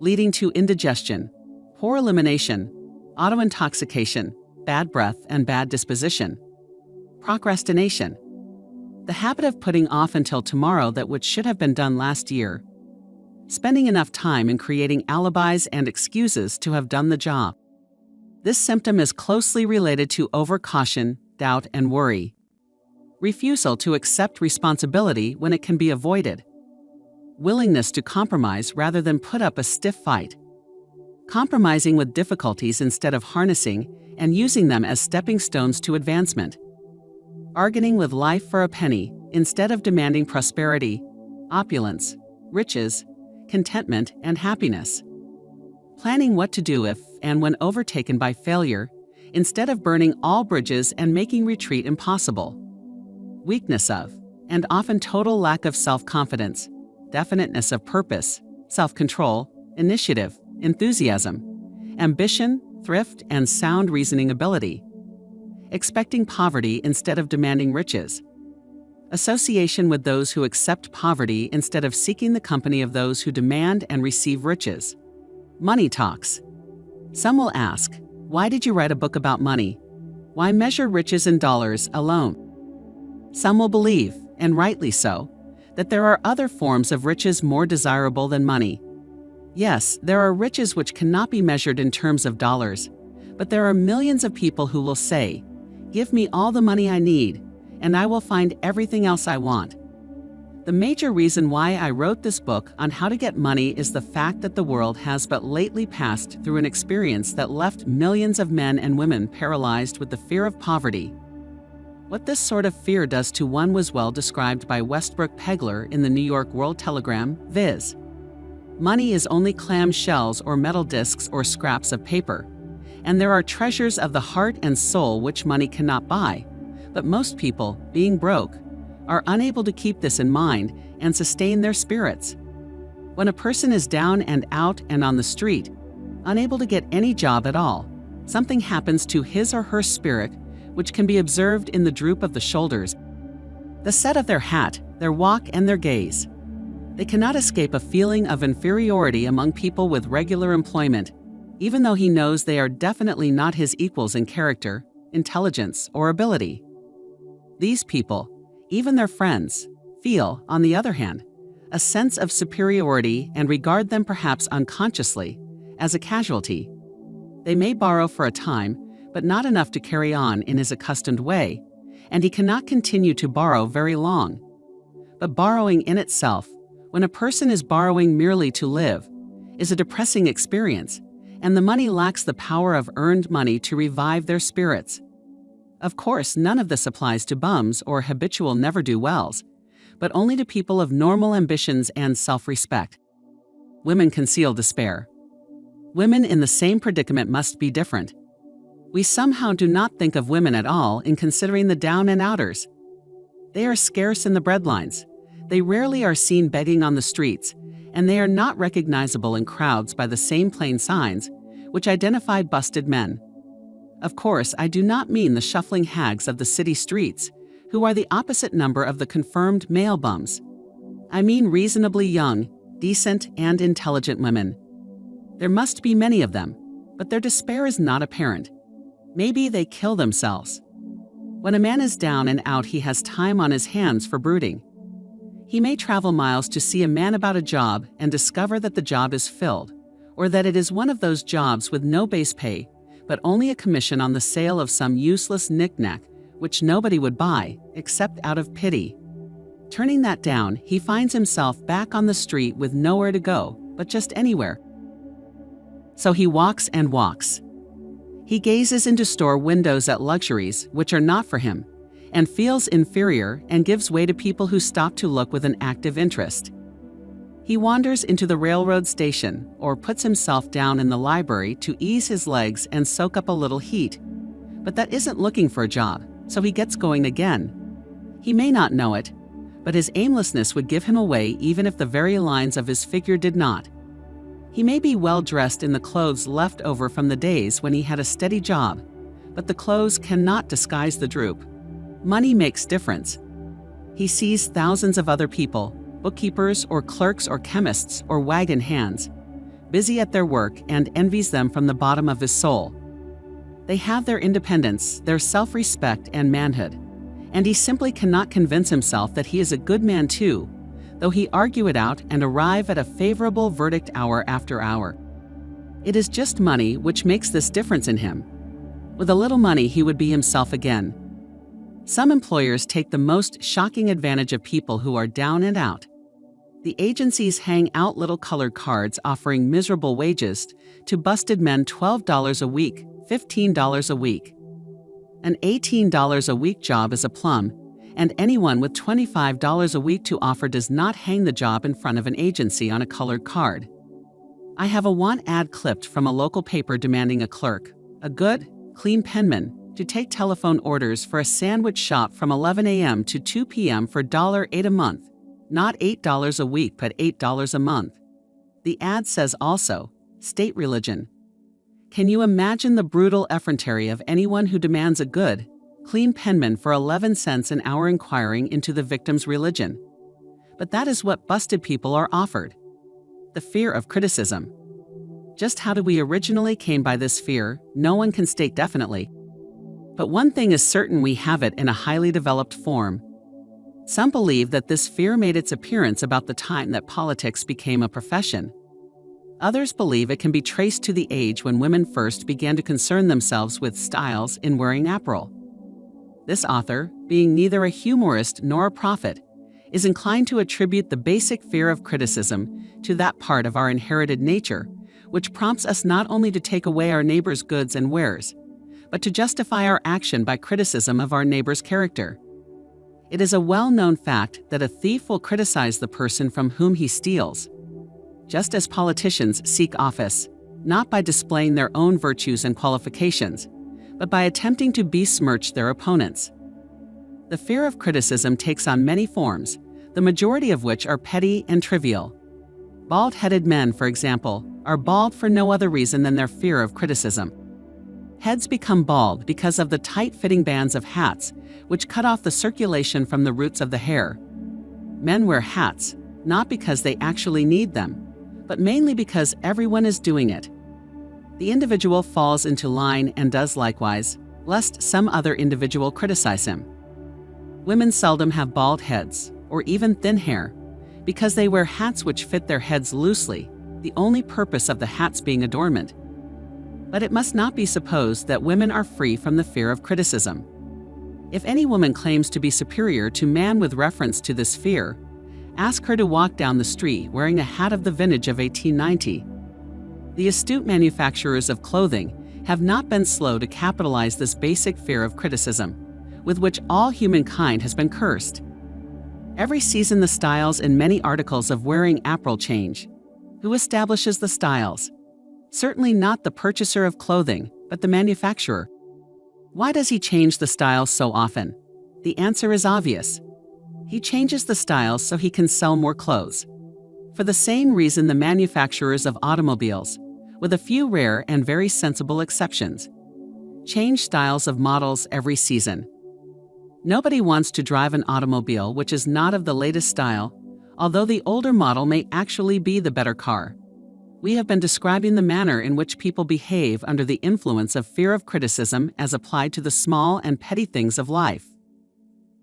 Speaker 1: leading to indigestion, poor elimination, auto-intoxication, bad breath, and bad disposition, procrastination, the habit of putting off until tomorrow that which should have been done last year, spending enough time in creating alibis and excuses to have done the job. This symptom is closely related to overcaution, doubt, and worry. Refusal to accept responsibility when it can be avoided. Willingness to compromise rather than put up a stiff fight. Compromising with difficulties instead of harnessing and using them as stepping stones to advancement. bargaining with life for a penny instead of demanding prosperity, opulence, riches, contentment, and happiness. Planning what to do if and when overtaken by failure, instead of burning all bridges and making retreat impossible. Weakness of, and often total lack of self-confidence, definiteness of purpose, self-control, initiative, enthusiasm, ambition, thrift, and sound reasoning ability. Expecting poverty instead of demanding riches. Association with those who accept poverty instead of seeking the company of those who demand and receive riches. Money talks. Some will ask, why did you write a book about money? Why measure riches in dollars alone? Some will believe, and rightly so, that there are other forms of riches more desirable than money. Yes, there are riches which cannot be measured in terms of dollars, but there are millions of people who will say, give me all the money I need, and I will find everything else I want. The major reason why I wrote this book on how to get money is the fact that the world has but lately passed through an experience that left millions of men and women paralyzed with the fear of poverty. What this sort of fear does to one was well described by Westbrook Pegler in the New York World Telegram, viz. Money is only clam shells or metal discs or scraps of paper, and there are treasures of the heart and soul which money cannot buy, but most people, being broke, are unable to keep this in mind and sustain their spirits. When a person is down and out and on the street, unable to get any job at all, something happens to his or her spirit which can be observed in the droop of the shoulders, the set of their hat, their walk, and their gaze. They cannot escape a feeling of inferiority among people with regular employment, even though he knows they are definitely not his equals in character, intelligence, or ability. These people, even their friends, feel, on the other hand, a sense of superiority and regard them perhaps unconsciously as a casualty. They may borrow for a time, but not enough to carry on in his accustomed way, and he cannot continue to borrow very long. But borrowing in itself, when a person is borrowing merely to live, is a depressing experience, and the money lacks the power of earned money to revive their spirits. Of course, none of this applies to bums or habitual never-do-wells, but only to people of normal ambitions and self-respect. Women conceal despair. Women in the same predicament must be different. We somehow do not think of women at all in considering the down and outers. They are scarce in the breadlines. They rarely are seen begging on the streets, and they are not recognizable in crowds by the same plain signs which identify busted men. Of course, I do not mean the shuffling hags of the city streets, who are the opposite number of the confirmed male bums. I mean reasonably young, decent, and intelligent women. There must be many of them, but their despair is not apparent. Maybe they kill themselves. When a man is down and out, he has time on his hands for brooding. He may travel miles to see a man about a job and discover that the job is filled, or that it is one of those jobs with no base pay, but only a commission on the sale of some useless knick-knack which nobody would buy, except out of pity. Turning that down, he finds himself back on the street with nowhere to go, but just anywhere. So he walks and walks. He gazes into store windows at luxuries which are not for him, and feels inferior and gives way to people who stop to look with an active interest. He wanders into the railroad station or puts himself down in the library to ease his legs and soak up a little heat. But that isn't looking for a job, so he gets going again. He may not know it, but his aimlessness would give him away even if the very lines of his figure did not. He may be well dressed in the clothes left over from the days when he had a steady job, but the clothes cannot disguise the droop. Money makes difference. He sees thousands of other people, bookkeepers or clerks or chemists or wagon hands, busy at their work, and envies them from the bottom of his soul. They have their independence, their self-respect and manhood, and he simply cannot convince himself that he is a good man too, though he argue it out and arrive at a favorable verdict hour after hour. It is just money which makes this difference in him. With a little money he would be himself again. Some employers take the most shocking advantage of people who are down and out. The agencies hang out little colored cards offering miserable wages to busted men $12 a week, $15 a week. An $18 a week job is a plum, and anyone with $25 a week to offer does not hang the job in front of an agency on a colored card. I have a want ad clipped from a local paper demanding a clerk, a good, clean penman, to take telephone orders for a sandwich shop from 11 a.m. to 2 p.m. for $8 a month, not $8 a week but $8 a month. The ad says also, state religion. Can you imagine the brutal effrontery of anyone who demands a good, clean penman for 11 cents an hour inquiring into the victim's religion? But that is what busted people are offered. The fear of criticism. Just how did we originally came by this fear, no one can state definitely. But one thing is certain, we have it in a highly developed form. Some believe that this fear made its appearance about the time that politics became a profession. Others believe it can be traced to the age when women first began to concern themselves with styles in wearing apparel. This author, being neither a humorist nor a prophet, is inclined to attribute the basic fear of criticism to that part of our inherited nature, which prompts us not only to take away our neighbor's goods and wares, but to justify our action by criticism of our neighbor's character. It is a well-known fact that a thief will criticize the person from whom he steals, just as politicians seek office, not by displaying their own virtues and qualifications, but by attempting to besmirch their opponents. The fear of criticism takes on many forms, the majority of which are petty and trivial. Bald-headed men, for example, are bald for no other reason than their fear of criticism. Heads become bald because of the tight-fitting bands of hats, which cut off the circulation from the roots of the hair. Men wear hats, not because they actually need them, but mainly because everyone is doing it. The individual falls into line and does likewise, lest some other individual criticize him. Women seldom have bald heads, or even thin hair, because they wear hats which fit their heads loosely, the only purpose of the hats being adornment. But it must not be supposed that women are free from the fear of criticism. If any woman claims to be superior to man with reference to this fear, ask her to walk down the street wearing a hat of the vintage of 1890. The astute manufacturers of clothing have not been slow to capitalize this basic fear of criticism, with which all humankind has been cursed. Every season the styles in many articles of wearing apparel change. Who establishes the styles? Certainly not the purchaser of clothing, but the manufacturer. Why does he change the styles so often? The answer is obvious. He changes the styles so he can sell more clothes. For the same reason the manufacturers of automobiles, with a few rare and very sensible exceptions, change styles of models every season. Nobody wants to drive an automobile which is not of the latest style, although the older model may actually be the better car. We have been describing the manner in which people behave under the influence of fear of criticism as applied to the small and petty things of life.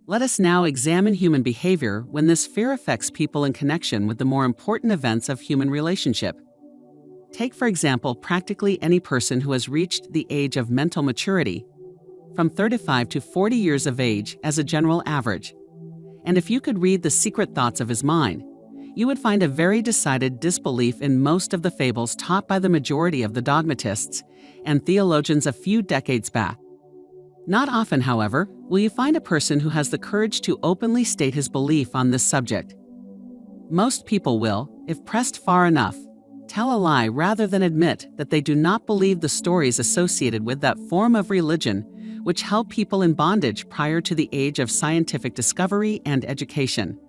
Speaker 1: Let us now examine human behavior when this fear affects people in connection with the more important events of human relationship. Take, for example, practically any person who has reached the age of mental maturity, from 35 to 40 years of age as a general average. And if you could read the secret thoughts of his mind, you would find a very decided disbelief in most of the fables taught by the majority of the dogmatists and theologians a few decades back. Not often, however, will you find a person who has the courage to openly state his belief on this subject. Most people will, if pressed far enough, tell a lie rather than admit that they do not believe the stories associated with that form of religion which held people in bondage prior to the age of scientific discovery and education.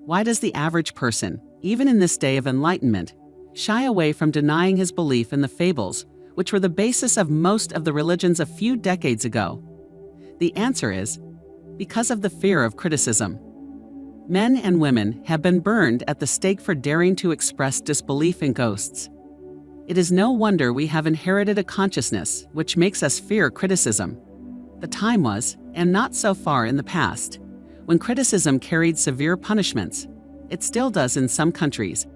Speaker 1: Why does the average person, even in this day of enlightenment, shy away from denying his belief in the fables, which were the basis of most of the religions a few decades ago? The answer is, because of the fear of criticism. Men and women have been burned at the stake for daring to express disbelief in ghosts. It is no wonder we have inherited a consciousness which makes us fear criticism. The time was, and not so far in the past, when criticism carried severe punishments. It still does in some countries.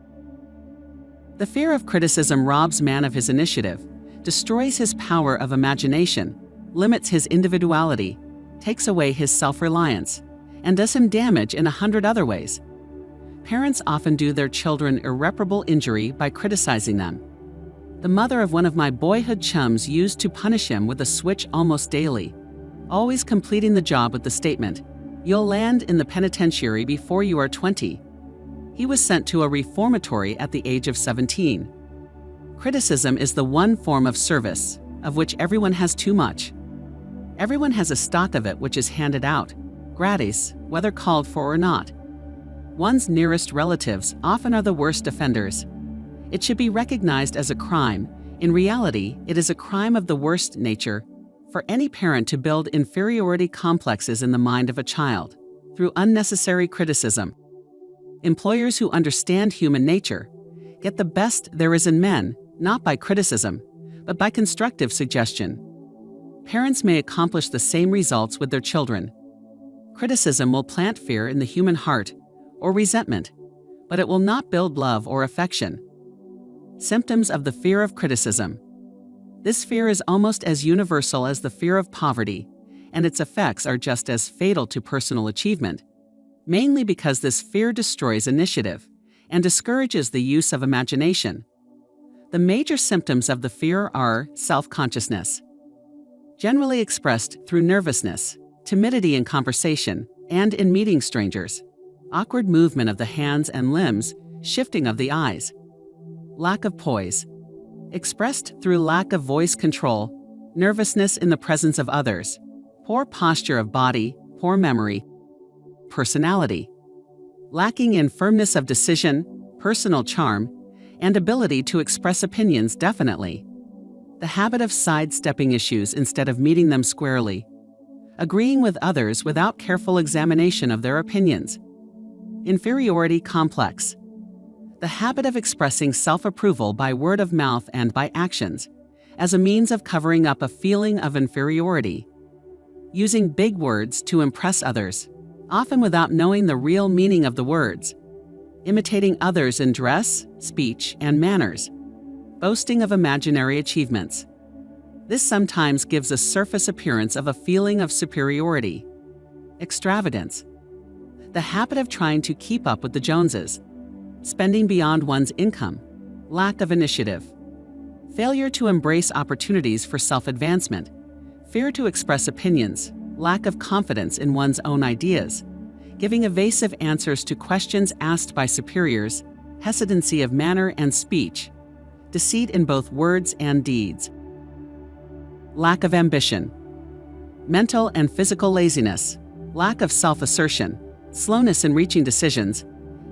Speaker 1: The fear of criticism robs man of his initiative, destroys his power of imagination, limits his individuality, takes away his self-reliance, and does him damage in 100 other ways. Parents often do their children irreparable injury by criticizing them. The mother of one of my boyhood chums used to punish him with a switch almost daily. always completing the job with the statement, "You'll land in the penitentiary before you are 20. He was sent to a reformatory at the age of 17. Criticism is the one form of service, of which everyone has too much. Everyone has a stock of it which is handed out, gratis, whether called for or not. One's nearest relatives often are the worst offenders. It should be recognized as a crime. In reality, it is a crime of the worst nature for any parent to build inferiority complexes in the mind of a child through unnecessary criticism. Employers who understand human nature get the best there is in men, not by criticism, but by constructive suggestion. Parents may accomplish the same results with their children. Criticism will plant fear in the human heart or resentment, but it will not build love or affection. Symptoms of the fear of criticism. This fear is almost as universal as the fear of poverty, and its effects are just as fatal to personal achievement, mainly because this fear destroys initiative and discourages the use of imagination. The major symptoms of the fear are self-consciousness, generally expressed through nervousness, timidity in conversation and in meeting strangers, awkward movement of the hands and limbs, shifting of the eyes, lack of poise, expressed through lack of voice control, nervousness in the presence of others, poor posture of body, poor memory, personality, lacking in firmness of decision, personal charm, and ability to express opinions definitely, the habit of sidestepping issues instead of meeting them squarely, agreeing with others without careful examination of their opinions, inferiority complex, the habit of expressing self-approval by word of mouth and by actions, as a means of covering up a feeling of inferiority, using big words to impress others, often without knowing the real meaning of the words, imitating others in dress, speech, and manners, boasting of imaginary achievements. This sometimes gives a surface appearance of a feeling of superiority. Extravagance. The habit of trying to keep up with the Joneses, spending beyond one's income, lack of initiative, failure to embrace opportunities for self-advancement, fear to express opinions, lack of confidence in one's own ideas, giving evasive answers to questions asked by superiors, hesitancy of manner and speech, deceit in both words and deeds, lack of ambition, mental and physical laziness, lack of self-assertion, slowness in reaching decisions,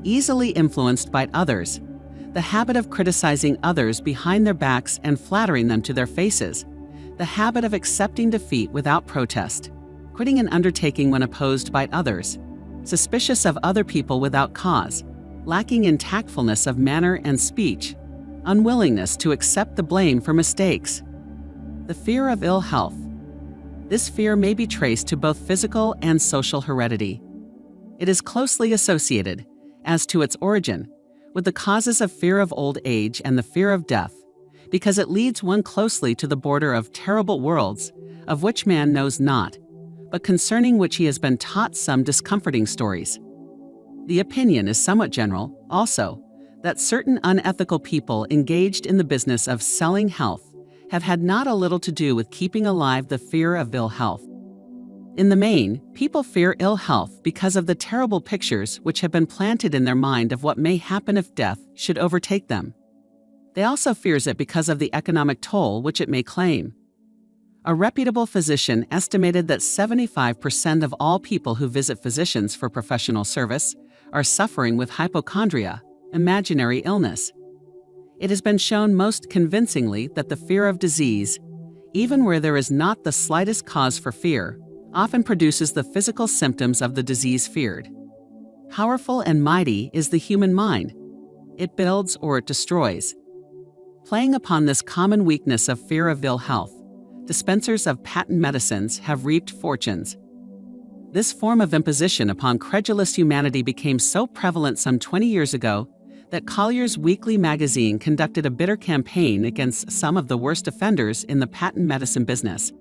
Speaker 1: easily influenced by others, the habit of criticizing others behind their backs and flattering them to their faces, the habit of accepting defeat without protest, quitting an undertaking when opposed by others, suspicious of other people without cause, lacking in tactfulness of manner and speech, unwillingness to accept the blame for mistakes. The fear of ill health. This fear may be traced to both physical and social heredity. It is closely associated, as to its origin, with the causes of fear of old age and the fear of death, because it leads one closely to the border of terrible worlds, of which man knows not, but concerning which he has been taught some discomforting stories. The opinion is somewhat general, also, that certain unethical people engaged in the business of selling health have had not a little to do with keeping alive the fear of ill health. In the main, people fear ill health because of the terrible pictures which have been planted in their mind of what may happen if death should overtake them. They also fears it because of the economic toll which it may claim. A reputable physician estimated that 75% of all people who visit physicians for professional service are suffering with hypochondria, imaginary illness. It has been shown most convincingly that the fear of disease, even where there is not the slightest cause for fear, often produces the physical symptoms of the disease feared. Powerful and mighty is the human mind. It builds or it destroys. Playing upon this common weakness of fear of ill health, dispensers of patent medicines have reaped fortunes. This form of imposition upon credulous humanity became so prevalent some 20 years ago that Collier's Weekly magazine conducted a bitter campaign against some of the worst offenders in the patent medicine business.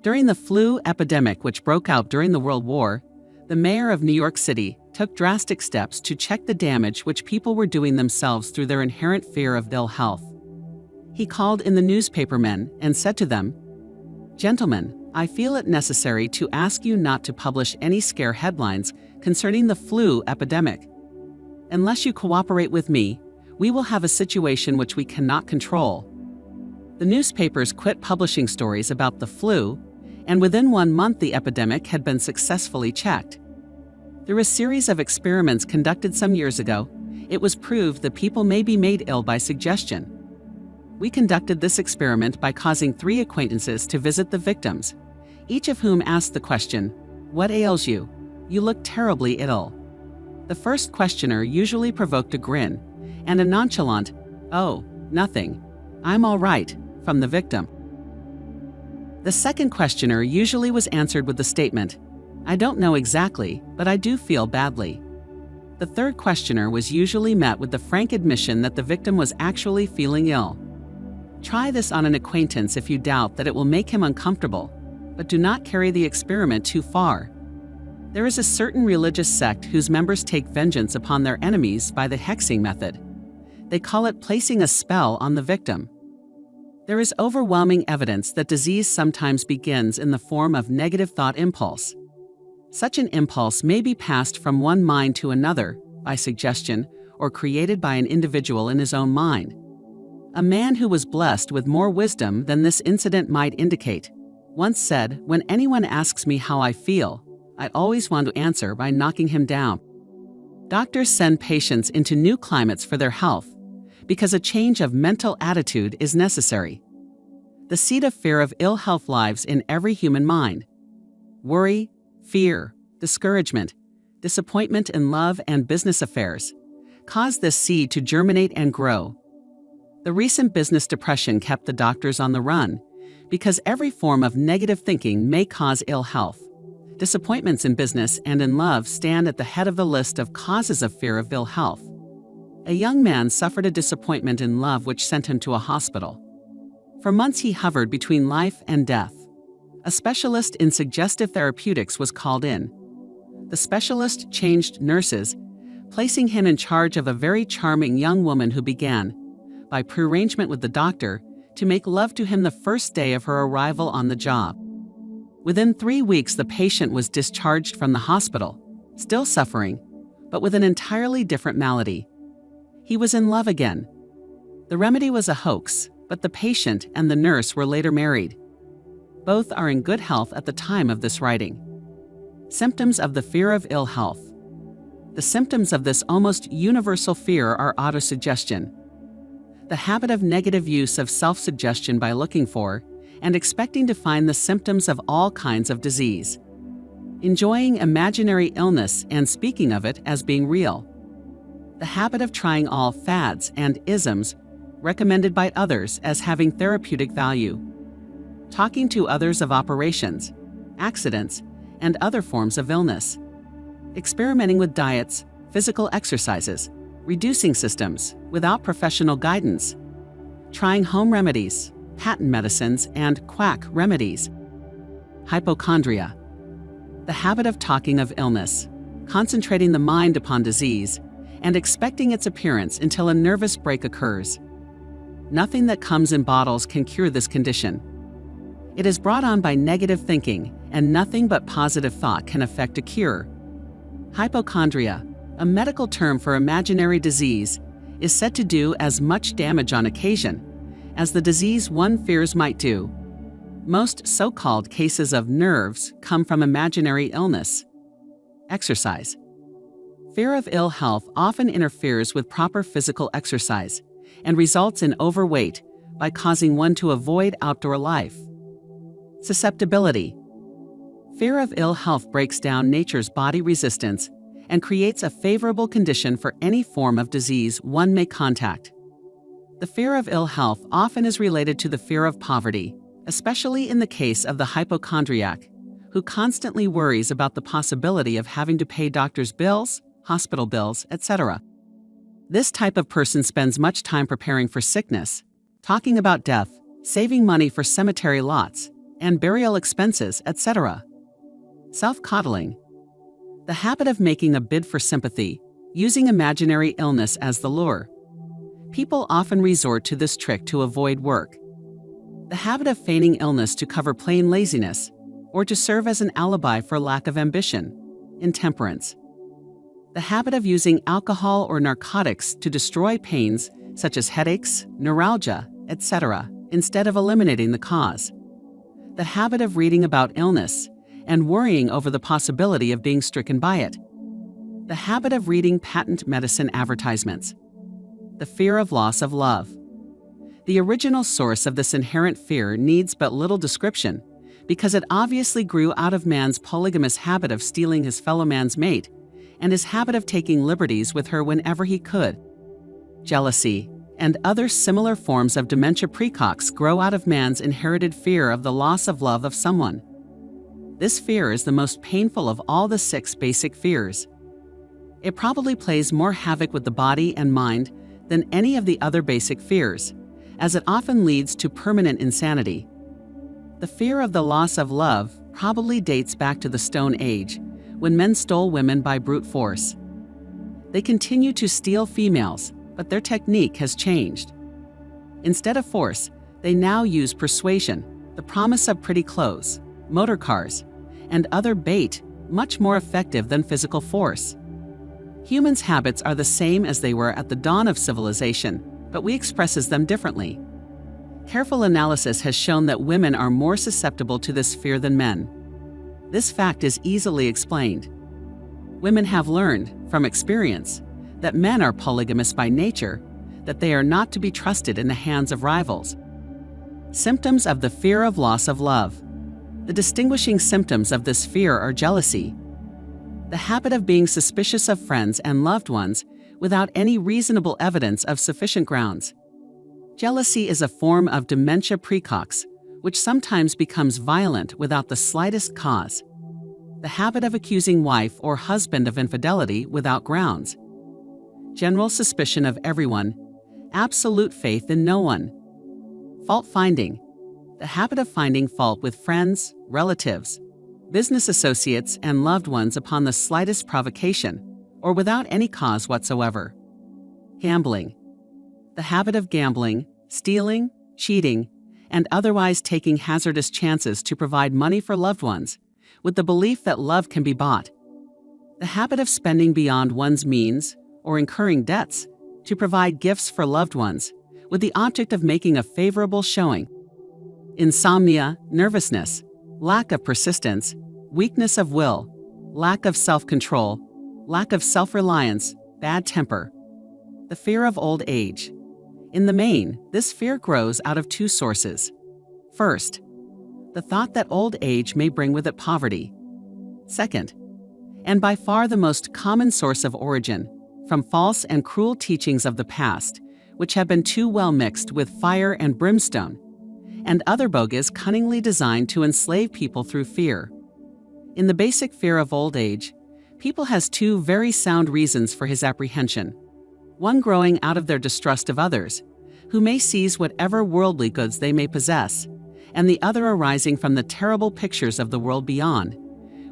Speaker 1: During the flu epidemic which broke out during the World War, the mayor of New York City took drastic steps to check the damage which people were doing themselves through their inherent fear of ill health. He called in the newspapermen and said to them, "Gentlemen, I feel it necessary to ask you not to publish any scare headlines concerning the flu epidemic. Unless you cooperate with me, we will have a situation which we cannot control. The newspapers quit publishing stories about the flu, and within 1 month the epidemic had been successfully checked. Through a series of experiments conducted some years ago, it was proved that people may be made ill by suggestion. We conducted this experiment by causing 3 acquaintances to visit the victims, each of whom asked the question, "What ails you? You look terribly ill." The first questioner usually provoked a grin and a nonchalant, "Oh, nothing. I'm all right," from the victim. The second questioner usually was answered with the statement, "I don't know exactly, but I do feel badly." The third questioner was usually met with the frank admission that the victim was actually feeling ill. Try this on an acquaintance if you doubt that it will make him uncomfortable, but do not carry the experiment too far. There is a certain religious sect whose members take vengeance upon their enemies by the hexing method. They call it placing a spell on the victim. There is overwhelming evidence that disease sometimes begins in the form of negative thought impulse. Such an impulse may be passed from one mind to another by suggestion or created by an individual in his own mind. A man who was blessed with more wisdom than this incident might indicate once said, "When anyone asks me how I feel, I always want to answer by knocking him down." Doctors send patients into new climates for their health because a change of mental attitude is necessary. The seed of fear of ill health lives in every human mind. Worry, fear, discouragement, disappointment in love and business affairs cause this seed to germinate and grow. The recent business depression kept the doctors on the run because every form of negative thinking may cause ill health. Disappointments in business and in love stand at the head of the list of causes of fear of ill health. A young man suffered a disappointment in love which sent him to a hospital. For months he hovered between life and death. A specialist in suggestive therapeutics was called in. The specialist changed nurses, placing him in charge of a very charming young woman who began, by prearrangement with the doctor, to make love to him the first day of her arrival on the job. Within 3 weeks, the patient was discharged from the hospital, still suffering, but with an entirely different malady. He was in love again. The remedy was a hoax, but the patient and the nurse were later married. Both are in good health at the time of this writing. Symptoms of the fear of ill health. The symptoms of this almost universal fear are autosuggestion, the habit of negative use of self-suggestion by looking for and expecting to find the symptoms of all kinds of disease, enjoying imaginary illness and speaking of it as being real, the habit of trying all fads and isms recommended by others as having therapeutic value, talking to others of operations, accidents, and other forms of illness, experimenting with diets, physical exercises, reducing systems without professional guidance, trying home remedies, patent medicines, and quack remedies. Hypochondria. The habit of talking of illness, concentrating the mind upon disease, and expecting its appearance until a nervous break occurs. Nothing that comes in bottles can cure this condition. It is brought on by negative thinking, and nothing but positive thought can effect a cure. Hypochondria, a medical term for imaginary disease, is said to do as much damage on occasion as the disease one fears might do. Most so-called cases of nerves come from imaginary illness. Exercise. Fear of ill health often interferes with proper physical exercise and results in overweight by causing one to avoid outdoor life. Susceptibility. Fear of ill health breaks down nature's body resistance and creates a favorable condition for any form of disease one may contact. The fear of ill health often is related to the fear of poverty, especially in the case of the hypochondriac, who constantly worries about the possibility of having to pay doctor's bills, hospital bills, etc. This type of person spends much time preparing for sickness, talking about death, saving money for cemetery lots, and burial expenses, etc. Self-coddling. The habit of making a bid for sympathy, using imaginary illness as the lure. People often resort to this trick to avoid work. The habit of feigning illness to cover plain laziness, or to serve as an alibi for lack of ambition, intemperance. The habit of using alcohol or narcotics to destroy pains such as headaches, neuralgia, etc., instead of eliminating the cause. The habit of reading about illness and worrying over the possibility of being stricken by it. The habit of reading patent medicine advertisements. The fear of loss of love. The original source of this inherent fear needs but little description because it obviously grew out of man's polygamous habit of stealing his fellow man's mate and his habit of taking liberties with her whenever he could. Jealousy and other similar forms of dementia precox grow out of man's inherited fear of the loss of love of someone. This fear is the most painful of all the 6 basic fears. It probably plays more havoc with the body and mind than any of the other basic fears, as it often leads to permanent insanity. The fear of the loss of love probably dates back to the Stone Age, when men stole women by brute force. They continue to steal females, but their technique has changed. Instead of force, they now use persuasion, the promise of pretty clothes, motor cars, and other bait, much more effective than physical force. Humans' habits are the same as they were at the dawn of civilization, but we express them differently. Careful analysis has shown that women are more susceptible to this fear than men. This fact is easily explained. Women have learned, from experience, that men are polygamous by nature, that they are not to be trusted in the hands of rivals. Symptoms of the fear of loss of love. The distinguishing symptoms of this fear are jealousy, the habit of being suspicious of friends and loved ones without any reasonable evidence of sufficient grounds. Jealousy is a form of dementia precox, which sometimes becomes violent without the slightest cause. The habit of accusing wife or husband of infidelity without grounds. General suspicion of everyone, absolute faith in no one. Fault-finding. The habit of finding fault with friends, relatives, business associates, and loved ones upon the slightest provocation, or without any cause whatsoever. Gambling. The habit of gambling, stealing, cheating, and otherwise taking hazardous chances to provide money for loved ones, with the belief that love can be bought. The habit of spending beyond one's means, or incurring debts, to provide gifts for loved ones, with the object of making a favorable showing. Insomnia, nervousness, lack of persistence, weakness of will, lack of self-control, lack of self-reliance, bad temper. The fear of old age. In the main, this fear grows out of 2 sources. First, the thought that old age may bring with it poverty. Second, and by far the most common source of origin, from false and cruel teachings of the past, which have been too well mixed with fire and brimstone, and other bogies cunningly designed to enslave people through fear. In the basic fear of old age, people has 2 very sound reasons for his apprehension. One growing out of their distrust of others, who may seize whatever worldly goods they may possess, and the other arising from the terrible pictures of the world beyond,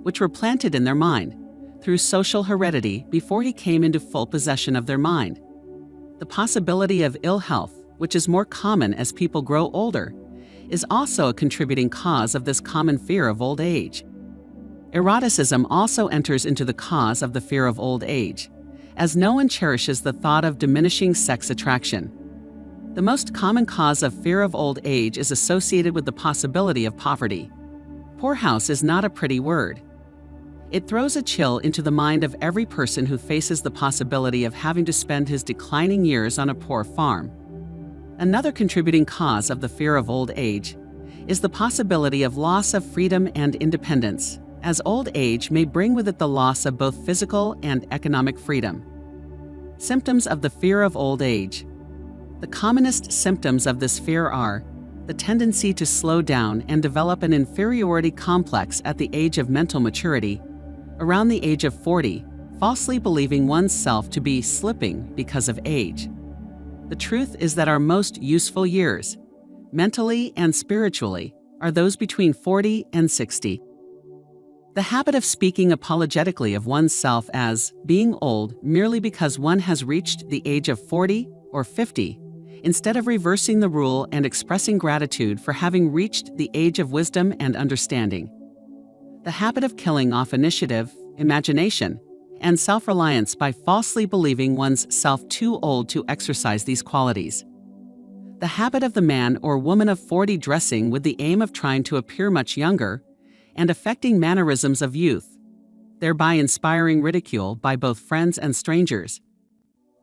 Speaker 1: which were planted in their mind, through social heredity before he came into full possession of their mind. The possibility of ill health, which is more common as people grow older, is also a contributing cause of this common fear of old age. Eroticism also enters into the cause of the fear of old age, as no one cherishes the thought of diminishing sex attraction. The most common cause of fear of old age is associated with the possibility of poverty. Poorhouse is not a pretty word. It throws a chill into the mind of every person who faces the possibility of having to spend his declining years on a poor farm. Another contributing cause of the fear of old age is the possibility of loss of freedom and independence, as old age may bring with it the loss of both physical and economic freedom. Symptoms of the fear of old age. The commonest symptoms of this fear are the tendency to slow down and develop an inferiority complex at the age of mental maturity, around the age of 40, falsely believing oneself to be slipping because of age. The truth is that our most useful years, mentally and spiritually, are those between 40 and 60. The habit of speaking apologetically of oneself as being old merely because one has reached the age of 40 or 50, instead of reversing the rule and expressing gratitude for having reached the age of wisdom and understanding. The habit of killing off initiative, imagination, and self-reliance by falsely believing one's self too old to exercise these qualities. The habit of the man or woman of 40 dressing with the aim of trying to appear much younger and affecting mannerisms of youth, thereby inspiring ridicule by both friends and strangers.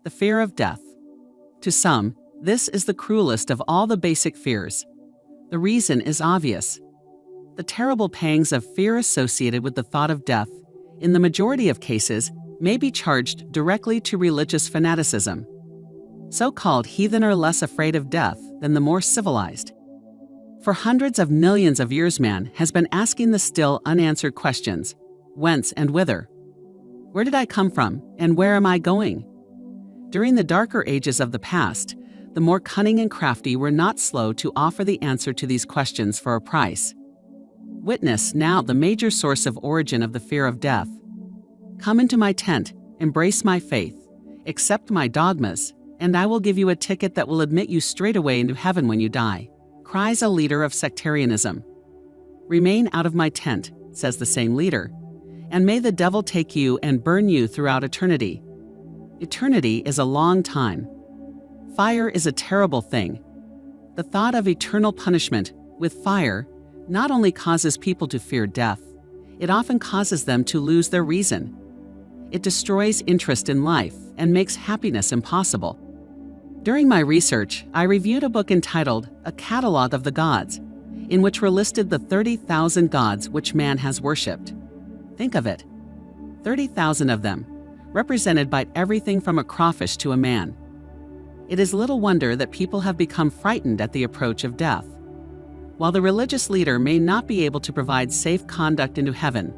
Speaker 1: The fear of death. To some, this is the cruelest of all the basic fears. The reason is obvious. The terrible pangs of fear associated with the thought of death, in the majority of cases, may be charged directly to religious fanaticism. So-called heathen are less afraid of death than the more civilized. For hundreds of millions of years, man has been asking the still unanswered questions: whence and whither? Where did I come from, and where am I going? During the darker ages of the past, the more cunning and crafty were not slow to offer the answer to these questions for a price. Witness now the major source of origin of the fear of death. Come into my tent, embrace my faith, accept my dogmas, and I will give you a ticket that will admit you straight away into heaven when you die, cries a leader of sectarianism. Remain out of my tent, says the same leader, and may the devil take you and burn you throughout eternity. Eternity is a long time. Fire is a terrible thing. The thought of eternal punishment with fire not only causes people to fear death, it often causes them to lose their reason. It destroys interest in life and makes happiness impossible. During my research, I reviewed a book entitled A Catalogue of the Gods, in which were listed the 30,000 gods which man has worshipped. Think of it. 30,000 of them, represented by everything from a crawfish to a man. It is little wonder that people have become frightened at the approach of death. While the religious leader may not be able to provide safe conduct into heaven,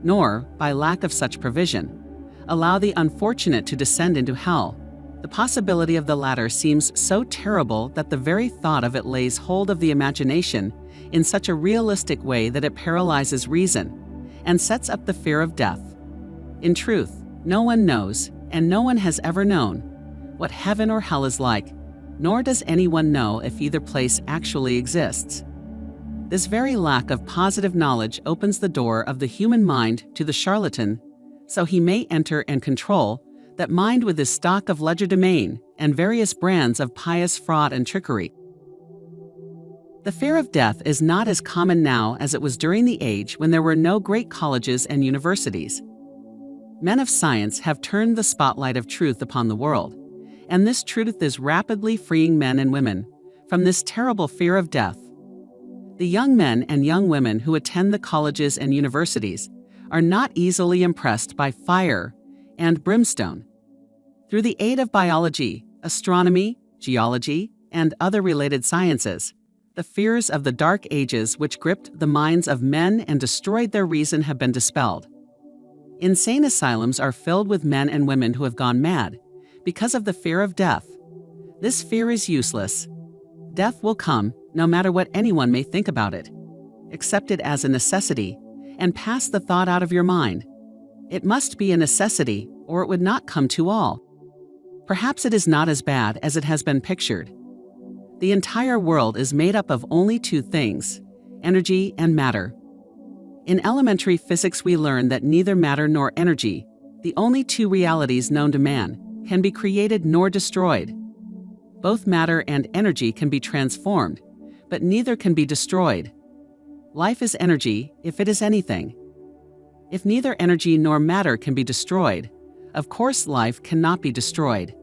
Speaker 1: nor, by lack of such provision, allow the unfortunate to descend into hell, the possibility of the latter seems so terrible that the very thought of it lays hold of the imagination in such a realistic way that it paralyzes reason and sets up the fear of death. In truth, no one knows, and no one has ever known, what heaven or hell is like, nor does anyone know if either place actually exists. This very lack of positive knowledge opens the door of the human mind to the charlatan, so he may enter and control that mind with his stock of legerdemain and various brands of pious fraud and trickery. The fear of death is not as common now as it was during the age when there were no great colleges and universities. Men of science have turned the spotlight of truth upon the world, and this truth is rapidly freeing men and women from this terrible fear of death. The young men and young women who attend the colleges and universities are not easily impressed by fire and brimstone. Through the aid of biology, astronomy, geology, and other related sciences, the fears of the Dark Ages which gripped the minds of men and destroyed their reason have been dispelled. Insane asylums are filled with men and women who have gone mad because of the fear of death. This fear is useless. Death will come, no matter what anyone may think about it. Accept it as a necessity, and pass the thought out of your mind. It must be a necessity, or it would not come to all. Perhaps it is not as bad as it has been pictured. The entire world is made up of only two things: energy and matter. In elementary physics we learn that neither matter nor energy, the only two realities known to man, can be created nor destroyed. Both matter and energy can be transformed, but neither can be destroyed. Life is energy, if it is anything. If neither energy nor matter can be destroyed, of course life cannot be destroyed.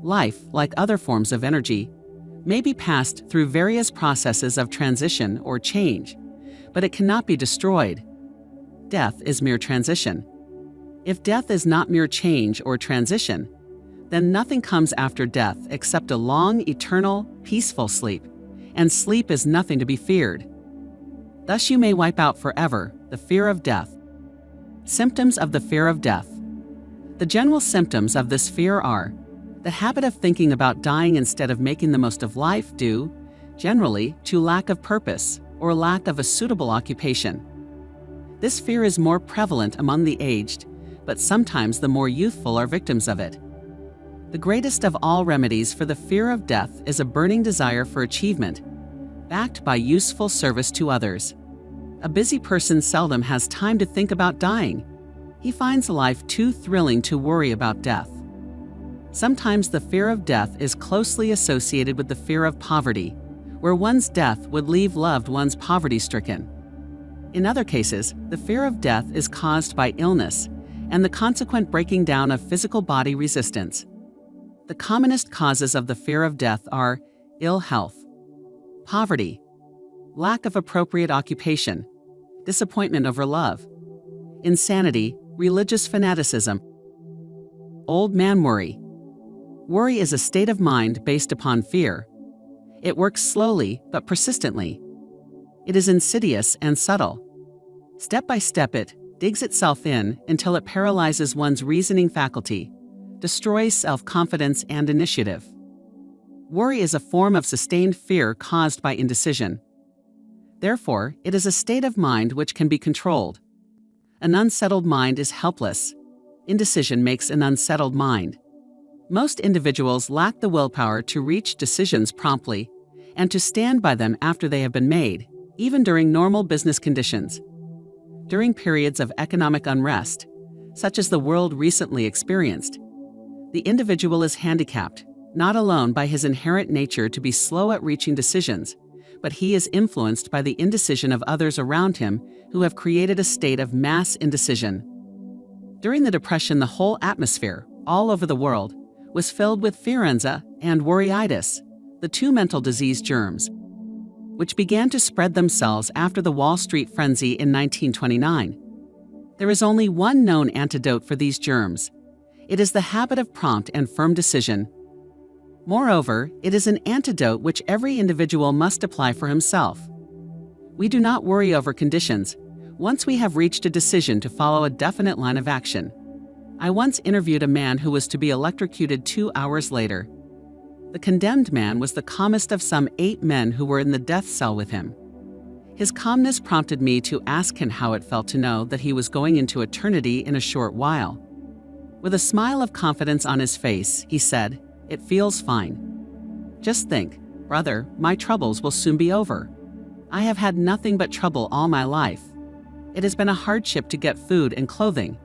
Speaker 1: Life, like other forms of energy, may be passed through various processes of transition or change, but it cannot be destroyed. Death is mere transition. If death is not mere change or transition, then nothing comes after death except a long, eternal, peaceful sleep, and sleep is nothing to be feared. Thus you may wipe out forever the fear of death. Symptoms of the fear of death. The general symptoms of this fear are the habit of thinking about dying instead of making the most of life due, generally, to lack of purpose or lack of a suitable occupation. This fear is more prevalent among the aged, but sometimes the more youthful are victims of it. The greatest of all remedies for the fear of death is a burning desire for achievement, backed by useful service to others. A busy person seldom has time to think about dying. He finds life too thrilling to worry about death. Sometimes the fear of death is closely associated with the fear of poverty, where one's death would leave loved ones poverty-stricken. In other cases, the fear of death is caused by illness and the consequent breaking down of physical body resistance. The commonest causes of the fear of death are ill health, poverty, lack of appropriate occupation, disappointment over love, insanity, religious fanaticism, old man worry. Worry is a state of mind based upon fear. It works slowly but persistently. It is insidious and subtle. Step by step it digs itself in until it paralyzes one's reasoning faculty, destroys self-confidence and initiative. Worry is a form of sustained fear caused by indecision. Therefore, it is a state of mind which can be controlled. An unsettled mind is helpless. Indecision makes an unsettled mind. Most individuals lack the willpower to reach decisions promptly and to stand by them after they have been made, even during normal business conditions. During periods of economic unrest, such as the world recently experienced, the individual is handicapped, not alone by his inherent nature to be slow at reaching decisions, but he is influenced by the indecision of others around him who have created a state of mass indecision. During the Depression, the whole atmosphere, all over the world, was filled with fearenza and worryitis, the two mental disease germs, which began to spread themselves after the Wall Street frenzy in 1929. There is only one known antidote for these germs. It is the habit of prompt and firm decision. Moreover, it is an antidote which every individual must apply for himself. We do not worry over conditions once we have reached a decision to follow a definite line of action. I once interviewed a man who was to be electrocuted 2 hours later. The condemned man was the calmest of some 8 men who were in the death cell with him. His calmness prompted me to ask him how it felt to know that he was going into eternity in a short while. With a smile of confidence on his face, he said, "It feels fine. Just think, brother, my troubles will soon be over. I have had nothing but trouble all my life. It has been a hardship to get food and clothing.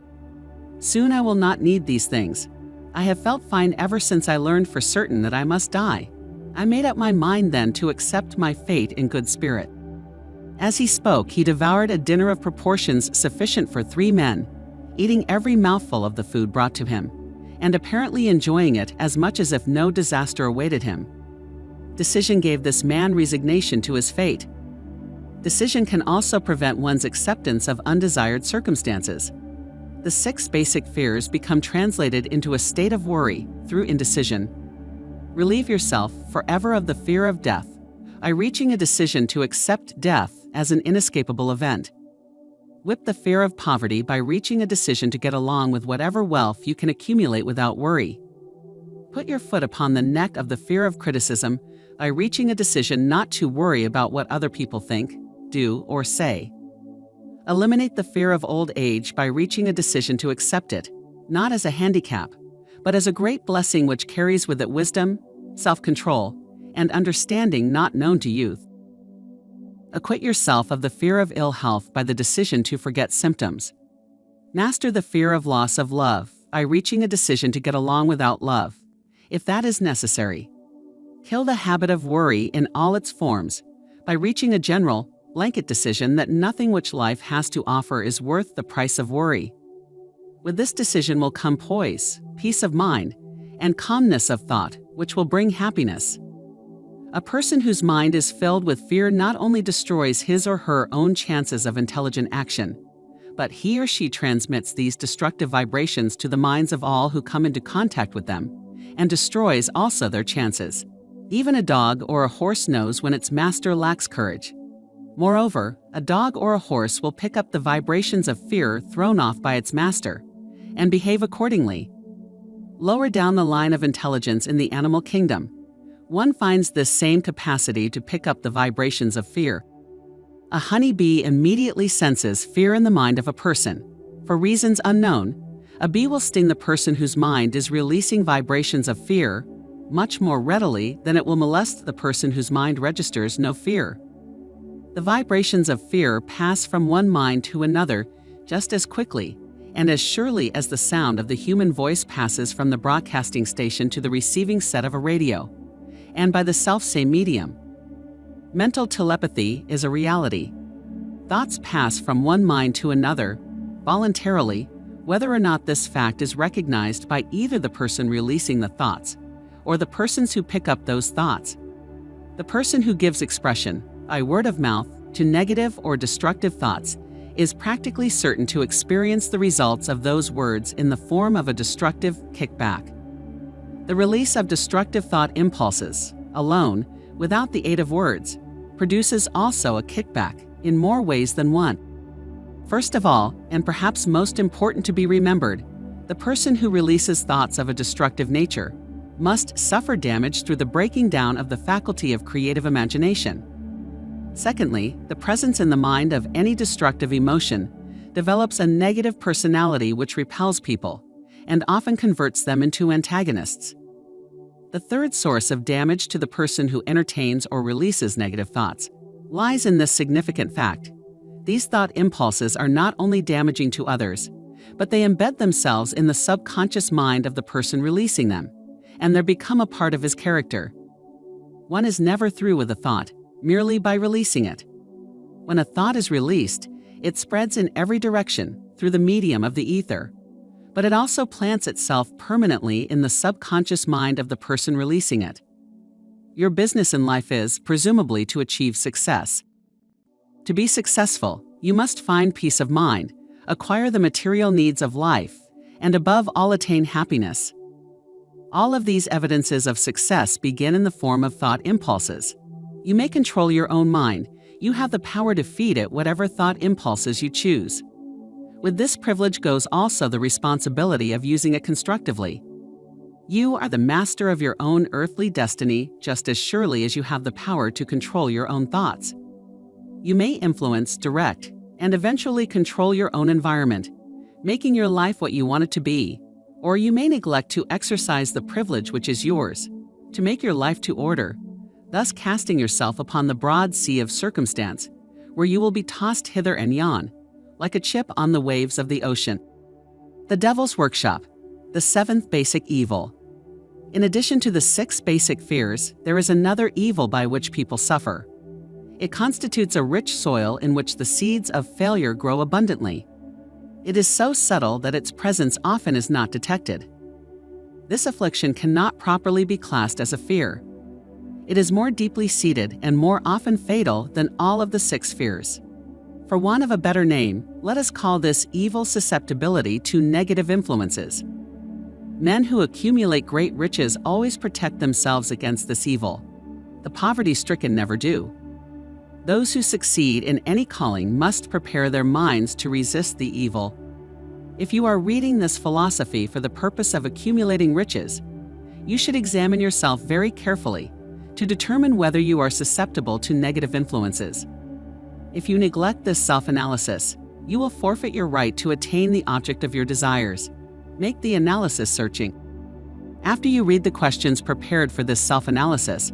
Speaker 1: Soon I will not need these things. I have felt fine ever since I learned for certain that I must die. I made up my mind then to accept my fate in good spirit." As he spoke, he devoured a dinner of proportions sufficient for 3 men, eating every mouthful of the food brought to him, and apparently enjoying it as much as if no disaster awaited him. Decision gave this man resignation to his fate. Decision can also prevent one's acceptance of undesired circumstances. The 6 basic fears become translated into a state of worry through indecision. Relieve yourself forever of the fear of death by reaching a decision to accept death as an inescapable event. Whip the fear of poverty by reaching a decision to get along with whatever wealth you can accumulate without worry. Put your foot upon the neck of the fear of criticism by reaching a decision not to worry about what other people think, do, or say. Eliminate the fear of old age by reaching a decision to accept it, not as a handicap, but as a great blessing which carries with it wisdom, self-control, and understanding not known to youth. Acquit yourself of the fear of ill health by the decision to forget symptoms. Master the fear of loss of love by reaching a decision to get along without love, if that is necessary. Kill the habit of worry in all its forms by reaching a general, blanket decision that nothing which life has to offer is worth the price of worry. With this decision will come poise, peace of mind, and calmness of thought, which will bring happiness. A person whose mind is filled with fear not only destroys his or her own chances of intelligent action, but he or she transmits these destructive vibrations to the minds of all who come into contact with them, and destroys also their chances. Even a dog or a horse knows when its master lacks courage. Moreover, a dog or a horse will pick up the vibrations of fear thrown off by its master, and behave accordingly. Lower down the line of intelligence in the animal kingdom, one finds this same capacity to pick up the vibrations of fear. A honeybee immediately senses fear in the mind of a person. For reasons unknown, a bee will sting the person whose mind is releasing vibrations of fear much more readily than it will molest the person whose mind registers no fear. The vibrations of fear pass from one mind to another just as quickly and as surely as the sound of the human voice passes from the broadcasting station to the receiving set of a radio, and by the selfsame medium. Mental telepathy is a reality. Thoughts pass from one mind to another, voluntarily, whether or not this fact is recognized by either the person releasing the thoughts or the persons who pick up those thoughts. The person who gives expression, by word of mouth, to negative or destructive thoughts is practically certain to experience the results of those words in the form of a destructive kickback. The release of destructive thought impulses, alone, without the aid of words, produces also a kickback in more ways than one. First of all, and perhaps most important to be remembered, the person who releases thoughts of a destructive nature must suffer damage through the breaking down of the faculty of creative imagination. Secondly, the presence in the mind of any destructive emotion develops a negative personality which repels people and often converts them into antagonists. The third source of damage to the person who entertains or releases negative thoughts lies in this significant fact. These thought impulses are not only damaging to others, but they embed themselves in the subconscious mind of the person releasing them, and they become a part of his character. One is never through with a thought merely by releasing it. When a thought is released, it spreads in every direction through the medium of the ether, but it also plants itself permanently in the subconscious mind of the person releasing it. Your business in life is, presumably, to achieve success. To be successful, you must find peace of mind, acquire the material needs of life, and above all attain happiness. All of these evidences of success begin in the form of thought impulses. You may control your own mind. You have the power to feed it whatever thought impulses you choose. With this privilege goes also the responsibility of using it constructively. You are the master of your own earthly destiny just as surely as you have the power to control your own thoughts. You may influence, direct, and eventually control your own environment, making your life what you want it to be, or you may neglect to exercise the privilege which is yours, to make your life to order, thus casting yourself upon the broad sea of circumstance, where you will be tossed hither and yon, like a chip on the waves of the ocean. The Devil's Workshop, the seventh basic evil. In addition to the 6 basic fears, there is another evil by which people suffer. It constitutes a rich soil in which the seeds of failure grow abundantly. It is so subtle that its presence often is not detected. This affliction cannot properly be classed as a fear. It is more deeply seated and more often fatal than all of the 6 fears. For want of a better name, let us call this evil susceptibility to negative influences. Men who accumulate great riches always protect themselves against this evil. The poverty-stricken never do. Those who succeed in any calling must prepare their minds to resist the evil. If you are reading this philosophy for the purpose of accumulating riches, you should examine yourself very carefully to determine whether you are susceptible to negative influences. If you neglect this self-analysis, you will forfeit your right to attain the object of your desires. Make the analysis searching. After you read the questions prepared for this self-analysis,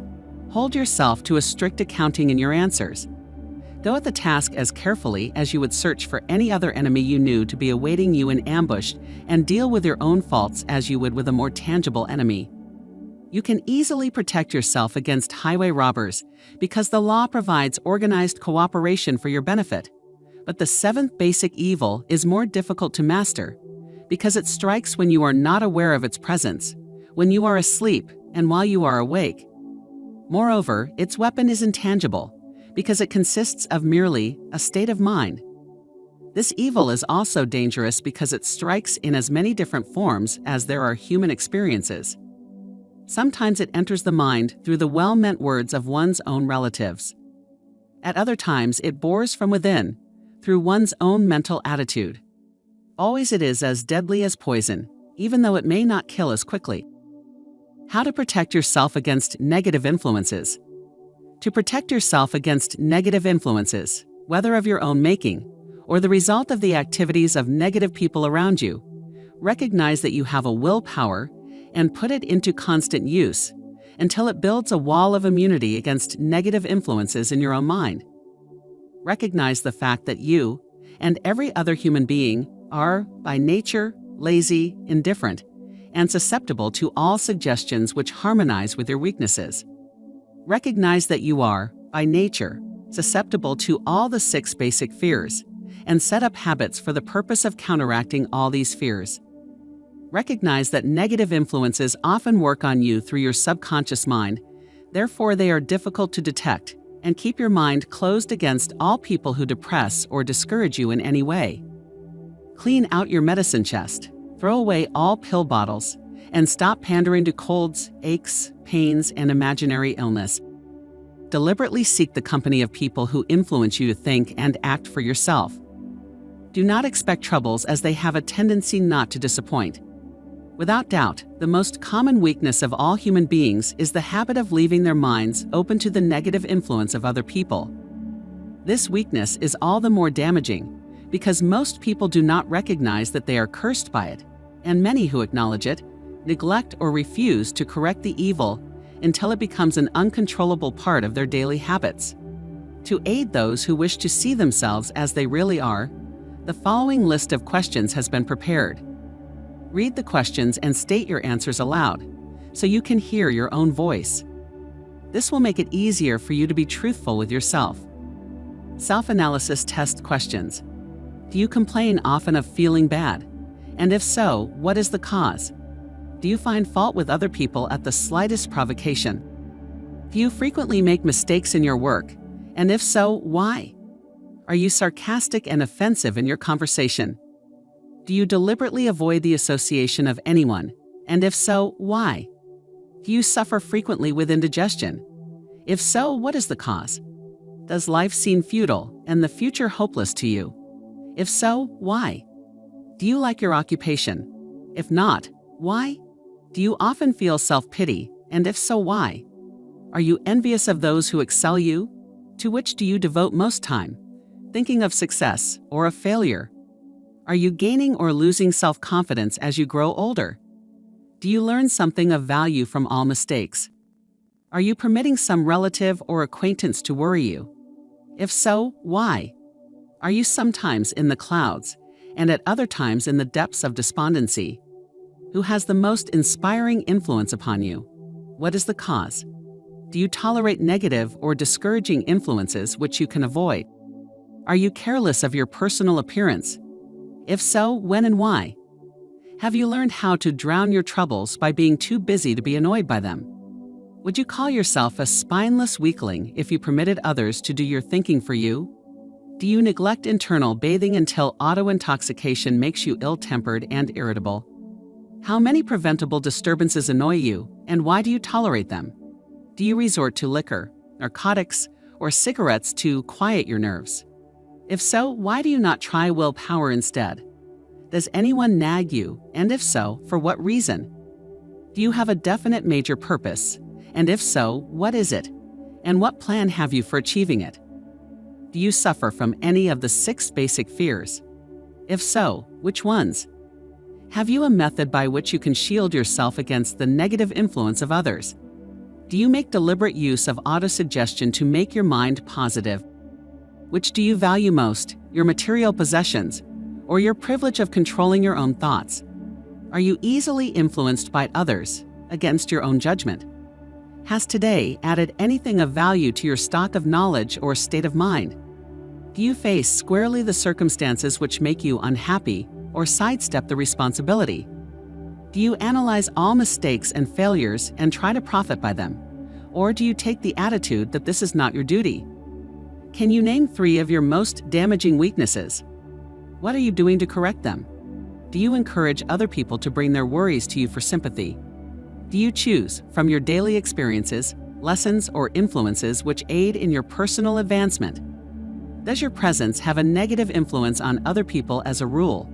Speaker 1: hold yourself to a strict accounting in your answers. Go at the task as carefully as you would search for any other enemy you knew to be awaiting you in ambush, and deal with your own faults as you would with a more tangible enemy. You can easily protect yourself against highway robbers because the law provides organized cooperation for your benefit. But the 7th basic evil is more difficult to master because it strikes when you are not aware of its presence, when you are asleep, and while you are awake. Moreover, its weapon is intangible because it consists of merely a state of mind. This evil is also dangerous because it strikes in as many different forms as there are human experiences. Sometimes it enters the mind through the well-meant words of one's own relatives. At other times it bores from within, through one's own mental attitude. Always it is as deadly as poison, even though it may not kill as quickly. How to protect yourself against negative influences. To protect yourself against negative influences, whether of your own making or the result of the activities of negative people around you, recognize that you have a willpower and put it into constant use until it builds a wall of immunity against negative influences in your own mind. Recognize the fact that you and every other human being are, by nature, lazy, indifferent, and susceptible to all suggestions which harmonize with your weaknesses. Recognize that you are, by nature, susceptible to all the 6 basic fears, and set up habits for the purpose of counteracting all these fears. Recognize that negative influences often work on you through your subconscious mind, therefore they are difficult to detect, and keep your mind closed against all people who depress or discourage you in any way. Clean out your medicine chest, throw away all pill bottles, and stop pandering to colds, aches, pains, and imaginary illness. Deliberately seek the company of people who influence you to think and act for yourself. Do not expect troubles, as they have a tendency not to disappoint. Without doubt, the most common weakness of all human beings is the habit of leaving their minds open to the negative influence of other people. This weakness is all the more damaging because most people do not recognize that they are cursed by it, and many who acknowledge it neglect or refuse to correct the evil until it becomes an uncontrollable part of their daily habits. To aid those who wish to see themselves as they really are, the following list of questions has been prepared. Read the questions and state your answers aloud, so you can hear your own voice. This will make it easier for you to be truthful with yourself. Self-analysis test questions. Do you complain often of feeling bad? And if so, what is the cause? Do you find fault with other people at the slightest provocation? Do you frequently make mistakes in your work? And if so, why? Are you sarcastic and offensive in your conversation? Do you deliberately avoid the association of anyone? And if so, why? Do you suffer frequently with indigestion? If so, what is the cause? Does life seem futile and the future hopeless to you? If so, why? Do you like your occupation? If not, why? Do you often feel self-pity? And if so, why? Are you envious of those who excel you? To which do you devote most time? Thinking of success or of failure? Are you gaining or losing self-confidence as you grow older? Do you learn something of value from all mistakes? Are you permitting some relative or acquaintance to worry you? If so, why? Are you sometimes in the clouds and at other times in the depths of despondency? Who has the most inspiring influence upon you? What is the cause? Do you tolerate negative or discouraging influences which you can avoid? Are you careless of your personal appearance? If so, when and why? Have you learned how to drown your troubles by being too busy to be annoyed by them? Would you call yourself a spineless weakling if you permitted others to do your thinking for you? Do you neglect internal bathing until auto-intoxication makes you ill-tempered and irritable? How many preventable disturbances annoy you, and why do you tolerate them? Do you resort to liquor, narcotics, or cigarettes to quiet your nerves? If so, why do you not try willpower instead? Does anyone nag you, and if so, for what reason? Do you have a definite major purpose? And if so, what is it? And what plan have you for achieving it? Do you suffer from any of the 6 basic fears? If so, which ones? Have you a method by which you can shield yourself against the negative influence of others? Do you make deliberate use of autosuggestion to make your mind positive? Which do you value most, your material possessions, or your privilege of controlling your own thoughts? Are you easily influenced by others, against your own judgment? Has today added anything of value to your stock of knowledge or state of mind? Do you face squarely the circumstances which make you unhappy, or sidestep the responsibility? Do you analyze all mistakes and failures and try to profit by them? Or do you take the attitude that this is not your duty? Can you name 3 of your most damaging weaknesses? What are you doing to correct them? Do you encourage other people to bring their worries to you for sympathy? Do you choose, from your daily experiences, lessons or influences which aid in your personal advancement? Does your presence have a negative influence on other people as a rule?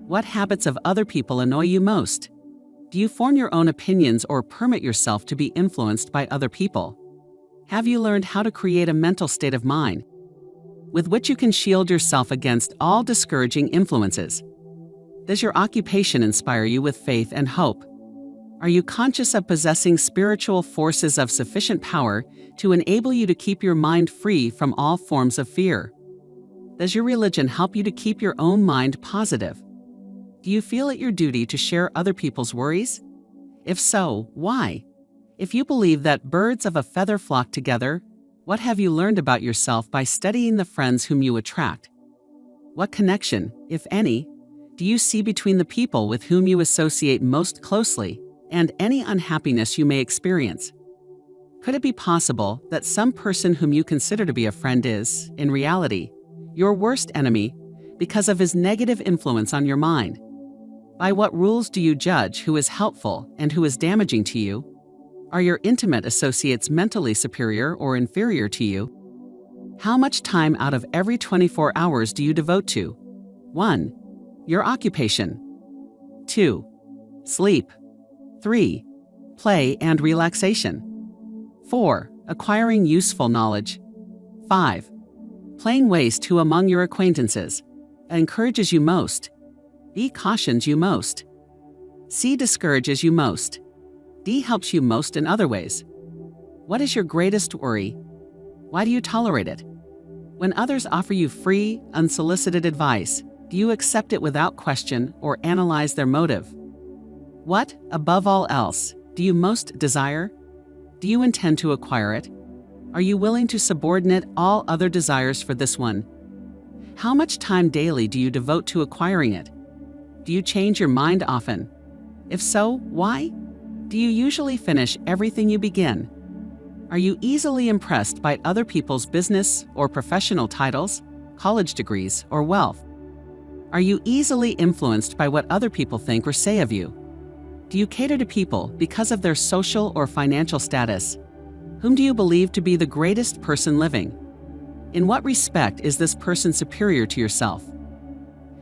Speaker 1: What habits of other people annoy you most? Do you form your own opinions or permit yourself to be influenced by other people? Have you learned how to create a mental state of mind with which you can shield yourself against all discouraging influences? Does your occupation inspire you with faith and hope? Are you conscious of possessing spiritual forces of sufficient power to enable you to keep your mind free from all forms of fear? Does your religion help you to keep your own mind positive? Do you feel it your duty to share other people's worries? If so, why? If you believe that birds of a feather flock together, what have you learned about yourself by studying the friends whom you attract? What connection, if any, do you see between the people with whom you associate most closely and any unhappiness you may experience? Could it be possible that some person whom you consider to be a friend is, in reality, your worst enemy because of his negative influence on your mind? By what rules do you judge who is helpful and who is damaging to you? Are your intimate associates mentally superior or inferior to you? How much time out of every 24 hours do you devote to 1. Your occupation, 2. Sleep, 3. Play and relaxation, 4. Acquiring useful knowledge, 5. Playing waste who among your acquaintances encourages you most? B. Cautions you most. C. Discourages you most. D. Helps you most in other ways. What is your greatest worry? Why do you tolerate it? When others offer you free, unsolicited advice, do you accept it without question or analyze their motive? What, above all else, do you most desire? Do you intend to acquire it? Are you willing to subordinate all other desires for this one? How much time daily do you devote to acquiring it? Do you change your mind often? If so, why? Do you usually finish everything you begin? Are you easily impressed by other people's business or professional titles, college degrees, or wealth? Are you easily influenced by what other people think or say of you? Do you cater to people because of their social or financial status? Whom do you believe to be the greatest person living? In what respect is this person superior to yourself?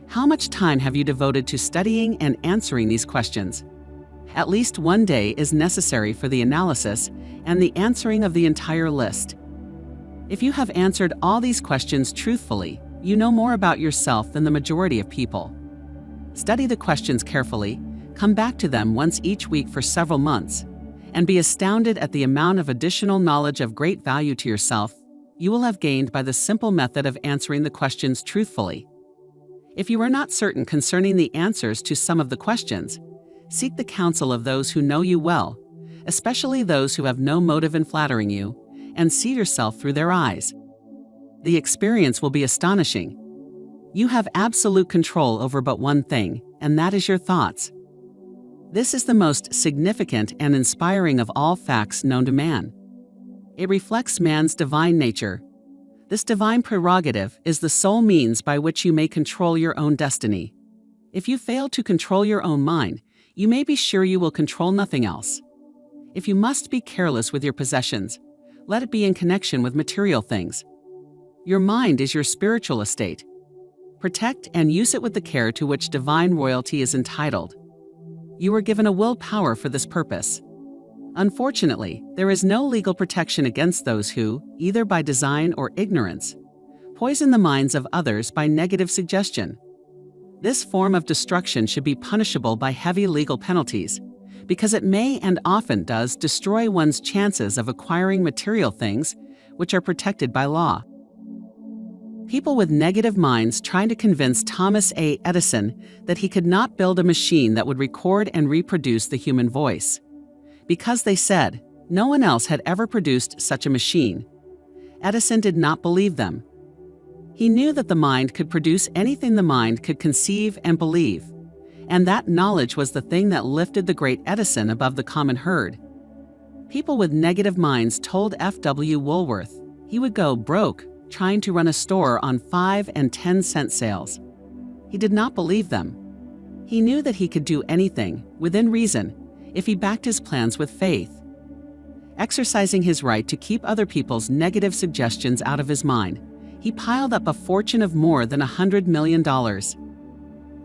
Speaker 1: How much time have you devoted to studying and answering these questions? At least one day is necessary for the analysis and the answering of the entire list. If you have answered all these questions truthfully, you know more about yourself than the majority of people. Study the questions carefully, come back to them once each week for several months, and be astounded at the amount of additional knowledge of great value to yourself you will have gained by the simple method of answering the questions truthfully. If you are not certain concerning the answers to some of the questions, seek the counsel of those who know you well, especially those who have no motive in flattering you, and see yourself through their eyes. The experience will be astonishing. You have absolute control over but one thing, and that is your thoughts. This is the most significant and inspiring of all facts known to man. It reflects man's divine nature. This divine prerogative is the sole means by which you may control your own destiny. If you fail to control your own mind, you may be sure you will control nothing else. If you must be careless with your possessions, let it be in connection with material things. Your mind is your spiritual estate. Protect and use it with the care to which divine royalty is entitled. You were given a will power for this purpose. Unfortunately, there is no legal protection against those who, either by design or ignorance, poison the minds of others by negative suggestion. This form of destruction should be punishable by heavy legal penalties, because it may and often does destroy one's chances of acquiring material things which are protected by law. People with negative minds trying to convince Thomas A. Edison that he could not build a machine that would record and reproduce the human voice. Because they said, no one else had ever produced such a machine. Edison did not believe them. He knew that the mind could produce anything the mind could conceive and believe, and that knowledge was the thing that lifted the great Edison above the common herd. People with negative minds told F.W. Woolworth he would go broke trying to run a store on 5 and 10 cent sales. He did not believe them. He knew that he could do anything, within reason, if he backed his plans with faith. Exercising his right to keep other people's negative suggestions out of his mind, he piled up a fortune of more than $100 million.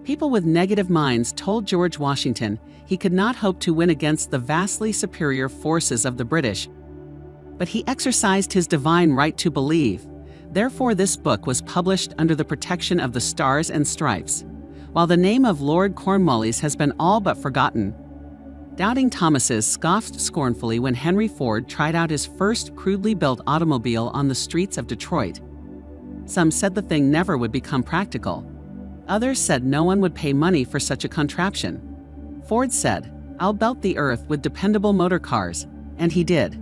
Speaker 1: People with negative minds told George Washington he could not hope to win against the vastly superior forces of the British. But he exercised his divine right to believe. Therefore, this book was published under the protection of the Stars and Stripes, while the name of Lord Cornwallis has been all but forgotten. Doubting Thomases scoffed scornfully when Henry Ford tried out his first crudely built automobile on the streets of Detroit. Some said the thing never would become practical. Others said no one would pay money for such a contraption. Ford said, "I'll belt the earth with dependable motor cars," and he did.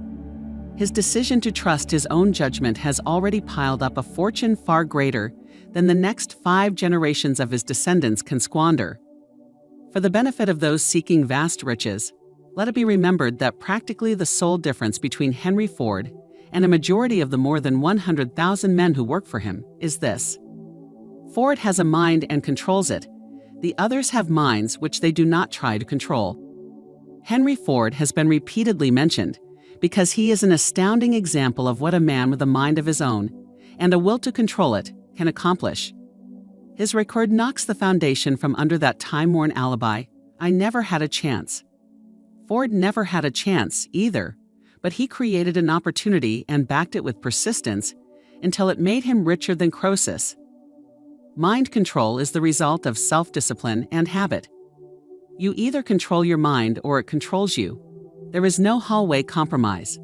Speaker 1: His decision to trust his own judgment has already piled up a fortune far greater than the next 5 generations of his descendants can squander. For the benefit of those seeking vast riches, let it be remembered that practically the sole difference between Henry Ford and a majority of the more than 100,000 men who work for him is this: Ford has a mind and controls it. The others have minds which they do not try to control. Henry Ford has been repeatedly mentioned because he is an astounding example of what a man with a mind of his own and a will to control it can accomplish. His record knocks the foundation from under that time-worn alibi, "I never had a chance." Ford never had a chance either, but he created an opportunity and backed it with persistence until it made him richer than Croesus. Mind control is the result of self-discipline and habit. You either control your mind or it controls you. There is no hallway compromise.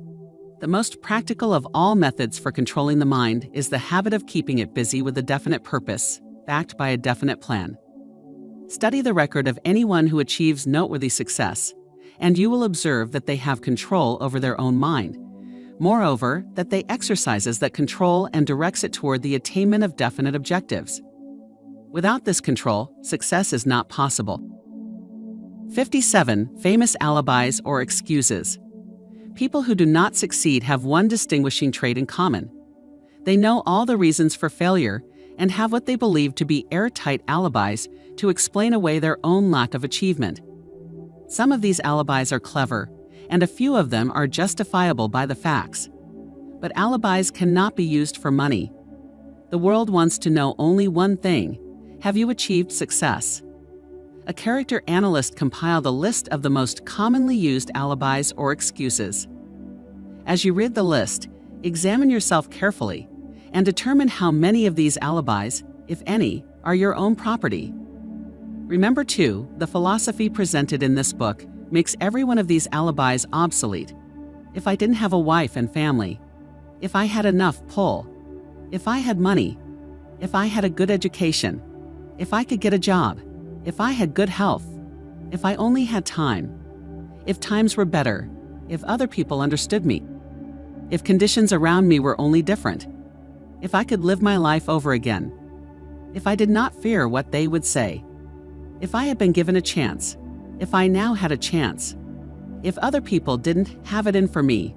Speaker 1: The most practical of all methods for controlling the mind is the habit of keeping it busy with a definite purpose, backed by a definite plan. Study the record of anyone who achieves noteworthy success, and you will observe that they have control over their own mind. Moreover, that they exercises that control and directs it toward the attainment of definite objectives. Without this control, success is not possible. 57 Famous alibis or excuses. People who do not succeed have one distinguishing trait in common. They know all the reasons for failure and have what they believe to be airtight alibis to explain away their own lack of achievement. Some of these alibis are clever, and a few of them are justifiable by the facts. But alibis cannot be used for money. The world wants to know only one thing: have you achieved success? A character analyst compiled a list of the most commonly used alibis or excuses. As you read the list, examine yourself carefully and determine how many of these alibis, if any, are your own property. Remember too, the philosophy presented in this book makes every one of these alibis obsolete. If I didn't have a wife and family, if I had enough pull, if I had money, if I had a good education, if I could get a job, if I had good health, if I only had time, if times were better, if other people understood me, if conditions around me were only different, if I could live my life over again, if I did not fear what they would say, if I had been given a chance, if I now had a chance, if other people didn't have it in for me,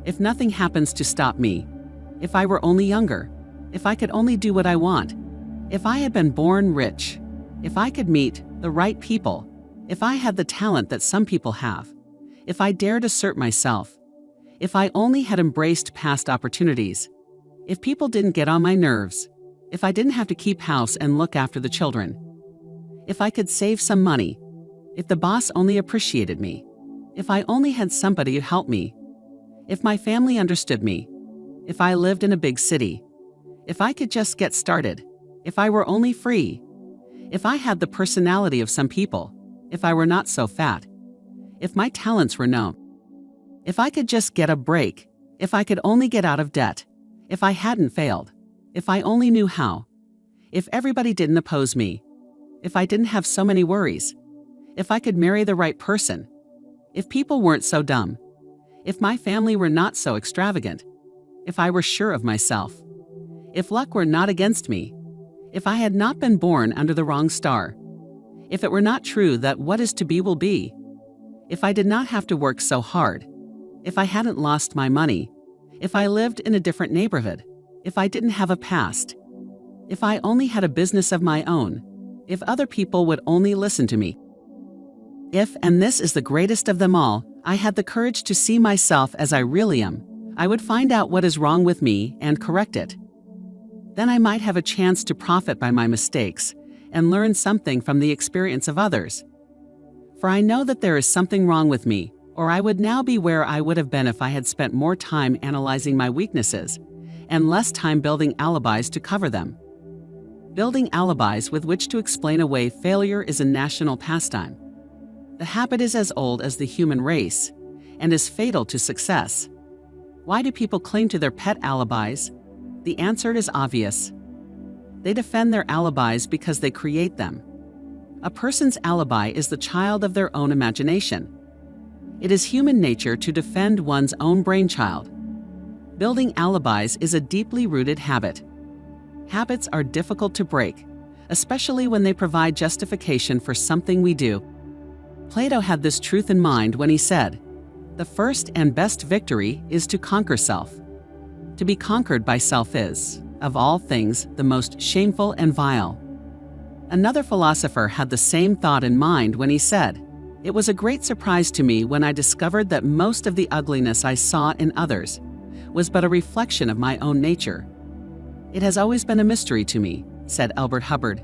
Speaker 1: if nothing happens to stop me, if I were only younger, if I could only do what I want, if I had been born rich, if I could meet the right people, if I had the talent that some people have, if I dared assert myself, if I only had embraced past opportunities, if people didn't get on my nerves, if I didn't have to keep house and look after the children, if I could save some money, if the boss only appreciated me, if I only had somebody who helped me, if my family understood me, if I lived in a big city, if I could just get started, if I were only free, if I had the personality of some people, if I were not so fat, if my talents were known, if I could just get a break, if I could only get out of debt, if I hadn't failed, if I only knew how, if everybody didn't oppose me, if I didn't have so many worries, if I could marry the right person, if people weren't so dumb, if my family were not so extravagant, if I were sure of myself, if luck were not against me, if I had not been born under the wrong star, if it were not true that what is to be will be, if I did not have to work so hard, if I hadn't lost my money, if I lived in a different neighborhood, if I didn't have a past, if I only had a business of my own, if other people would only listen to me. If, and this is the greatest of them all, I had the courage to see myself as I really am, I would find out what is wrong with me and correct it. Then I might have a chance to profit by my mistakes and learn something from the experience of others. For I know that there is something wrong with me, or I would now be where I would have been if I had spent more time analyzing my weaknesses and less time building alibis to cover them. Building alibis with which to explain away failure is a national pastime. The habit is as old as the human race and is fatal to success. Why do people cling to their pet alibis? The answer is obvious. They defend their alibis because they create them. A person's alibi is the child of their own imagination. It is human nature to defend one's own brainchild. Building alibis is a deeply rooted habit. Habits are difficult to break, especially when they provide justification for something we do. Plato had this truth in mind when he said, "The first and best victory is to conquer self." To be conquered by self is, of all things, the most shameful and vile. Another philosopher had the same thought in mind when he said, "It was a great surprise to me when I discovered that most of the ugliness I saw in others was but a reflection of my own nature." "It has always been a mystery to me," said Elbert Hubbard,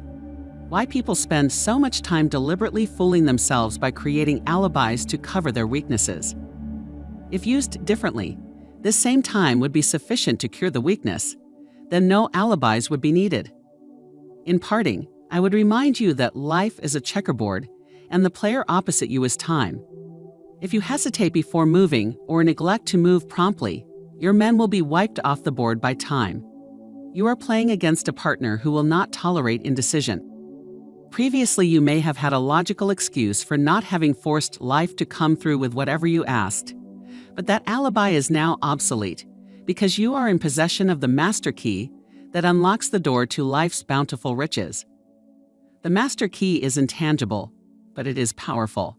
Speaker 1: "why people spend so much time deliberately fooling themselves by creating alibis to cover their weaknesses. If used differently, this same time would be sufficient to cure the weakness, then no alibis would be needed." In parting, I would remind you that life is a checkerboard, and the player opposite you is time. If you hesitate before moving or neglect to move promptly, your men will be wiped off the board by time. You are playing against a partner who will not tolerate indecision. Previously, you may have had a logical excuse for not having forced life to come through with whatever you asked, but that alibi is now obsolete because you are in possession of the master key that unlocks the door to life's bountiful riches. The master key is intangible, but it is powerful.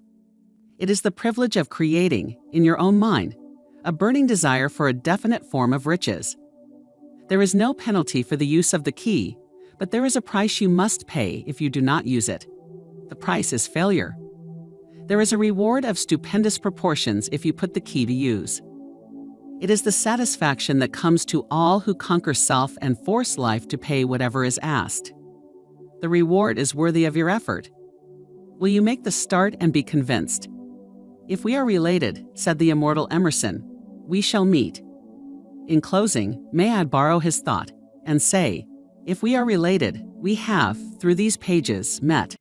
Speaker 1: It is the privilege of creating, in your own mind, a burning desire for a definite form of riches. There is no penalty for the use of the key, but there is a price you must pay if you do not use it. The price is failure. There is a reward of stupendous proportions if you put the key to use. It is the satisfaction that comes to all who conquer self and force life to pay whatever is asked. The reward is worthy of your effort. Will you make the start and be convinced? "If we are related," said the immortal Emerson, "we shall meet." In closing, may I borrow his thought and say, if we are related, we have, through these pages, met.